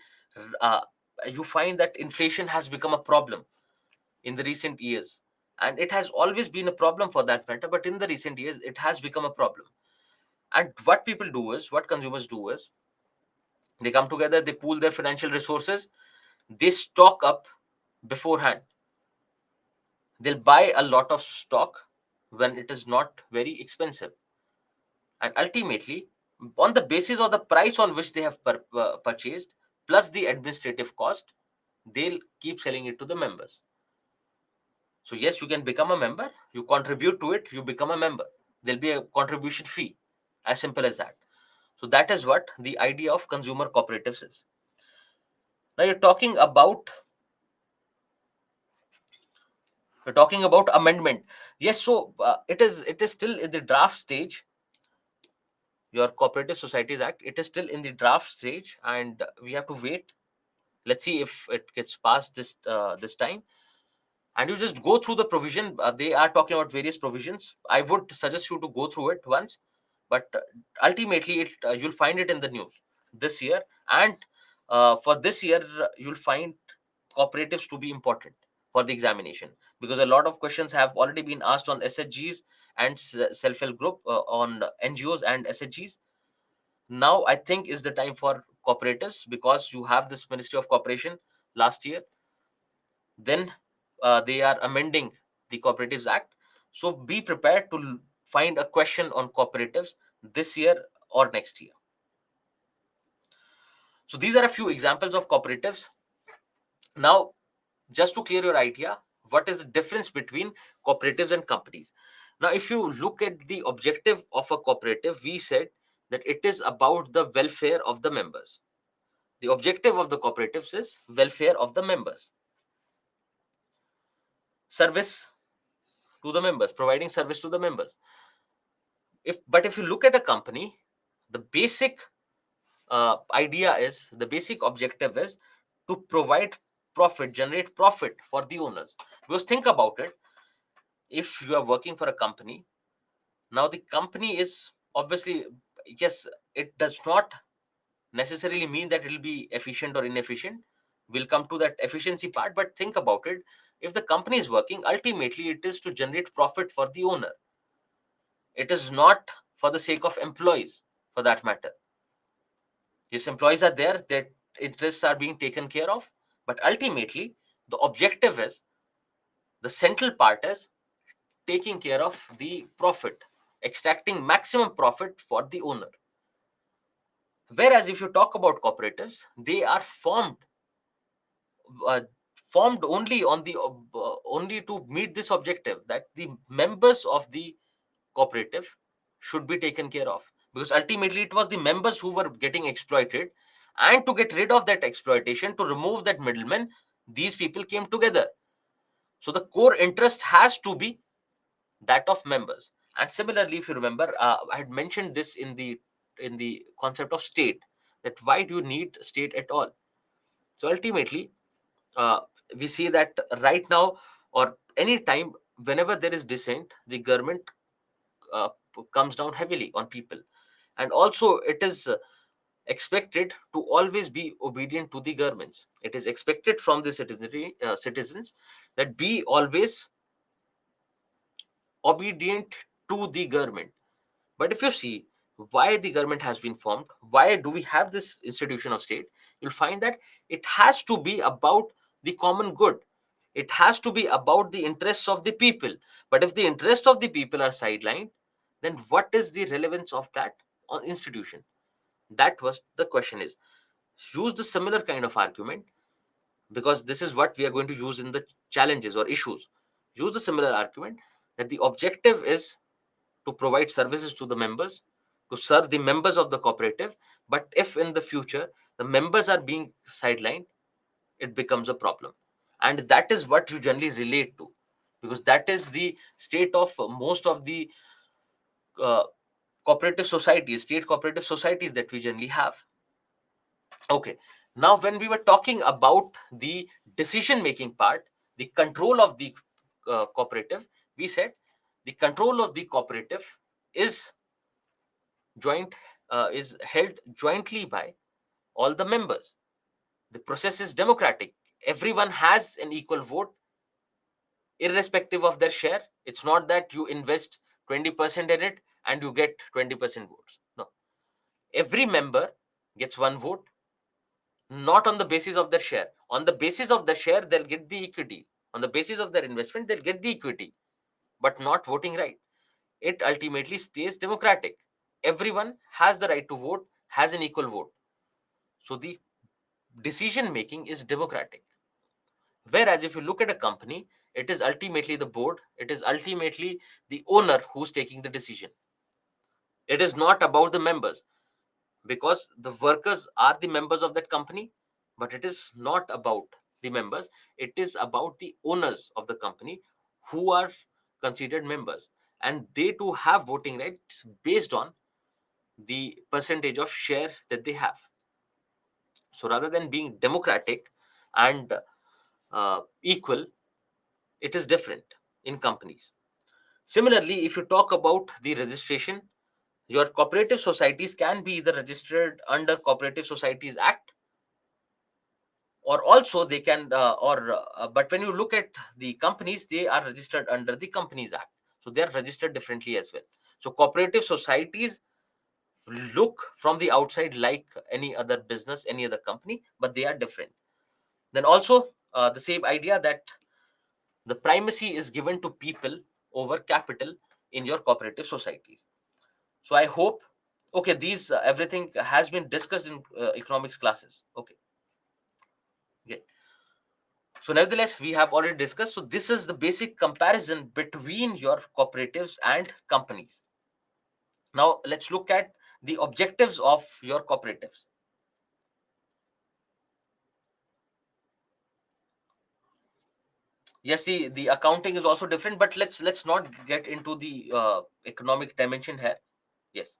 uh, you find that inflation has become a problem in the recent years, and it has always been a problem for that matter, but in the recent years it has become a problem. And what people do is, what consumers do is, they come together, they pool their financial resources, they stock up beforehand. They'll buy a lot of stock when it is not very expensive, and ultimately on the basis of the price on which they have purchased plus the administrative cost, they'll keep selling it to the members. So yes, you can become a member, you contribute to it, you become a member, there'll be a contribution fee, as simple as that. So that is what the idea of consumer cooperatives is. Now you're talking about amendment. Yes, so it is still in the draft stage. Your Cooperative Societies Act, it is still in the draft stage, and we have to wait. Let's see if it gets passed this time. And you just go through the provision. They are talking about various provisions. I would suggest you to go through it once, but ultimately you'll find it in the news this year. And for this year, you'll find cooperatives to be important for the examination, because a lot of questions have already been asked on SHGs and self-help group, on NGOs and SHGs. Now I think is the time for cooperatives, because you have this Ministry of Cooperation last year. Then they are amending the Cooperatives Act. So be prepared to find a question on cooperatives this year or next year. So these are a few examples of cooperatives. Now, just to clear your idea, what is the difference between cooperatives and companies? Now, if you look at the objective of a cooperative, we said that it is about the welfare of the members. The objective of the cooperatives is welfare of the members, service to the members, providing service to the members. If you look at a company, the basic idea is, the basic objective is to provide profit, generate profit for the owners. Because think about it, if you are working for a company, now the company is obviously, yes, it does not necessarily mean that it will be efficient or inefficient. We'll come to that efficiency part, but think about it. If the company is working, ultimately it is to generate profit for the owner. It is not for the sake of employees, for that matter. His employees are there, their interests are being taken care of, but ultimately the objective is, the central part is taking care of the profit, extracting maximum profit for the owner. Whereas if you talk about cooperatives, they are uh, formed only on the only to meet this objective, that the members of the cooperative should be taken care of, because ultimately it was the members who were getting exploited, and to get rid of that exploitation, to remove that middleman, these people came together. So the core interest has to be that of members. And similarly, if you remember, I had mentioned this in the concept of state, that why do you need state at all? So ultimately, uh, we see that right now, or any time, whenever there is dissent, the government uh, comes down heavily on people. And also it is expected to always be obedient to the governments. It is expected from the citizens that be always obedient to the government. But if you see why the government has been formed, why do we have this institution of state, you'll find that it has to be about the common good. It has to be about the interests of the people. But if the interests of the people are sidelined, then what is the relevance of that? institution. That was the question is, use the similar kind of argument, because this is what we are going to use in the challenges or issues. Use the similar argument that the objective is to provide services to the members, to serve the members of the cooperative. But if in the future the members are being sidelined, it becomes a problem. And that is what you generally relate to, because that is the state of most of the uh, cooperative societies, state cooperative societies that we generally have. Okay, now when we were talking about the decision making part, the control of the cooperative, we said the control of the cooperative is joint is held jointly by all the members. The process is democratic. Everyone has an equal vote, irrespective of their share. It's not that you invest 20% in it and you get 20% votes. No, every member gets one vote, not on the basis of their share. On the basis of the share, they'll get the equity. On the basis of their investment, they'll get the equity, but not voting right. It ultimately stays democratic. Everyone has the right to vote, has an equal vote. So the decision making is democratic. Whereas if you look at a company, it is ultimately the board, it is ultimately the owner who's taking the decision. It is not about the members, because the workers are the members of that company, but it is not about the members. It is about the owners of the company who are considered members, and they too have voting rights based on the percentage of share that they have. So rather than being democratic and equal, it is different in companies. Similarly, if you talk about the registration, your cooperative societies can be either registered under Cooperative Societies Act, or also they can or but when you look at the companies, they are registered under the Companies Act, so they are registered differently as well. So cooperative societies look from the outside like any other business, any other company, but they are different. Then also the same idea that the primacy is given to people over capital in your cooperative societies. So I hope, okay, these everything has been discussed in economics classes. Okay, great. So nevertheless, we have already discussed. So this is the basic comparison between your cooperatives and companies. Now let's look at the objectives of your cooperatives. Yes, the accounting is also different, but let's not get into the economic dimension here. Yes.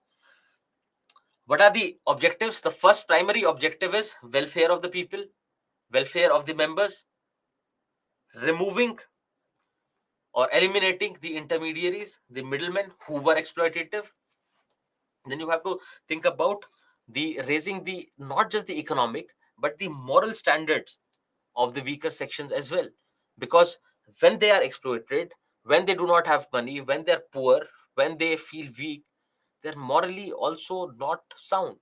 What are the objectives? The first primary objective is welfare of the people, welfare of the members, removing or eliminating the intermediaries, the middlemen who were exploitative. Then you have to think about the raising the not just the economic but the moral standards of the weaker sections as well, because when they are exploited, when they do not have money, when they're poor, when they feel weak, they're morally also not sound.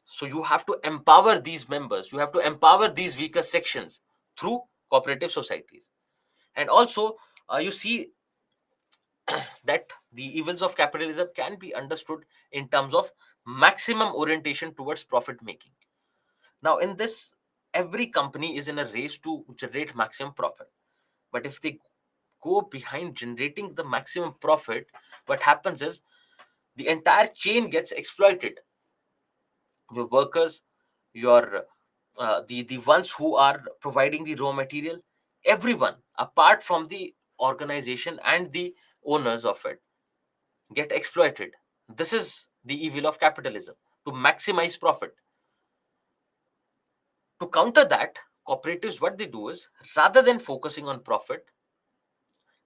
So you have to empower these members, you have to empower these weaker sections through cooperative societies. And also you see that the evils of capitalism can be understood in terms of maximum orientation towards profit making. Now in this, every company is in a race to generate maximum profit, but if they go behind generating the maximum profit, what happens is the entire chain gets exploited. Your workers, your the ones who are providing the raw material, everyone apart from the organization and the owners of it get exploited. This is the evil of capitalism, to maximize profit. To counter that, cooperatives, what they do is, rather than focusing on profit,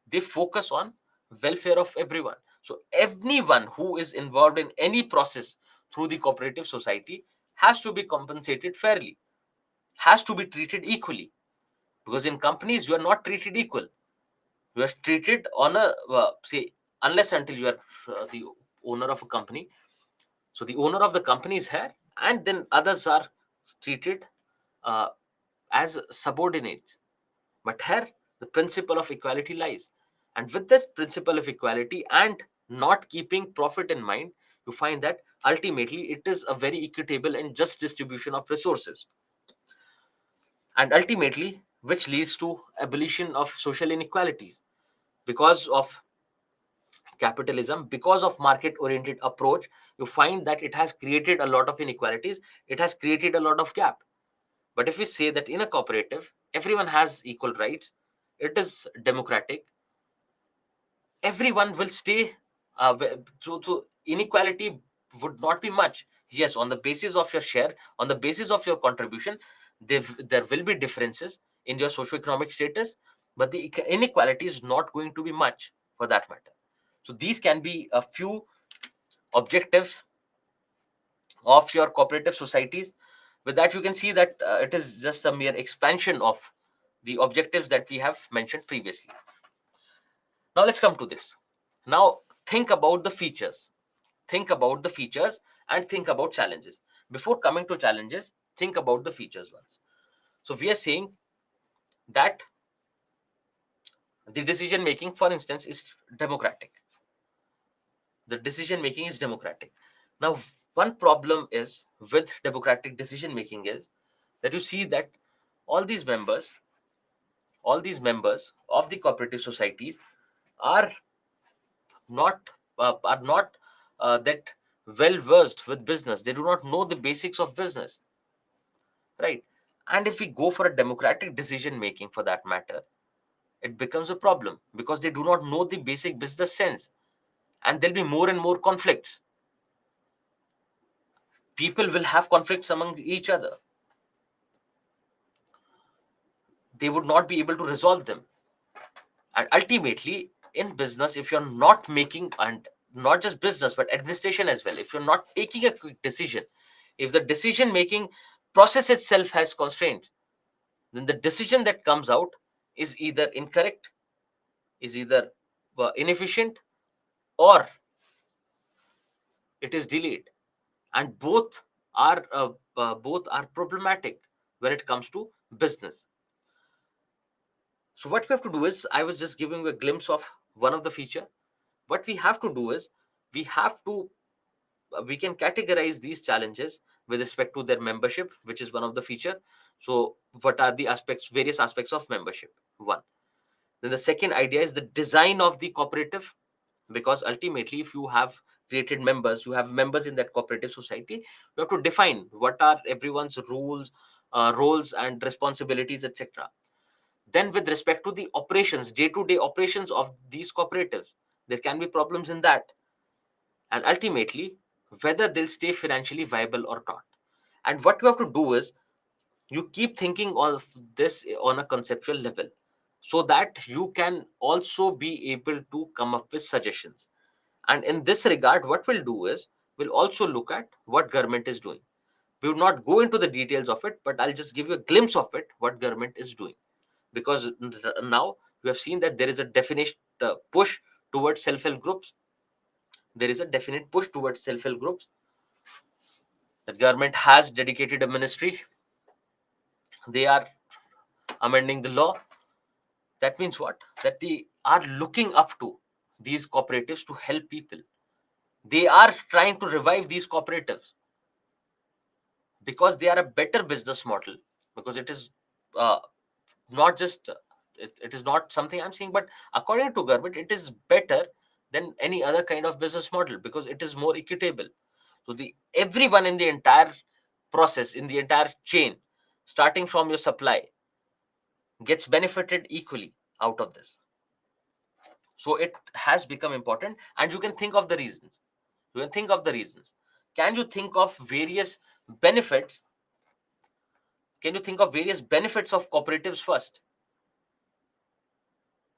they focus on welfare of everyone. So anyone who is involved in any process through the cooperative society has to be compensated fairly, has to be treated equally, because in companies you are not treated equal. You are treated on a say, unless until you are the owner of a company. So the owner of the company is here, and then others are treated uh, as subordinates. But here, the principle of equality lies. And with this principle of equality and not keeping profit in mind, you find that ultimately it is a very equitable and just distribution of resources, and ultimately which leads to abolition of social inequalities. Because of capitalism, because of market oriented approach, you find that it has created a lot of inequalities, it has created a lot of gap. But if we say that in a cooperative everyone has equal rights, it is democratic, everyone will stay, so inequality would not be much. Yes, on the basis of your share, on the basis of your contribution, there will be differences in your socioeconomic status, but the inequality is not going to be much for that matter. So these can be a few objectives of your cooperative societies. With that, you can see that it is just a mere expansion of the objectives that we have mentioned previously. Now let's come to this. Now think about the features. Think about the features and think about challenges. Before coming to challenges, think about the features once. So we are saying that the decision making, for instance, is democratic. The decision making is democratic. Now, one problem is with democratic decision making is that you see that all these members, all these members of the cooperative societies are not that well versed with business. They do not know the basics of business, right? And if we go for a democratic decision making for that matter, it becomes a problem because they do not know the basic business sense, and there'll be more and more conflicts. People will have conflicts among each other. They would not be able to resolve them. And ultimately, in business, if you're not making, and not just business but administration as well, if you're not taking a quick decision, if the decision making process itself has constraints, then the decision that comes out is either incorrect, is either inefficient, or it is delayed, and both are problematic when it comes to business. So what we have to do is, I was just giving you a glimpse of one of the feature. What we have to do is, we have to we can categorize these challenges with respect to their membership, which is one of the feature. So what are the aspects, various aspects of membership? One. Then the second idea is the design of the cooperative, because ultimately if you have created members, you have members in that cooperative society, you have to define what are everyone's rules, roles and responsibilities, etc. Then with respect to the operations, day to day operations of these cooperatives, there can be problems in that, and ultimately whether they'll stay financially viable or not. And what you have to do is, you keep thinking of this on a conceptual level, so that you can also be able to come up with suggestions. And in this regard, what we'll do is, we'll also look at what government is doing. We will not go into the details of it, but I'll just give you a glimpse of it, what government is doing. Because now we have seen that there is a definite push towards self-help groups. There is a definite push towards self-help groups. The government has dedicated a ministry. They are amending the law. That means what? That they are looking up to these cooperatives to help people. They are trying to revive these cooperatives because they are a better business model. Because it is uh, not just it is not something I'm saying, but according to government, it is better than any other kind of business model because it is more equitable. So the everyone in the entire process, in the entire chain, starting from your supply, gets benefited equally out of this. So it has become important, and you can think of the reasons. You can think of the reasons. Can you think of various benefits? Can you think of various benefits of cooperatives first?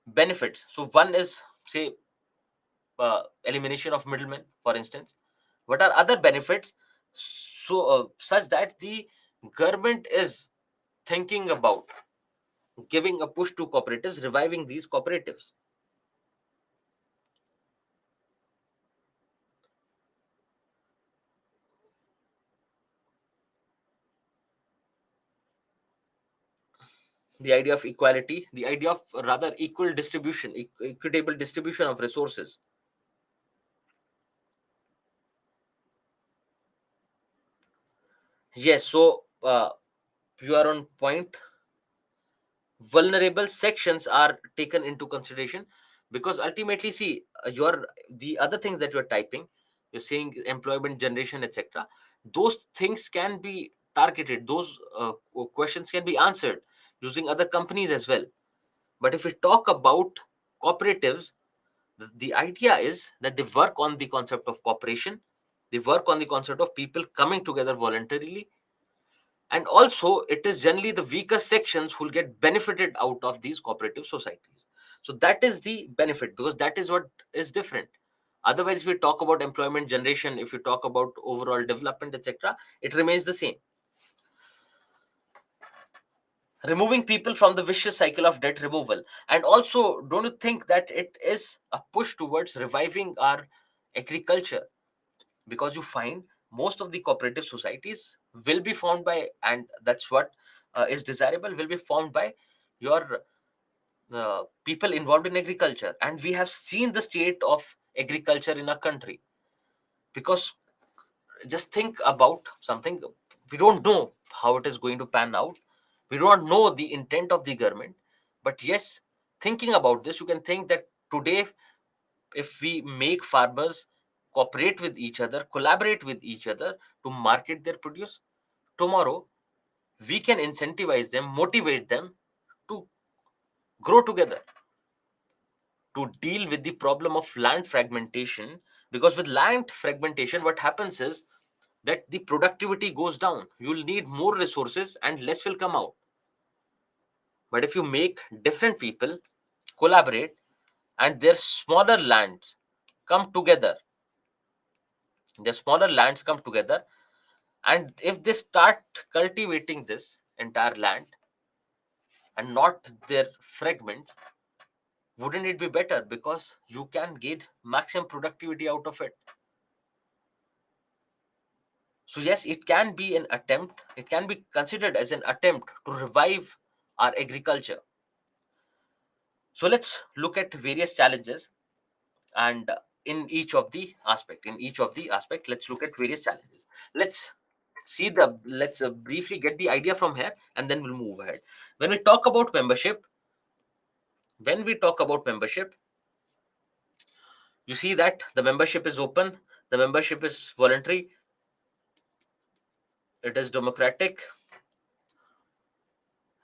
Benefits. So one is, say, elimination of middlemen, for instance. What are other benefits? So such that the government is thinking about giving a push to cooperatives, reviving these cooperatives. The idea of equality, the idea of rather equal distribution, equitable distribution of resources. Yes, so you are on point. Vulnerable sections are taken into consideration, because ultimately, see, your the other things that you're typing, you're saying employment generation, etc. Those things can be targeted. Those questions can be answered using other companies as well. But if we talk about cooperatives, the idea is that they work on the concept of cooperation, they work on the concept of people coming together voluntarily, and also it is generally the weaker sections who will get benefited out of these cooperative societies. So that is the benefit, because that is what is different. Otherwise, if we talk about employment generation, if we talk about overall development, etc., it remains the same. Removing people from the vicious cycle of debt removal. And also, don't you think that it is a push towards reviving our agriculture? Because you find most of the cooperative societies will be formed by, and that's what is desirable, will be formed by your people involved in agriculture. And we have seen the state of agriculture in our country, because just think about something. We don't know how it is going to pan out, we don't know the intent of the government. But yes, thinking about this, you can think that today, if we make farmers cooperate with each other, collaborate with each other to market their produce, tomorrow we can incentivize them, motivate them to grow together, to deal with the problem of land fragmentation. Because with land fragmentation, what happens is that the productivity goes down. You'll need more resources and less will come out. But if you make different people collaborate, and their smaller lands come together, their smaller lands come together, and if they start cultivating this entire land and not their fragments, wouldn't it be better? Because you can get maximum productivity out of it. So yes, it can be an attempt, it can be considered as an attempt to revive our agriculture. So let's look at various challenges, and in each of the aspect, let's look at various challenges. Let's briefly get the idea from here, and then we'll move ahead. When we talk about membership, when we talk about membership, you see that the membership is open, the membership is voluntary, it is democratic.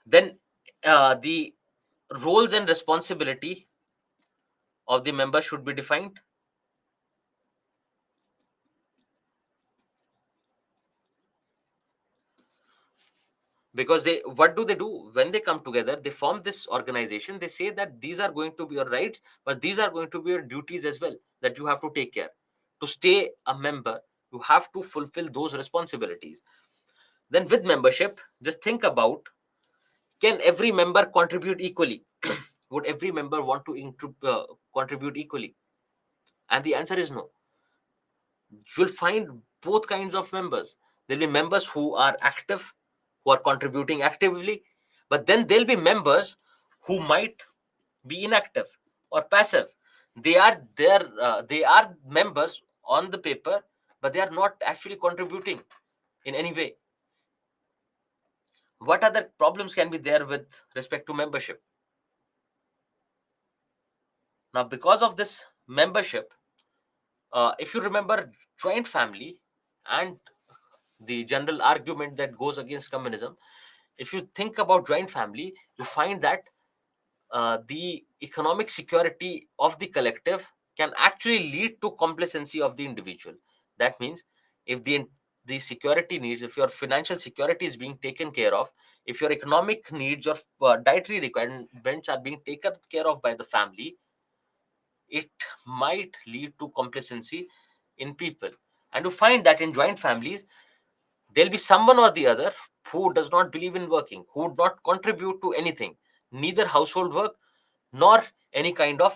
Then the roles and responsibility of the members should be defined, because they, what do they do when they come together? They form this organization, they say that these are going to be your rights, but these are going to be your duties as well, that you have to take care. To stay a member, you have to fulfill those responsibilities. Then with membership, just think about, can every member contribute equally? Would every member want to contribute equally? And the answer is no. You'll find both kinds of members. There'll be members who are active, who are contributing actively, but then there'll be members who might be inactive or passive. They are members on the paper, but they are not actually contributing in any way. What other problems can be there with respect to membership? Now, because of this membership, if you remember joint family and the general argument that goes against communism, if you think about joint family, you find that the economic security of the collective can actually lead to complacency of the individual. That means, if the security needs, if your financial security is being taken care of, if your economic needs or dietary requirements are being taken care of by the family, it might lead to complacency in people. And you find that in joint families, there'll be someone or the other who does not believe in working, who would not contribute to anything, neither household work nor any kind of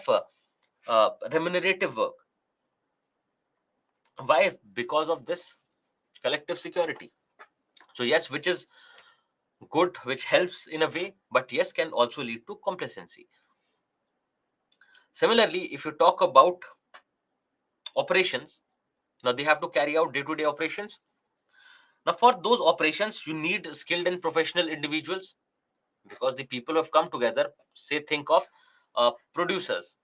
remunerative work. Why? Because of this collective security. So yes, which is good, which helps in a way, but yes, can also lead to complacency. Similarly, if you talk about operations, now they have to carry out day-to-day operations. Now, for those operations, you need skilled and professional individuals, because the people who have come together, say, think of producers.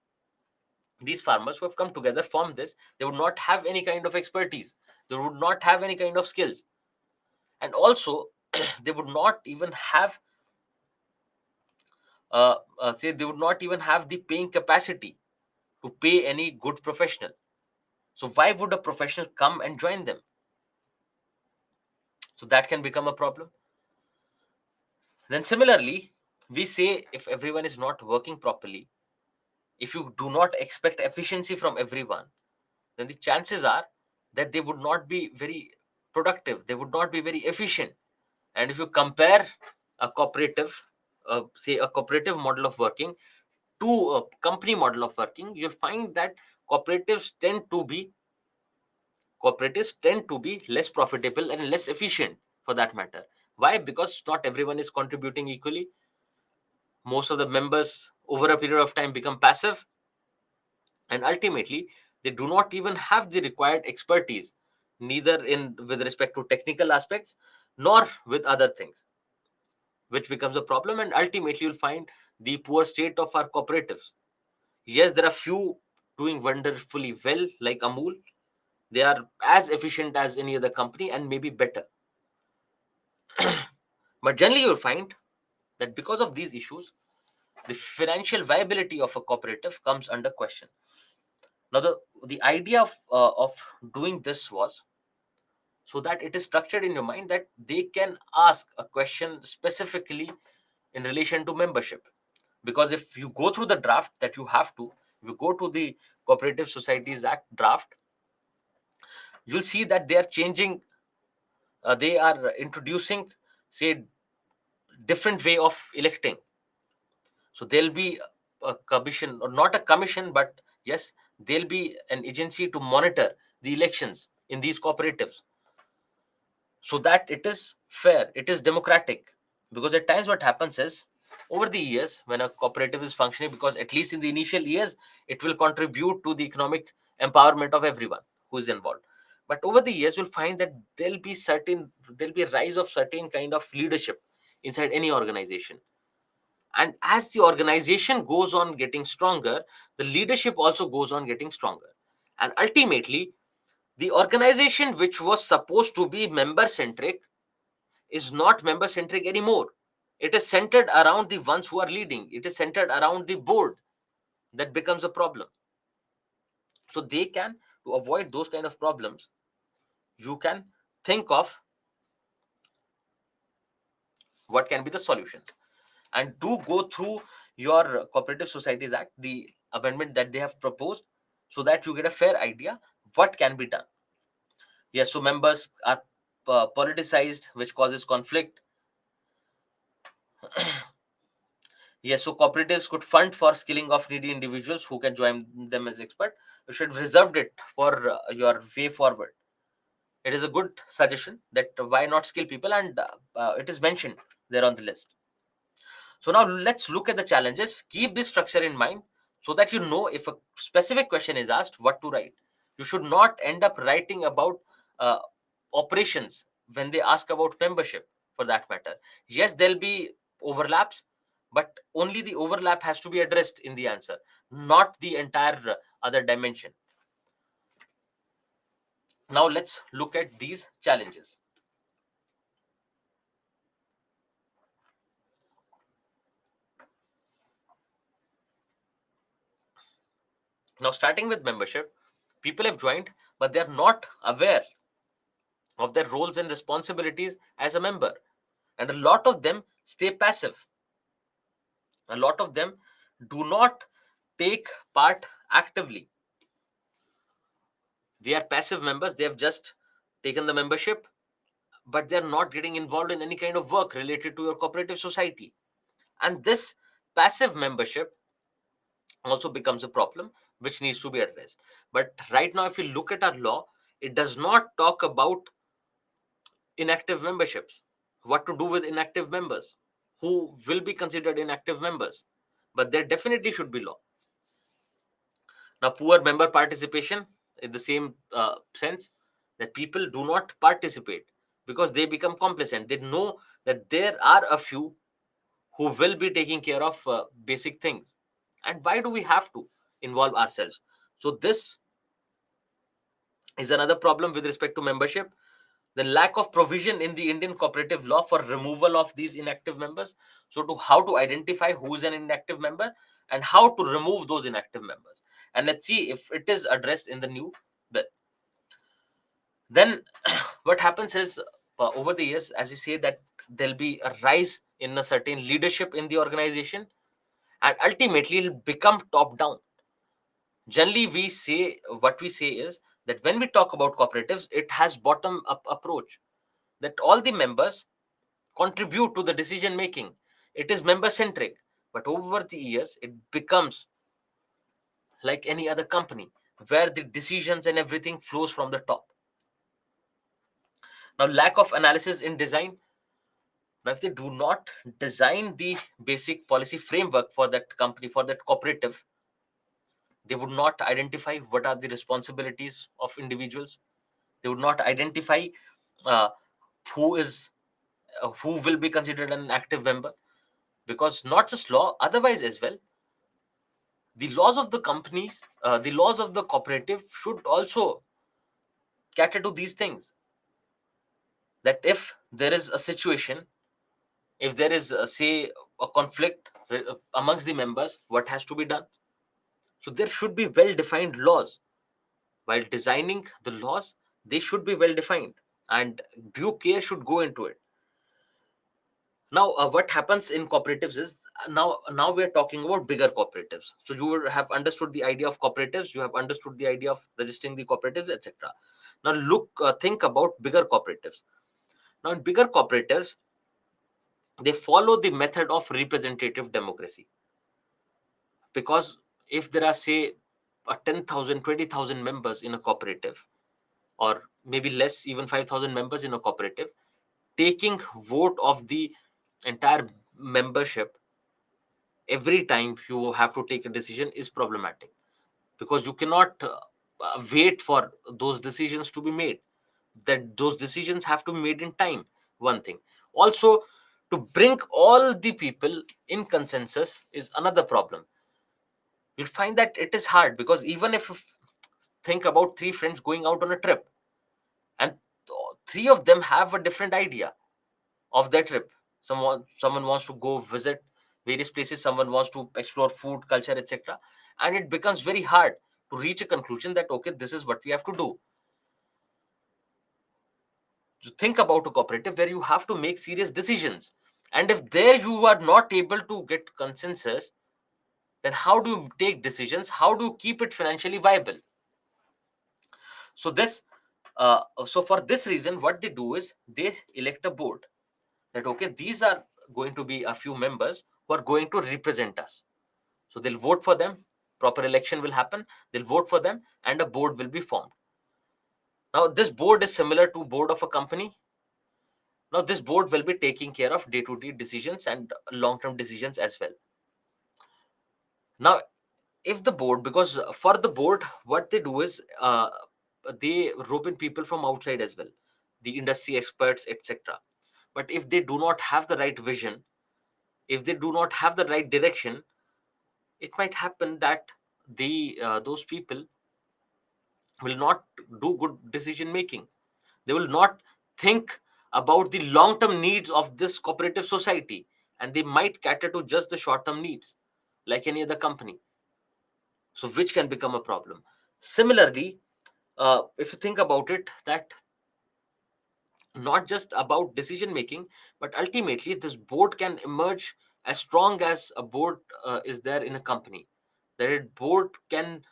These farmers who have come together form this. They would not have any kind of expertise. They would not have any kind of skills, and also they would not even have say they would not even have the paying capacity to pay any good professional. So why would a professional come and join them? So that can become a problem. Then similarly, we say, if everyone is not working properly, if you do not expect efficiency from everyone, then the chances are that they would not be very productive, they would not be very efficient. And if you compare a cooperative, say a cooperative model of working to a company model of working, you'll find that cooperatives tend to be less profitable and less efficient, for that matter. Why? Because not everyone is contributing equally. Most of the members over a period of time become passive, and ultimately they do not even have the required expertise, neither in with respect to technical aspects nor with other things, which becomes a problem. And ultimately you'll find the poor state of our cooperatives. Yes, there are few doing wonderfully well, like Amul. They are as efficient as any other company and maybe better. But generally you'll find that because of these issues, the financial viability of a cooperative comes under question. Now, the idea of doing this was so that it is structured in your mind that they can ask a question specifically in relation to membership. Because if you go through the draft that you have to, if you go to the Cooperative Societies Act draft, you'll see that they are changing, they are introducing, say, different way of electing. So there'll be a commission, or not a commission, but yes, there'll be an agency to monitor the elections in these cooperatives, so that it is fair, it is democratic. Because at times what happens is, over the years, when a cooperative is functioning, because at least in the initial years it will contribute to the economic empowerment of everyone who is involved. But over the years you'll find that there'll be a rise of certain kind of leadership inside any organization. And as the organization goes on getting stronger, the leadership also goes on getting stronger. And ultimately, the organization which was supposed to be member centric is not member centric anymore. It is centered around the ones who are leading, it is centered around the board. That becomes a problem. So they can, to avoid those kind of problems, you can think of what can be the solutions, and do go through your Cooperative Societies Act, the amendment that they have proposed, so that you get a fair idea what can be done. Yes, so members are politicized, which causes conflict. Yes, so cooperatives could fund for skilling of needy individuals who can join them as expert. You should reserve it for your way forward. It is a good suggestion that why not skill people, and it is mentioned there on the list. So now let's look at the challenges. Keep this structure in mind so that you know, if a specific question is asked, what to write. You should not end up writing about uh, operations when they ask about membership, for that matter. Yes, there'll be overlaps, but only the overlap has to be addressed in the answer, not the entire other dimension. Now let's look at these challenges. Now, starting with membership, people have joined, but they are not aware of their roles and responsibilities as a member. And a lot of them stay passive. A lot of them do not take part actively. They are passive members. They have just taken the membership, but they're not getting involved in any kind of work related to your cooperative society. And this passive membership also becomes a problem which needs to be addressed. But right now, if you look at our law, it does not talk about inactive memberships, what to do with inactive members, who will be considered inactive members. But there definitely should be law. Now, poor member participation, in the same sense that people do not participate. because they become complacent. They know that there are a few who will be taking care of basic things, and why do we have to involve ourselves? So this is another problem with respect to membership. The lack of provision in the Indian cooperative law for removal of these inactive members. So to how to identify who is an inactive member and how to remove those inactive members, and let's see if it is addressed in the new bill. Then what happens is, over the years, as you say, that there'll be a rise in a certain leadership in the organization, and ultimately it'll become top down. Generally we say, what we say is that when we talk about cooperatives, it has bottom up approach, that all the members contribute to the decision making. It is member centric, but over the years it becomes like any other company, where the decisions and everything flows from the top. Now, lack of analysis in design. Now, if they do not design the basic policy framework for that company, for that cooperative, they would not identify what are the responsibilities of individuals. They would not identify uh, who is who will be considered an active member, because not just law, otherwise as well, the laws of the companies, the laws of the cooperative should also cater to these things. That if there is a situation, if there is, say, a conflict amongst the members, what has to be done? So there should be well defined laws. While designing the laws, they should be well defined, and due care should go into it. Now, what happens in cooperatives is, now we are talking about bigger cooperatives. So you would have understood the idea of cooperatives, you have understood the idea of registering the cooperatives, etc. Now think about bigger cooperatives. Now in bigger cooperatives, they follow the method of representative democracy, because if there are, say, 10,000, 20,000 members in a cooperative, or maybe less, even 5,000 members in a cooperative, taking vote of the entire membership every time you have to take a decision is problematic, because you cannot wait for those decisions to be made. That those decisions have to be made in time, one thing. Also, to bring all the people in consensus is another problem. You'll find that it is hard, because even if you think about three friends going out on a trip, and three of them have a different idea of their trip. Someone wants to go visit various places, someone wants to explore food, culture, etc., and it becomes very hard to reach a conclusion that okay, this is what we have to do. So think about a cooperative where you have to make serious decisions, and if there you are not able to get consensus, then how do you take decisions, how do you keep it financially viable? So for this reason, what they do is they elect a board, that okay, these are going to be a few members who are going to represent us. So they'll vote for them, proper election will happen, they'll vote for them, and a board will be formed. Now this board is similar to board of a company. Now this board will be taking care of day-to-day decisions and long-term decisions as well. Now, if the board, because for the board, what they do is they rope in people from outside as well, the industry experts, etc. But if they do not have the right vision, if they do not have the right direction, it might happen that those people will not do good decision making. They will not think about the long term needs of this cooperative society, and they might cater to just the short term needs, like any other company. So which can become a problem. Similarly, if you think about it, that not just about decision making, but ultimately this board can emerge as strong as a board is there in a company. That a board can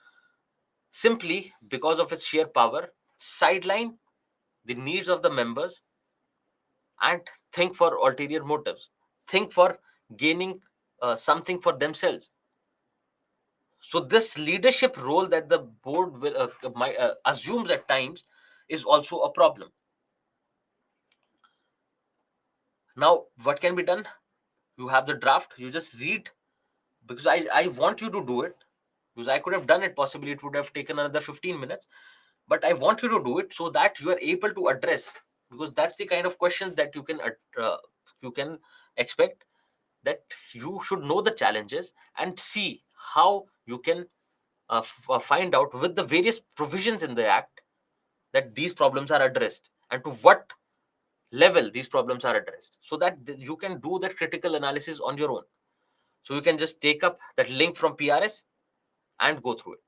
simply, because of its sheer power, sideline the needs of the members and think for ulterior motives, think for gaining something for themselves. So this leadership role that the board will assumes at times is also a problem. Now, what can be done? You have the draft, you just read, because I want you to do it, because I could have done it, possibly it would have taken another 15 minutes, but I want you to do it so that you are able to address because that's the kind of questions that you can expect, that you should know the challenges and see how you can find out with the various provisions in the act that these problems are addressed and to what level these problems are addressed, so that you can do that critical analysis on your own. So you can just take up that link from PRS and go through it,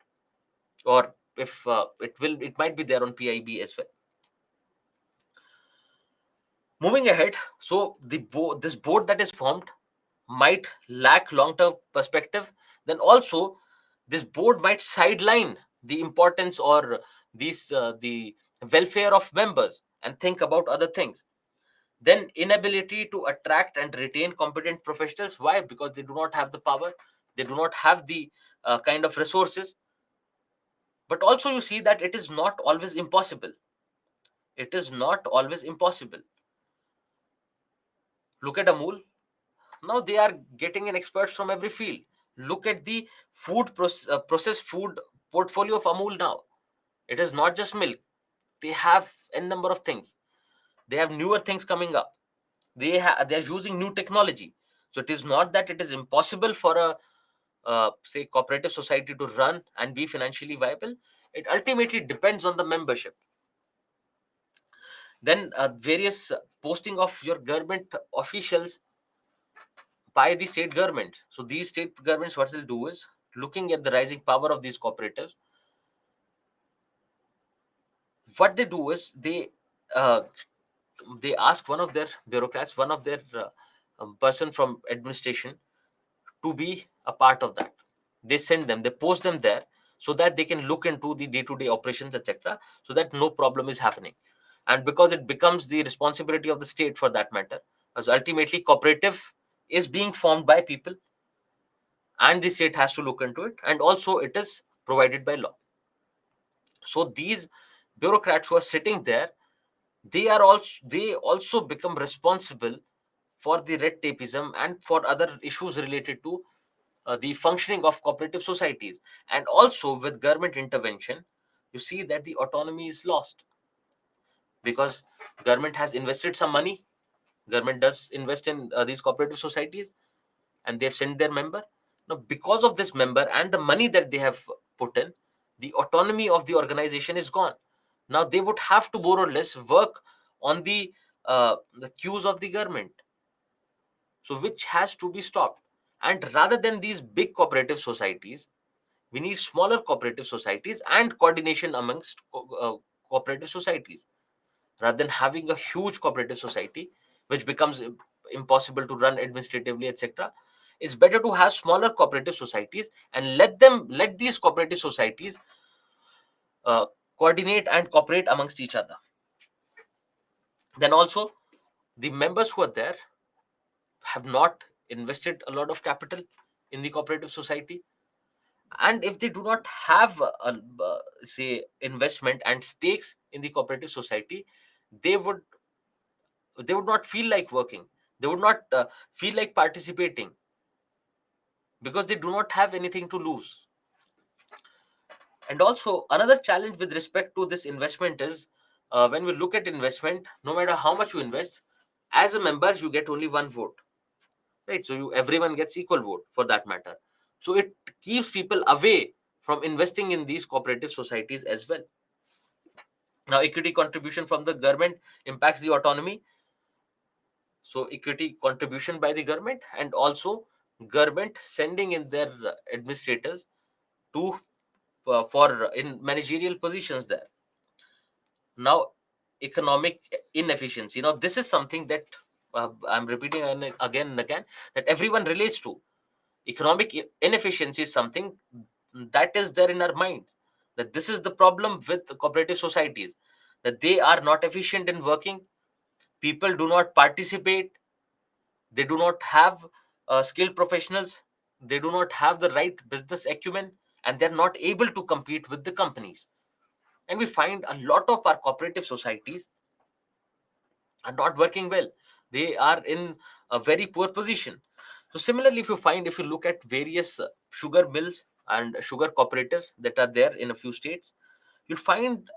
or if it might be there on PIB as well. Moving ahead, so this board that is formed might lack long-term perspective. Then also, this board might sideline the importance or the welfare of members and think about other things. Then inability to attract and retain competent professionals. Why? Because they do not have the power, they do not have the kind of resources. But also you see that it is not always impossible. It is not always impossible. Look at Amul. Now they are getting in experts from every field. Look at the processed food portfolio of Amul now. It is not just milk. They have a number of things. They have newer things coming up. They're using new technology. So it is not that it is impossible for a say cooperative society to run and be financially viable. It ultimately depends on the membership. Then various posting of your government officials by the state government. So these state governments, what they'll do is, looking at the rising power of these cooperatives, what they do is they ask one of their bureaucrats, one of their person from administration, to be a part of that. They send them, they post them there, so that they can look into the day-to-day operations, etc., so that no problem is happening. And because it becomes the responsibility of the state for that matter, as ultimately cooperative is being formed by people, and the state has to look into it, and also it is provided by law. So these bureaucrats who are sitting there, they also become responsible for the red tapeism and for other issues related to the functioning of cooperative societies. And also with government intervention, you see that the autonomy is lost, because government has invested some money. Government does invest in these cooperative societies, and they've sent their member. Now because of this member and the money that they have put in, the autonomy of the organization is gone. Now they would have to more or less work on the cues of the government, so which has to be stopped. And rather than these big cooperative societies, we need smaller cooperative societies and coordination amongst cooperative societies. Rather than having a huge cooperative society which becomes impossible to run administratively, etc., it's better to have smaller cooperative societies and let these cooperative societies uh, coordinate and cooperate amongst each other. Then also, the members who are there have not invested a lot of capital in the cooperative society, and if they do not have say investment and stakes in the cooperative society, they would they would not feel like working, they would not feel like participating, because they do not have anything to lose. And also another challenge with respect to this investment is, when we look at investment, no matter how much you invest, as a member you get only one vote, right? So everyone gets equal vote for that matter. So it keeps people away from investing in these cooperative societies as well. Now equity contribution from the government impacts the autonomy. So equity contribution by the government, and also government sending in their administrators to for in managerial positions there. Now economic inefficiency, this is something that I'm repeating again and again, that everyone relates to. Economic inefficiency is something that is there in our mind, that this is the problem with cooperative societies, that they are not efficient in working, people do not participate, they do not have skilled professionals, they do not have the right business acumen, and they're not able to compete with the companies. And we find a lot of our cooperative societies are not working well, they are in a very poor position. So similarly, if you look at various sugar mills and sugar cooperatives that are there in a few states, you'll find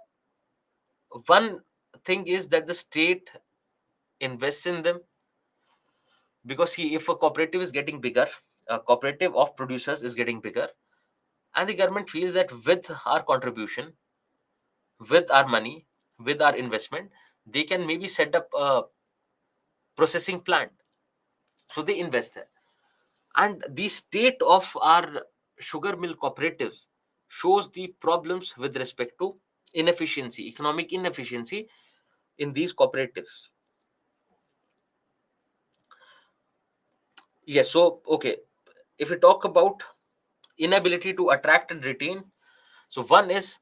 one thing is that the state invests in them, because see, if a cooperative is getting bigger, a cooperative of producers is getting bigger, and the government feels that with our contribution, with our money, with our investment, they can maybe set up a processing plant, so they invest there. And the state of our sugar mill cooperatives shows the problems with respect to inefficiency, economic inefficiency in these cooperatives. Yes, so okay, if we talk about inability to attract and retain, so one is,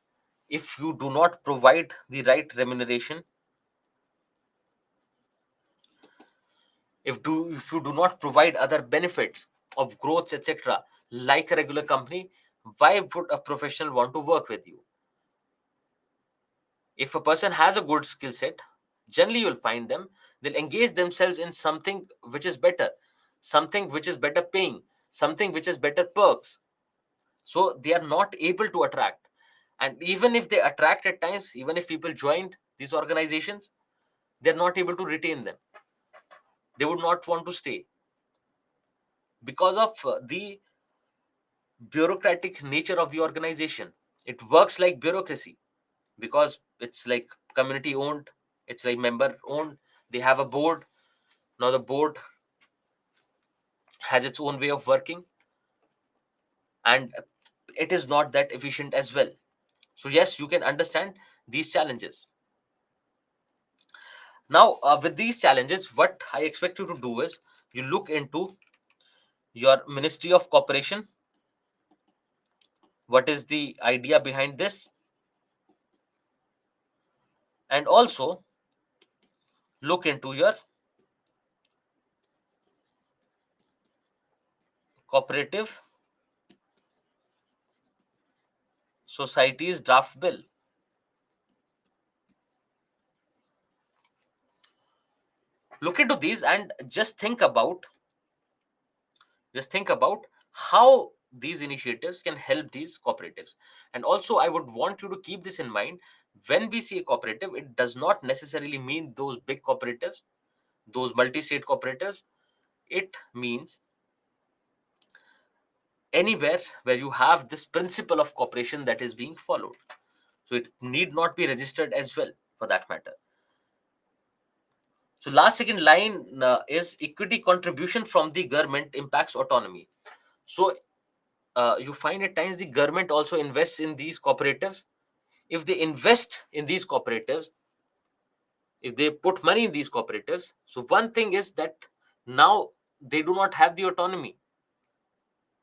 if you do not provide the right remuneration, if you do not provide other benefits of growth, etc., like a regular company, why would a professional want to work with you? If a person has a good skill set, generally you'll find them, they'll engage themselves in something which is better, something which is better paying, something which is better perks. So they are not able to attract. And even if they attract at times, even if people joined these organizations, they're not able to retain them. They would not want to stay because of the bureaucratic nature of the organization. It works like bureaucracy because it's like community owned, it's like member owned. They have a board. Now the board has its own way of working, and it is not that efficient as well. So yes, you can understand these challenges. Now with these challenges, what I expect you to do is, you look into your Ministry of Cooperation. What is the idea behind this? And also look into your Cooperative Societies Draft Bill. Look into these and just think about how these initiatives can help these cooperatives. And also I would want you to keep this in mind: when we see a cooperative, it does not necessarily mean those big cooperatives, those multi-state cooperatives. It means anywhere where you have this principle of cooperation that is being followed. So it need not be registered as well, for that matter. So last second line is equity contribution from the government impacts autonomy. So you find at times the government also invests in these cooperatives. If they invest in these cooperatives, if they put money in these cooperatives, so one thing is that now they do not have the autonomy.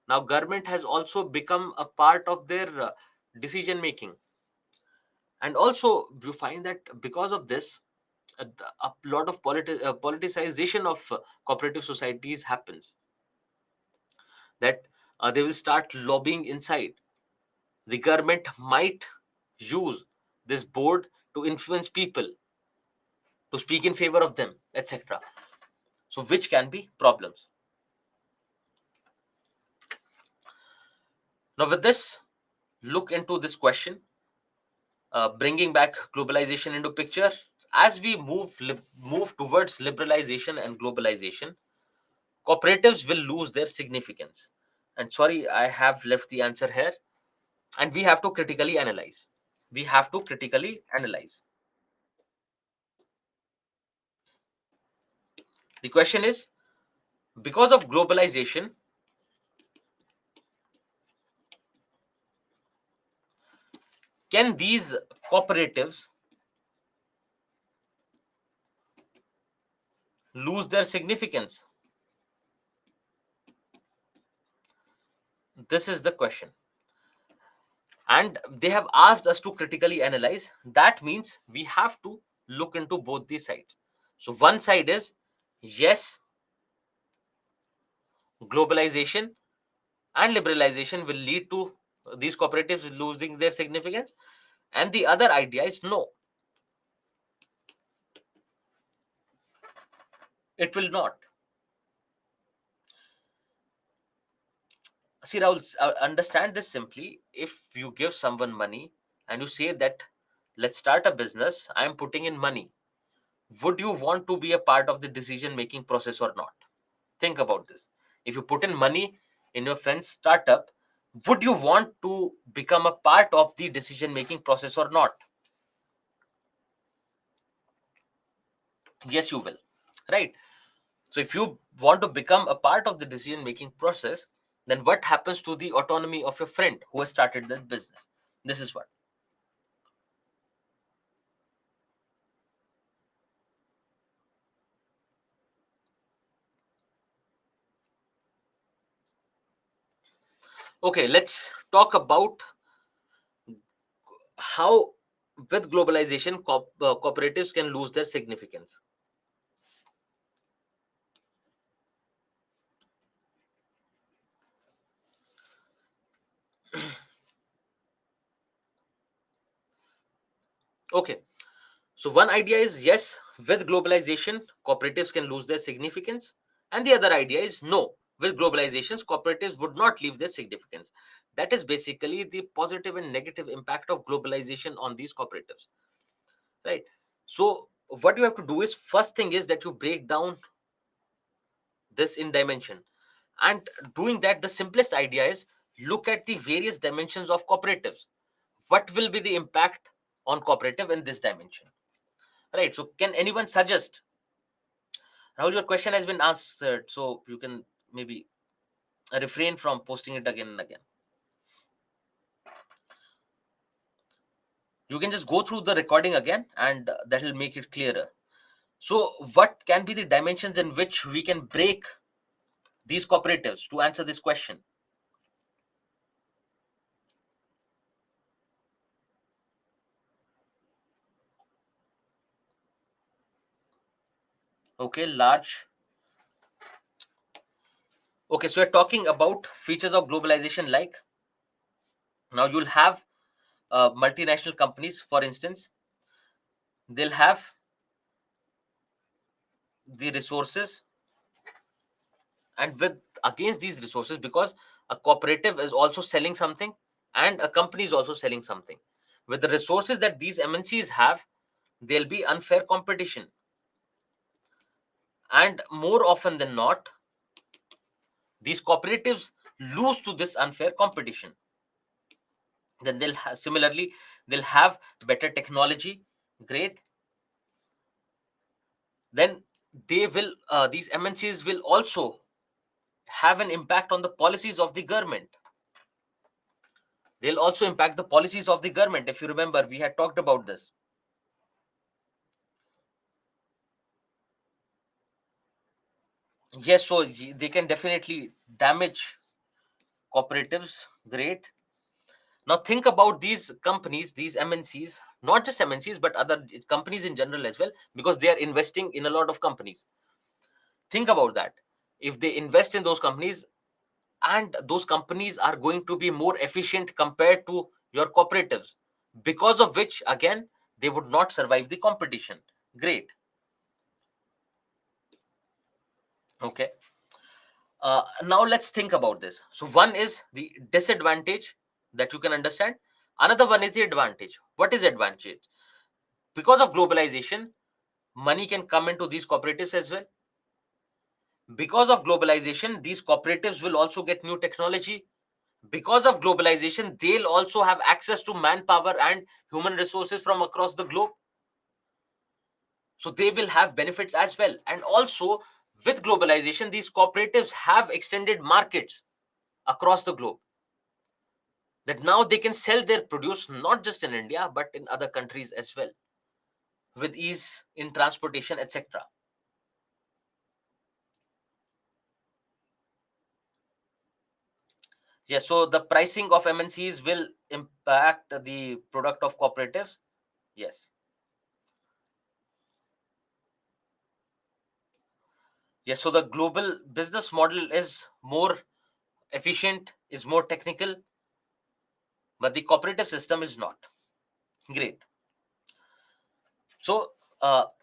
Now government has also become a part of their decision making. And also you find that because of this, a lot of politicization of cooperative societies happens, that they will start lobbying inside. The government might use this board to influence people, to speak in favor of them, etc. So which can be problems. Now with this, look into this question, bringing back globalization into picture. As we move towards liberalization and globalization, cooperatives will lose their significance. And sorry, I have left the answer here. And we have to critically analyze. We have to critically analyze. The question is, because of globalization, can these cooperatives lose their significance? This is the question. And they have asked us to critically analyze. That means we have to look into both these sides. So one side is, yes, globalization and liberalization will lead to these cooperatives losing their significance. And the other idea is, no, it will not. See, Rahul, understand this simply. If you give someone money and you say that let's start a business. I'm putting in money. Would you want to be a part of the decision making process or not? Think about this. If you put in money in your friend's startup, would you want to become a part of the decision making process or not? Yes, you will. Right. So if you want to become a part of the decision making process, then what happens to the autonomy of your friend who has started that business? This is what. Okay, let's talk about how, with globalization, cooperatives can lose their significance. Okay, so one idea is yes, with globalization, cooperatives can lose their significance. And the other idea is no, with globalizations, cooperatives would not lose their significance. That is basically the positive and negative impact of globalization on these cooperatives, right? So, what you have to do is, first thing is that you break down this in dimension. And doing that, the simplest idea is look at the various dimensions of cooperatives. What will be the impact on cooperative in this dimension? Right. So, can anyone suggest? Rahul, your question has been answered, so you can maybe refrain from posting it again and again. You can just go through the recording again, and that will make it clearer. So, what can be the dimensions in which we can break these cooperatives to answer this question? Okay, large. Okay, so we're talking about features of globalization, like now you'll have multinational companies, for instance, they'll have the resources, and with against these resources, because a cooperative is also selling something and a company is also selling something. With the resources that these MNCs have, there'll be unfair competition. And more often than not, these cooperatives lose to this unfair competition. Then similarly, they'll have better technology, great. Then these MNCs will also have an impact on the policies of the government. They'll also impact the policies of the government. If you remember, we had talked about this. Yes, so they can definitely damage cooperatives. Great. Now think about these companies, these MNCs, not just MNCs, but other companies in general as well, because they are investing in a lot of companies. Think about that. If they invest in those companies, and those companies are going to be more efficient compared to your cooperatives, because of which, again, they would not survive the competition. Great. Okay. Now let's think about this. So one is the disadvantage that you can understand. Another one is the advantage. What is advantage? Because of globalization, money can come into these cooperatives as well. Because of globalization, these cooperatives will also get new technology. Because of globalization, they'll also have access to manpower and human resources from across the globe. So they will have benefits as well. And also, with globalization, these cooperatives have extended markets across the globe, that now they can sell their produce not just in India but in other countries as well, with ease in transportation, etc. Yes, so the pricing of MNCs will impact the product of cooperatives. Yes. Yes, so the global business model is more efficient, is more technical, but the cooperative system is not. Great. So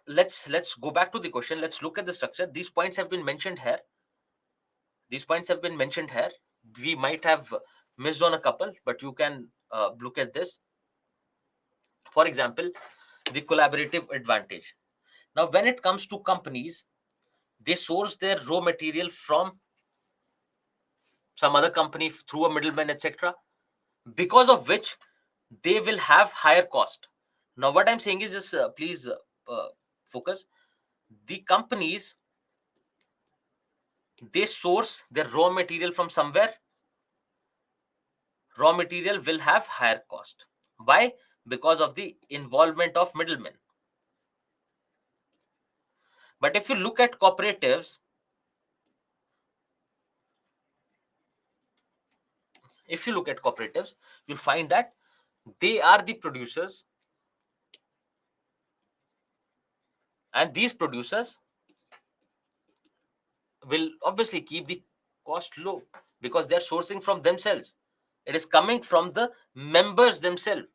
let's go back to the question. Let's look at the structure. These points have been mentioned here. These points have been mentioned here. We might have missed on a couple, but you can look at this. For example, the collaborative advantage. Now, when it comes to companies, they source their raw material from some other company through a middleman, etc., because of which they will have higher cost. Now, what I'm saying is just please focus. The companies, they source their raw material from somewhere. Raw material will have higher cost. Why? Because of the involvement of middlemen. But if you look at cooperatives, you'll find that they are the producers, and these producers will obviously keep the cost low because they're sourcing from themselves. It is coming from the members themselves.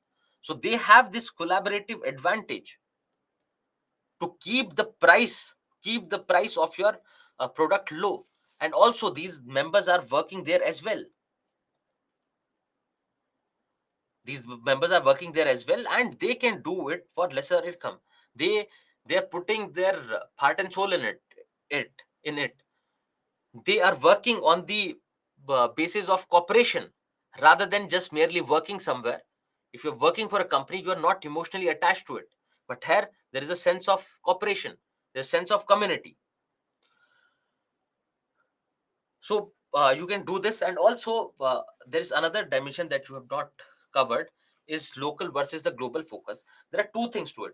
So they have this collaborative advantage to keep the price of your product low. And also these members are working there as well. And they can do it for lesser income. They are putting their heart and soul it in it. They are working on the basis of cooperation rather than just merely working somewhere. If you're working for a company, you are not emotionally attached to it. But here, there is a sense of cooperation, there's a sense of community. So you can do this. And also, there is another dimension that you have not covered, is local versus the global focus. There are two things to it.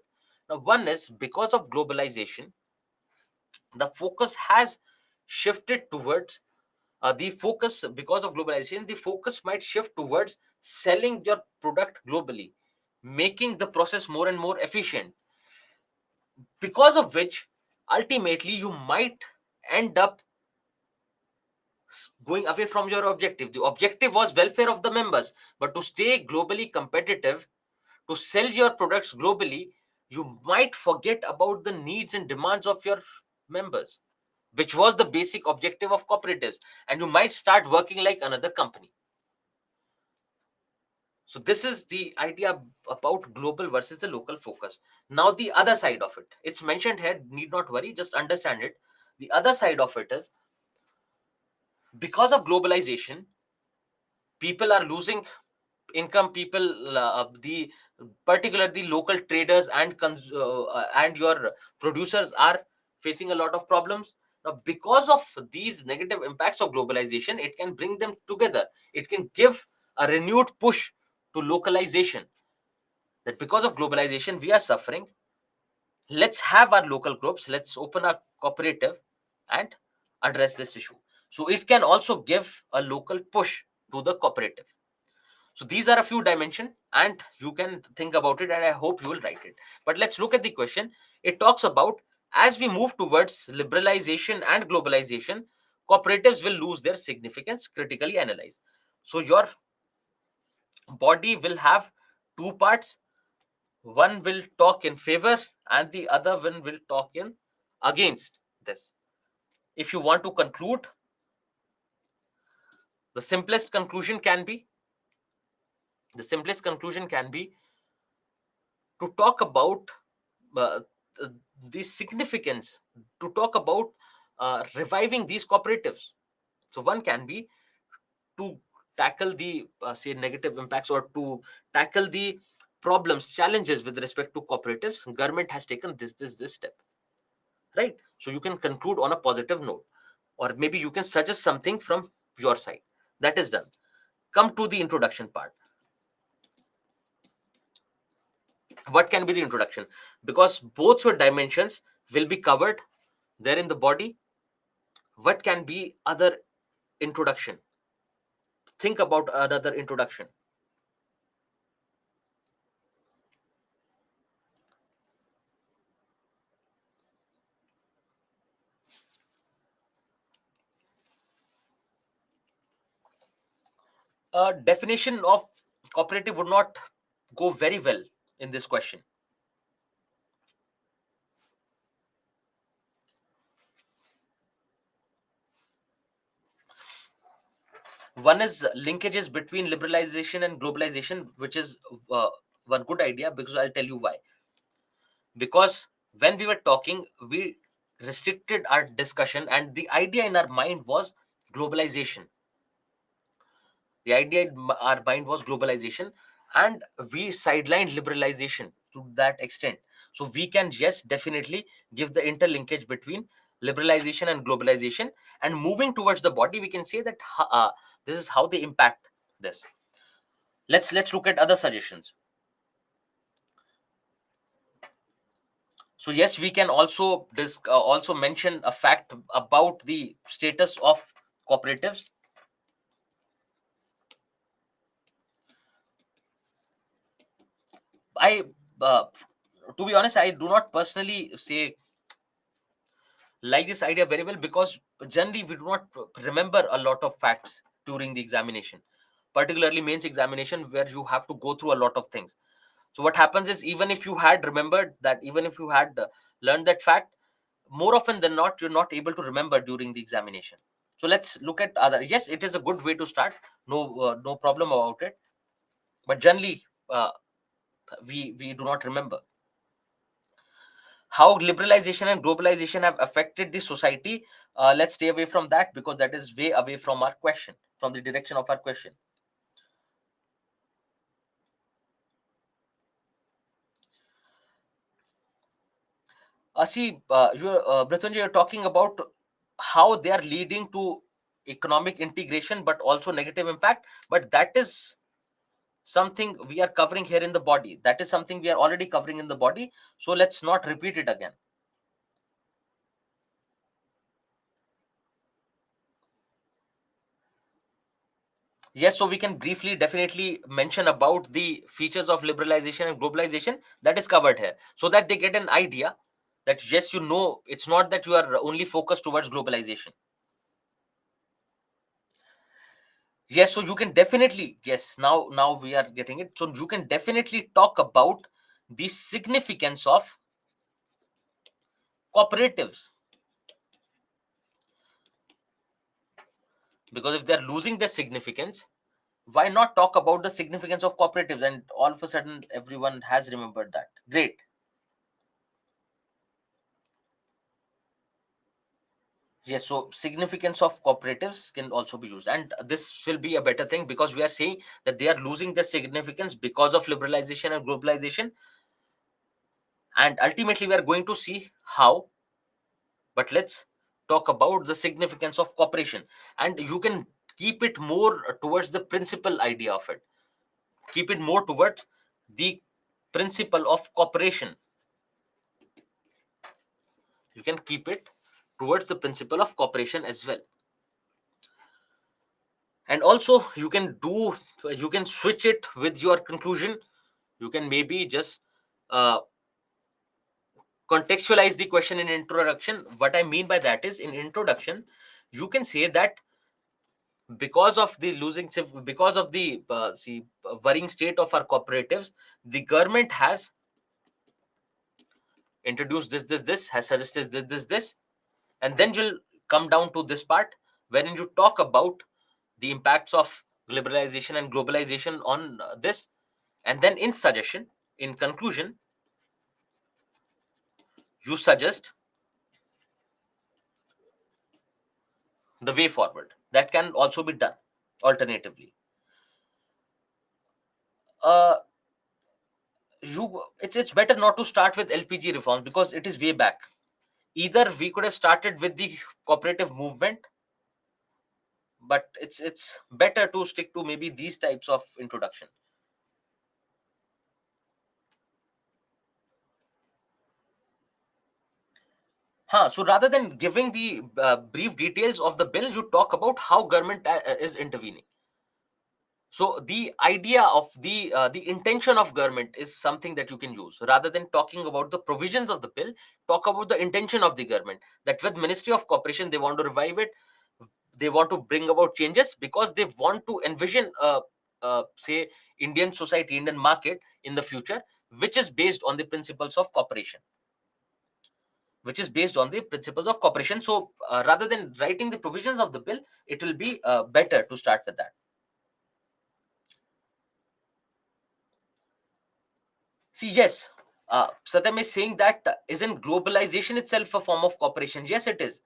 Now, one is because of globalization, the focus has shifted towards the focus because of globalization, the focus might shift towards selling your product globally, making the process more and more efficient, because of which ultimately you might end up going away from your objective. The objective was welfare of the members, but to stay globally competitive, to sell your products globally, you might forget about the needs and demands of your members, which was the basic objective of cooperatives, and you might start working like another company. So this is the idea about global versus the local focus. Now the other side of it, it's mentioned here, need not worry, just understand it. The other side of it is because of globalization, people are losing income. People, the particular the local traders and your producers are facing a lot of problems. Now, because of these negative impacts of globalization, it can bring them together. It can give a renewed push to localization. That because of globalization we are suffering, let's have our local groups, let's open a cooperative and address this issue. So it can also give a local push to the cooperative. So these are a few dimensions, and you can think about it, and I hope you will write it. But let's look at the question. It talks about, as we move towards liberalization and globalization, cooperatives will lose their significance. Critically analyze. So your body will have two parts. One will talk in favor and the other one will talk in against this. If you want to conclude, the simplest conclusion can be the simplest conclusion can be to talk about uh, the significance, to talk about reviving these cooperatives. So one can be to tackle the say negative impacts, or to tackle the problems, challenges with respect to cooperatives. Government has taken this step, right? So you can conclude on a positive note, or maybe you can suggest something from your side. That is done. Come to the introduction part. What can be the introduction? Because both your dimensions will be covered there in the body. What can be other introduction? Think about another introduction. A definition of cooperative would not go very well in this question. One is linkages between liberalization and globalization, which is uh, one good idea, because I'll tell you why. Because when we were talking, we restricted our discussion, and the idea in our mind was globalization. The idea in our mind was globalization, and we sidelined liberalization to that extent. So we can, yes, definitely give the interlinkage between liberalization and globalization, and moving towards the body, we can say that this is how they impact this. Let's look at other suggestions. So yes, we can also also mention a fact about the status of cooperatives. I To be honest, I do not personally say like this idea very well, because generally we do not remember a lot of facts during the examination, particularly mains examination, where you have to go through a lot of things. So what happens is, even if you had remembered that, even if you had learned that fact, more often than not, you're not able to remember during the examination. So let's look at other. Yes, it is a good way to start. No problem about it. But generally, we do not remember how liberalization and globalization have affected the society. Let's stay away from that, because that is way away from our question, from the direction of our question. Britanji, you're talking about how they are leading to economic integration, but also negative impact. But that is something we are covering here in the body. That is something we are already covering in the body. So let's not repeat it again. Yes, so we can briefly definitely mention about the features of liberalization and globalization that is covered here, so that they get an idea that, yes, it's not that you are only focused towards globalization. Yes, so you can definitely, yes, now we are getting it. So you can definitely talk about the significance of cooperatives, because if they're losing their significance, why not talk about the significance of cooperatives? And all of a sudden everyone has remembered that. Great. Yes, so significance of cooperatives can also be used, and this will be a better thing, because we are saying that they are losing their significance because of liberalization and globalization, and ultimately we are going to see how. But let's talk about the significance of cooperation, and you can keep it more towards the principal idea of it. Keep it more towards the principle of cooperation. You can keep it towards the principle of cooperation as well. And also you can switch it with your conclusion. You can maybe just uh, contextualize the question in introduction. What I mean by that is, in introduction you can say that, because of the worrying state of our cooperatives, the government has introduced this, has suggested this, and then you'll come down to this part wherein you talk about the impacts of liberalization and globalization on this. And then in conclusion, you suggest the way forward that can also be done alternatively. uh it's better not to start with LPG reforms, because it is way back. Either we could have started with the cooperative movement, but it's better to stick to maybe these types of introduction. So rather than giving the brief details of the bill, you talk about how government is intervening. So the idea of the intention of government is something that you can use, rather than talking about the provisions of the bill. Talk about the intention of the government, that with Ministry of Cooperation they want to revive it. They want to bring about changes because they want to envision say Indian society, Indian market in the future, which is based on the principles of cooperation, so rather than writing the provisions of the bill, it will be better to start with that. See, yes, Satyam is saying that isn't globalization itself a form of cooperation? Yes, it is,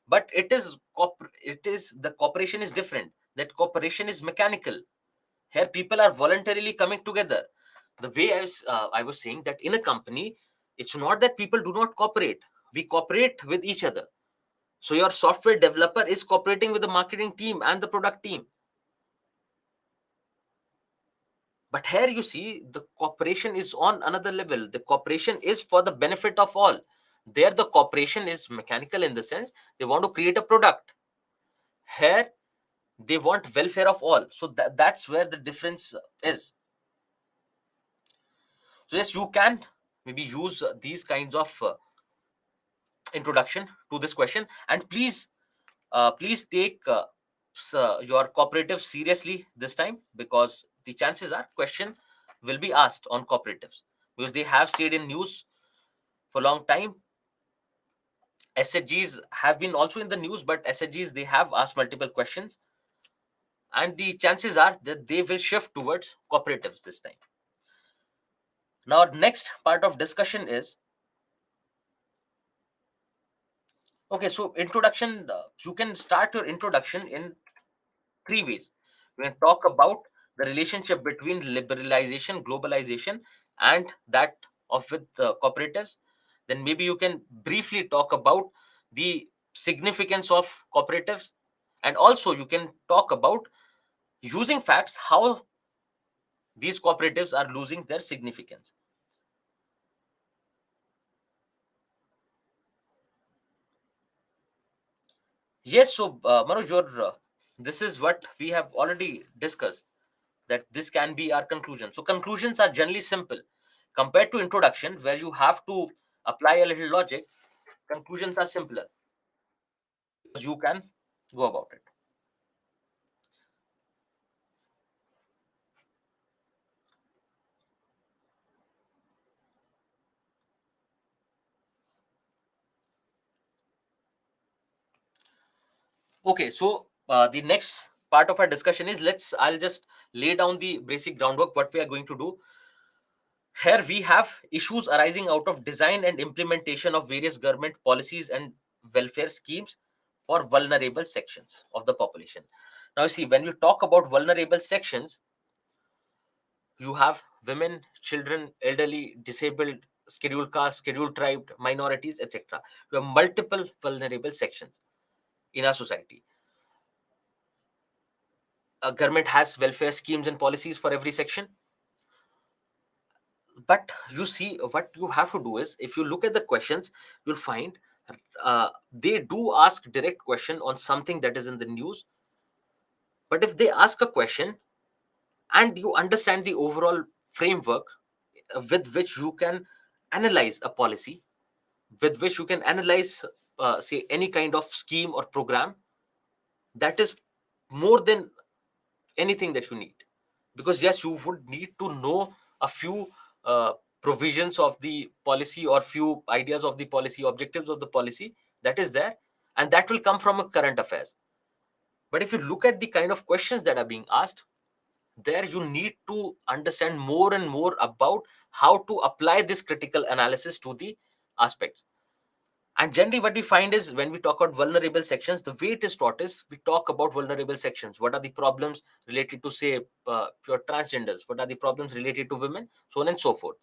but it is the cooperation is different. That cooperation is mechanical. Here, people are voluntarily coming together. The way I was saying that in a company, it's not that people do not cooperate. We cooperate with each other. So your software developer is cooperating with the marketing team and the product team. But here you see the cooperation is on another level. The cooperation is for the benefit of all. There, the cooperation is mechanical in the sense they want to create a product. Here, they want welfare of all. So that's where the difference is. So yes, you can maybe use these kinds of introduction to this question, and please take your cooperative seriously this time, because the chances are question will be asked on cooperatives, because they have stayed in news for a long time. SHGs have been also in the news, but SHGs, they have asked multiple questions, and the chances are that they will shift towards cooperatives this time. Now, next part of discussion is, okay, so introduction, you can start your introduction in three ways. We can talk about the relationship between liberalization, globalization, and that of with cooperatives. Then maybe you can briefly talk about the significance of cooperatives, and also you can talk about using facts how these cooperatives are losing their significance. Yes, so Manoj, this is what we have already discussed, that this can be our conclusion. So conclusions are generally simple. Compared to introduction, where you have to apply a little logic, conclusions are simpler. You can go about it. Okay, so the next part of our discussion is, I'll just lay down the basic groundwork what we are going to do. Here we have issues arising out of design and implementation of various government policies and welfare schemes for vulnerable sections of the population. Now, you see, when we talk about vulnerable sections, you have women, children, elderly, disabled, scheduled caste, scheduled tribe, minorities, etc. You have multiple vulnerable sections in our society. A government has welfare schemes and policies for every section. But you see, what you have to do is, if you look at the questions, you'll find they do ask direct question on something that is in the news. But if they ask a question and you understand the overall framework with which you can analyze a policy, with which you can analyze, say, any kind of scheme or program, that is more than anything that you need. Because yes, you would need to know a few provisions of the policy, or few ideas of the policy, objectives of the policy that is there, and that will come from a current affairs. But if you look at the kind of questions that are being asked, there you need to understand more and more about how to apply this critical analysis to the aspects. And generally, what we find is, when we talk about vulnerable sections, the way it is taught is, we talk about vulnerable sections. What are the problems related to, say, your transgenders? What are the problems related to women? So on and so forth.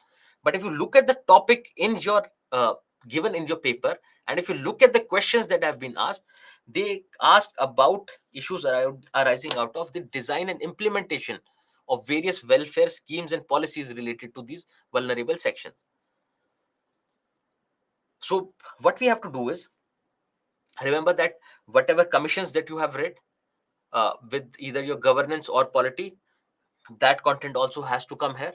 But if you look at the topic in your given in your paper, and if you look at the questions that have been asked, they asked about issues arising out of the design and implementation of various welfare schemes and policies related to these vulnerable sections. So what we have to do is, remember that whatever commissions that you have read with either your governance or polity, that content also has to come here.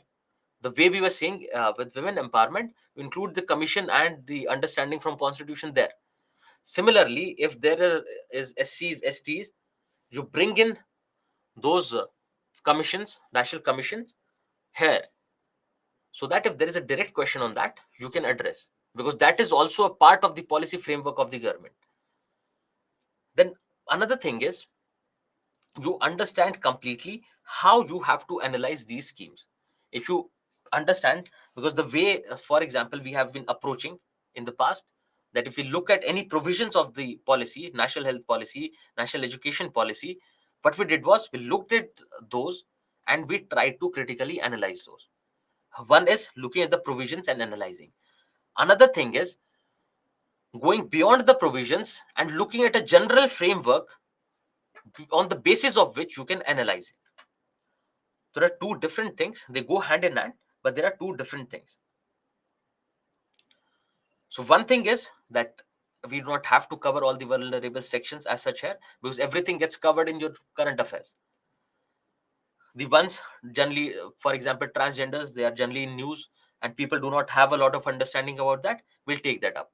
The way we were saying, with women empowerment, include the commission and the understanding from constitution there. Similarly, if is SCs, STs, you bring in those commissions, national commissions here, so that if there is a direct question on that, you can address, because that is also a part of the policy framework of the government. Then another thing is, you understand completely how you have to analyze these schemes. If you understand, because the way, for example, we have been approaching in the past, that if we look at any provisions of the policy, national health policy, national education policy, what we did was we looked at those and we tried to critically analyze those. One is looking at the provisions and analyzing. Another thing is going beyond the provisions and looking at a general framework on the basis of which you can analyze it. There are two different things. They go hand in hand, but there are two different things. So one thing is that we do not have to cover all the vulnerable sections as such here, because everything gets covered in your current affairs. The ones generally, for example, transgenders, they are generally in news and people do not have a lot of understanding about that. We'll take that up.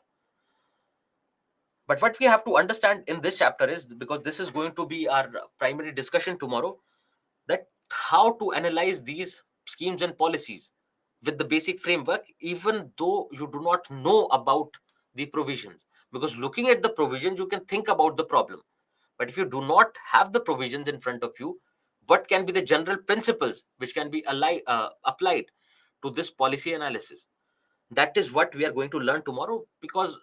But what we have to understand in this chapter is, because this is going to be our primary discussion tomorrow, that how to analyze these schemes and policies with the basic framework, even though you do not know about the provisions. Because looking at the provisions, you can think about the problem. But if you do not have the provisions in front of you, what can be the general principles which can be applied to this policy analysis? That is what we are going to learn tomorrow, because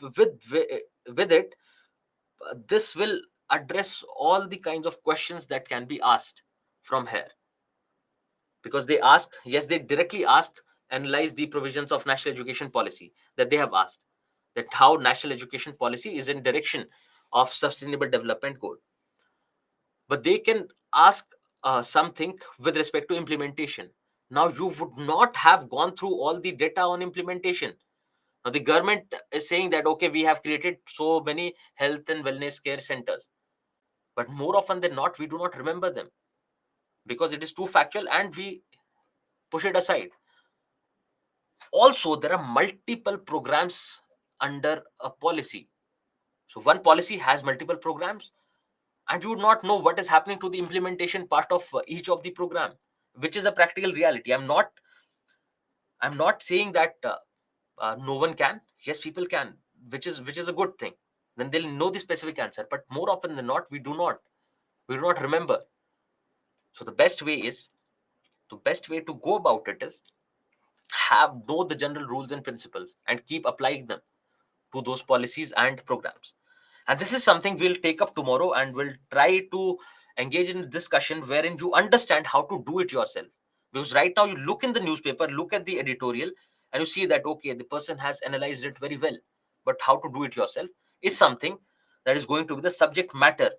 with with it, this will address all the kinds of questions that can be asked from here. Because they ask, yes, they directly ask, analyze the provisions of national education policy, that they have asked that how national education policy is in direction of sustainable development goal. But they can ask something with respect to implementation. Now you would not have gone through all the data on implementation. Now the government is saying that, okay, we have created so many health and wellness care centers, but more often than not, we do not remember them because it is too factual and we push it aside. Also, there are multiple programs under a policy. So one policy has multiple programs, and you would not know what is happening to the implementation part of each of the program, which is a practical reality. I'm not saying that no one can. Yes, people can, which is a good thing. Then they'll know the specific answer. But more often than not, we do not remember. So the best way to go about it is know the general rules and principles and keep applying them to those policies and programs. And this is something we'll take up tomorrow, and we'll try to engage in a discussion wherein you understand how to do it yourself. Because right now you look in the newspaper, look at the editorial, and you see that, okay, the person has analyzed it very well. But how to do it yourself is something that is going to be the subject matter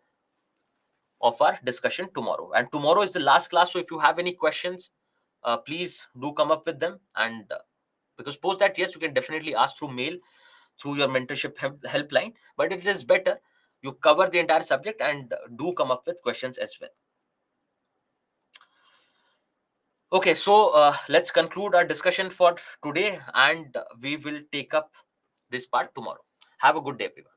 of our discussion tomorrow. And tomorrow is the last class. So if you have any questions, please do come up with them. And because post that, yes, you can definitely ask through mail, through your mentorship helpline, but it is better you cover the entire subject and do come up with questions as well. Okay, so let's conclude our discussion for today, and we will take up this part tomorrow. Have a good day, everyone.